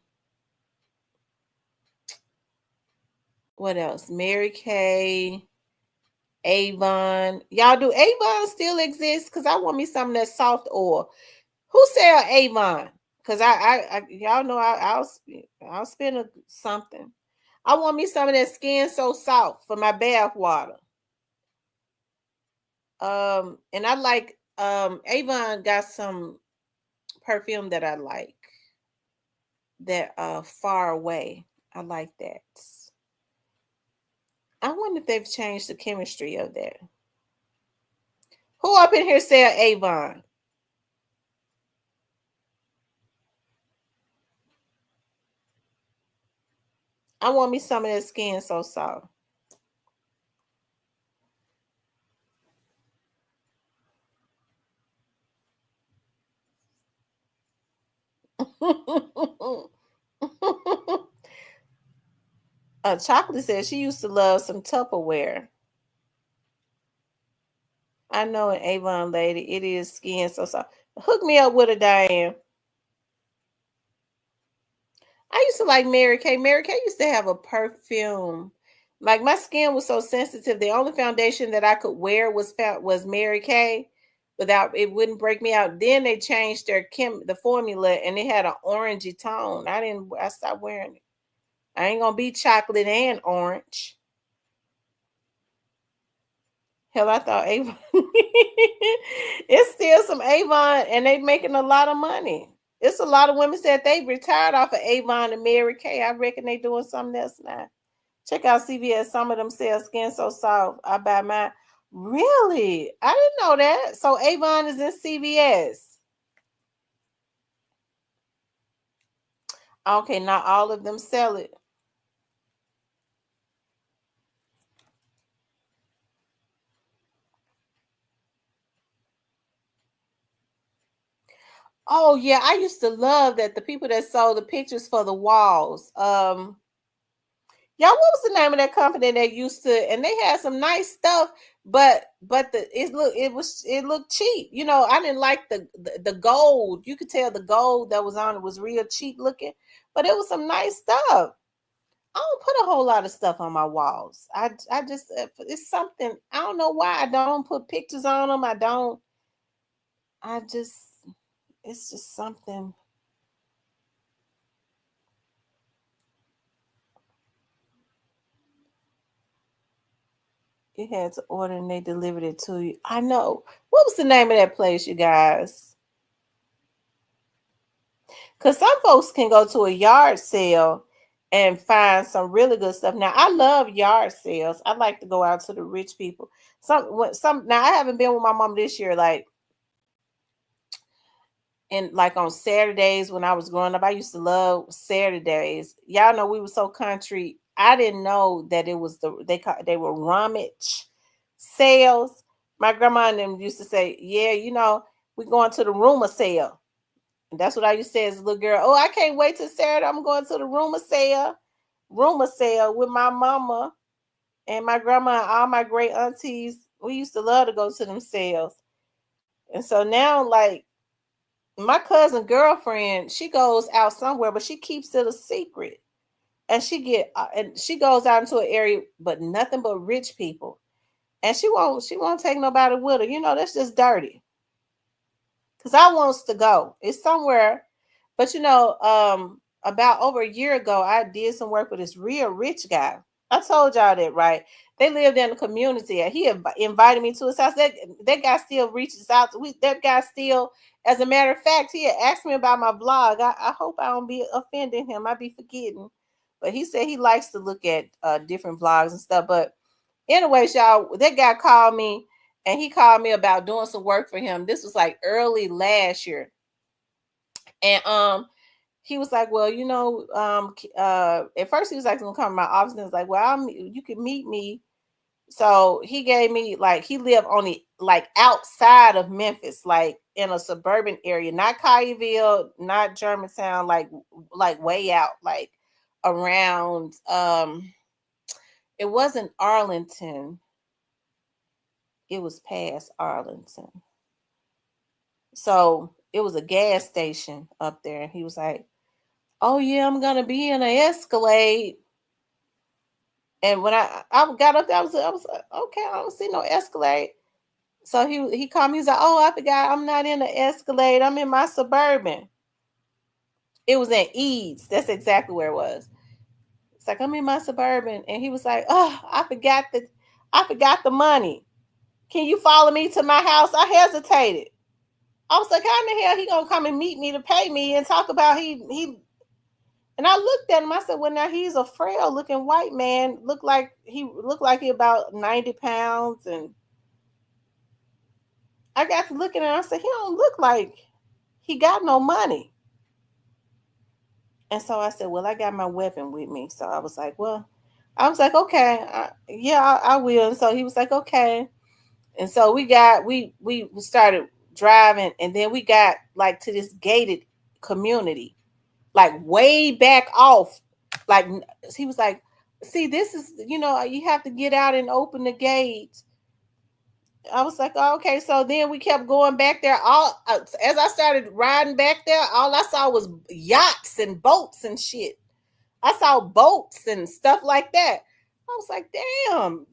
else? Mary Kay, Avon. Y'all, do Avon still exist? Because I want me some of that soft oil. Who sell Avon? Because I y'all know I'll spend something. I want me some of that Skin So Soft for my bath water. And I like Avon got some perfume that I like. That Far Away. I like that. I wonder if they've changed the chemistry of that. Who up in here sell Avon? I want me some of that Skin So Soft. Chocolate says she used to love some Tupperware. I know an Avon lady. It is Skin So Soft. Hook me up with a Diane. I used to like Mary Kay. Mary Kay used to have a perfume. Like my skin was so sensitive. The only foundation that I could wear was Mary Kay, without it wouldn't break me out. Then they changed the formula and it had an orangey tone. I stopped wearing it. I ain't gonna be chocolate and orange. Hell, I thought Avon. It's still some Avon, and they making a lot of money. It's a lot of women said they retired off of Avon and Mary Kay. I reckon they doing something else now. Check out CVS. Some of them sell Skin So Soft. I buy mine. Really? I didn't know that. So Avon is in CVS. Okay, not all of them sell it. Oh yeah, I used to love that the people that sold the pictures for the walls. Y'all, what was the name of that company that used to? And they had some nice stuff, but it looked cheap. You know, I didn't like the gold. You could tell the gold that was on it was real cheap looking, but it was some nice stuff. I don't put a whole lot of stuff on my walls. I just it's something. I don't know why I don't put pictures on them. It's just something. You had to order and they delivered it to you. I know. What was the name of that place, you guys? Because some folks can go to a yard sale and find some really good stuff. Now, I love yard sales. I like to go out to the rich people. Now, I haven't been with my mom this year, like on Saturdays when I was growing up. I used to love Saturdays. Y'all know we were so country. I didn't know that it was they were rummage sales. My grandma and them used to say, yeah, you know, we're going to the rumor sale. And that's what I used to say as a little girl. Oh, I can't wait till Saturday. I'm going to the rumor sale with my mama and my grandma and all my great aunties. We used to love to go to them sales. And so now, like, my cousin girlfriend, she goes out somewhere, but she keeps it a secret. And she goes out into an area, but nothing but rich people. And she won't take nobody with her. You know, that's just dirty. Because I wants to go. It's somewhere. But you know, about over a year ago, I did some work with this real rich guy. I told y'all that, right? They lived in the community. And he invited me to his house. That guy still reaches out. That guy still, as a matter of fact, he had asked me about my blog. I hope I don't be offending him. I be forgetting. But he said he likes to look at different vlogs and stuff. But anyways, y'all, that guy called me and he called me about doing some work for him. This was like early last year. And he was like, well, you know, at first he was like, gonna come to my office, and I was like, well, you can meet me. So he gave me, like, he lived on the, like, outside of Memphis, like in a suburban area, not Collierville, not Germantown, like way out, like around it wasn't Arlington, it was past Arlington. So it was a gas station up there, and he was like, oh yeah, I'm gonna be in an Escalade. And when I got up there, I was like, okay, I don't see no Escalade. So he called me, he's like, oh, I forgot, I'm not in the Escalade, I'm in my Suburban. It was in Eads. That's exactly where it was. It's like, I'm in my Suburban. And he was like, oh, I forgot the money. Can you follow me to my house? I hesitated. I was like, how in the hell he gonna come and meet me to pay me and talk about he and I looked at him, I said, well, now he's a frail looking white man, looked like he about 90 pounds. And I got to looking at him, I said, he don't look like he got no money. And so I said, well, I got my weapon with me. So I was like, okay, I will. And so he was like, okay. And so we started driving, and then we got like to this gated community, like way back off. Like he was like, see, this is, you know, you have to get out and open the gate. I was like, oh, okay. So then we kept going back there. As I started riding back there, all I saw was yachts and boats and shit. I saw boats and stuff like that. I was like, damn,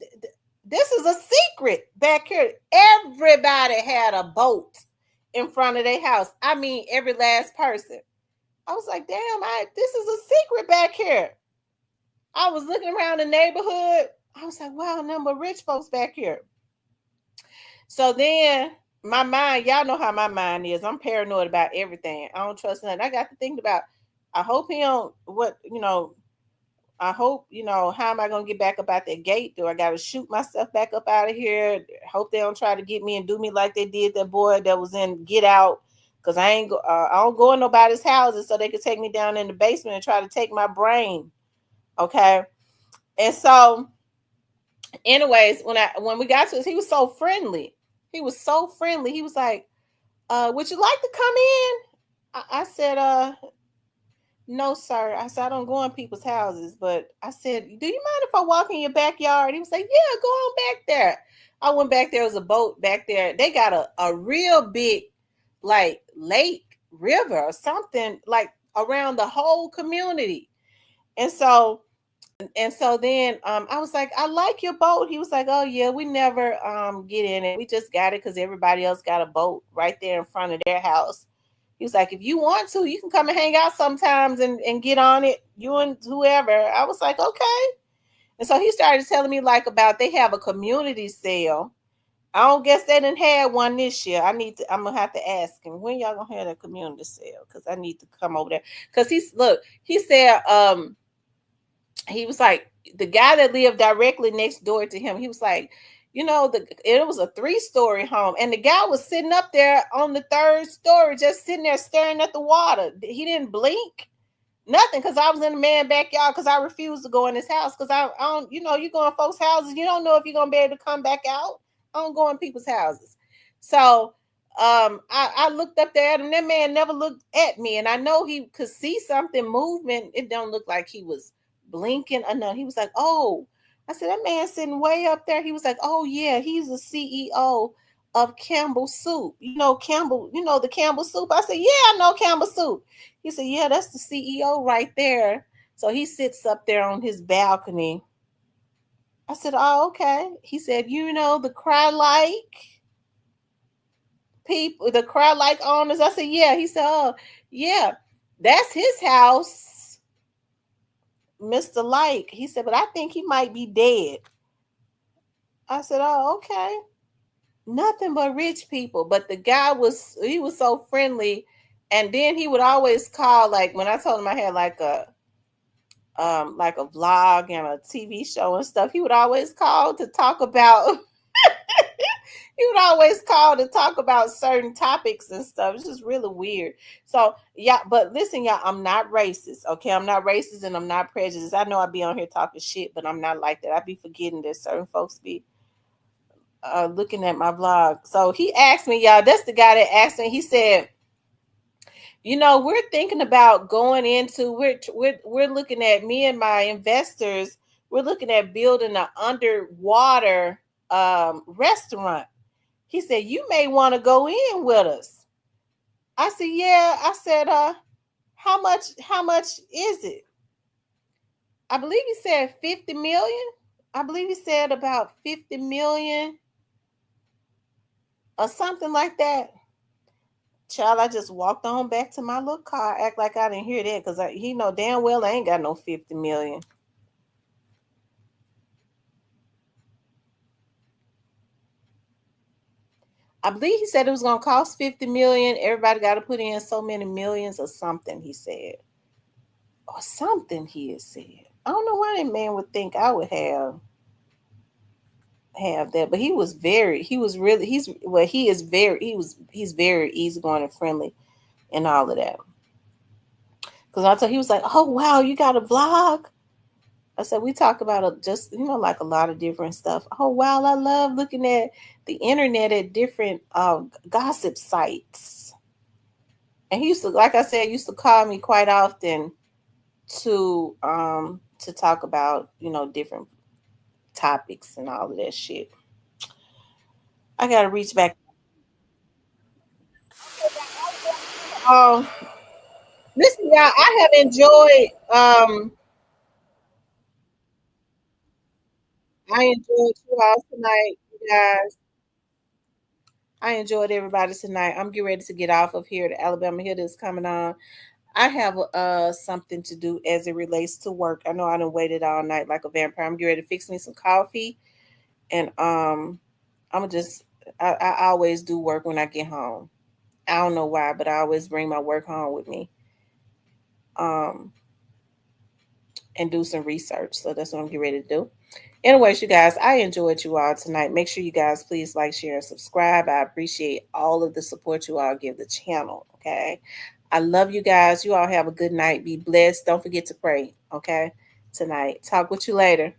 this is a secret back here. Everybody had a boat in front of their house. I mean, every last person. I was like, damn, this is a secret back here. I was looking around the neighborhood. I was like, wow, number of rich folks back here. So then my mind, y'all know how my mind is. I'm paranoid about everything. I don't trust nothing. I got to think about, I hope he don't, I hope, how am I going to get back up out that gate? Do I got to shoot myself back up out of here? Hope they don't try to get me and do me like they did that boy that was in Get Out. Because I don't go in nobody's houses so they could take me down in the basement and try to take my brain. Okay. And so, anyways, when we got to this, he was so friendly. He was so friendly. He was like, would you like to come in? I said, no, sir. I said, I don't go in people's houses. But I said, do you mind if I walk in your backyard? He was like, yeah, go on back there. I went back there. Was a boat back there. They got a real big, like, lake, river or something, like, around the whole community. And so then I was like, I like your boat. He was like, oh, yeah, we never get in it. We just got it because everybody else got a boat right there in front of their house. He was like, if you want to, you can come and hang out sometimes and get on it, you and whoever. I was like, okay. And so he started telling me like about they have a community sale. I don't guess they didn't have one this year. I'm gonna have to ask him when y'all gonna have that community sale because I need to come over there. Because he said he was like, the guy that lived directly next door to him, he was like, it was a 3-story home, and the guy was sitting up there on the 3rd story, just sitting there staring at the water. He didn't blink, nothing, because I was in the man's backyard because I refused to go in his house because I don't, you go in folks' houses, you don't know if you're gonna be able to come back out. I don't go in people's houses. So I looked up there at him. That man never looked at me, and I know he could see something movement. It don't look like he was blinking or nothing. He was like, oh, I said, that man sitting way up there. He was like, oh yeah, he's the CEO of Campbell Soup. Campbell, the Campbell Soup. I said, yeah, I know Campbell Soup. He said, yeah, that's the CEO right there. So he sits up there on his balcony. I said, oh, okay. He said, the cry-like people, the cry-like owners. I said, yeah. He said, oh, yeah, that's his house. Mr. Like, he said, but I think he might be dead. I said, oh, okay. Nothing but rich people. But the guy was so friendly. And then he would always call, like when I told him I had like a vlog and a TV show and stuff, he would always call to talk about certain topics and stuff. It's just really weird. So yeah, but listen, y'all, I'm not racist. Okay, I'm not racist and I'm not prejudiced. I know I be on here talking shit, but I'm not like that. I be forgetting that certain folks be looking at my vlog. So he asked me, y'all, that's the guy that asked me. He said, we're thinking about going into, we're looking at, me and my investors, we're looking at building an underwater restaurant. He said, you may want to go in with us. I said, yeah. I said, how much is it? I believe he said 50 million. I believe he said about 50 million or something like that. Child, I just walked on back to my little car, act like I didn't hear that because he know damn well I ain't got no 50 million. I believe he said it was going to cost 50 million. Everybody got to put in so many millions or something, he said. Or something he had said. I don't know why that man would think I would have that, but he's very easygoing and friendly and all of that. Because I told he was like, oh wow, you got a vlog? I said, we talk about just, like a lot of different stuff. Oh, wow. I love looking at the internet at different gossip sites. And he used to, like I said, used to call me quite often to talk about, different topics and all of that shit. I got to reach back. Listen, y'all, I have enjoyed, I enjoyed you all tonight, you guys. I enjoyed everybody tonight. I'm getting ready to get off of here. The Alabama Hitter is coming on. I have something to do as it relates to work. I know I done waited all night like a vampire. I'm getting ready to fix me some coffee, and I'm gonna just I always do work when I get home. I don't know why, but I always bring my work home with me. And do some research. So that's what I'm getting ready to do. Anyways, you guys, I enjoyed you all tonight. Make sure you guys please like, share, and subscribe. I appreciate all of the support you all give the channel. Okay. I love you guys. You all have a good night. Be blessed. Don't forget to pray. Okay. Tonight. Talk with you later.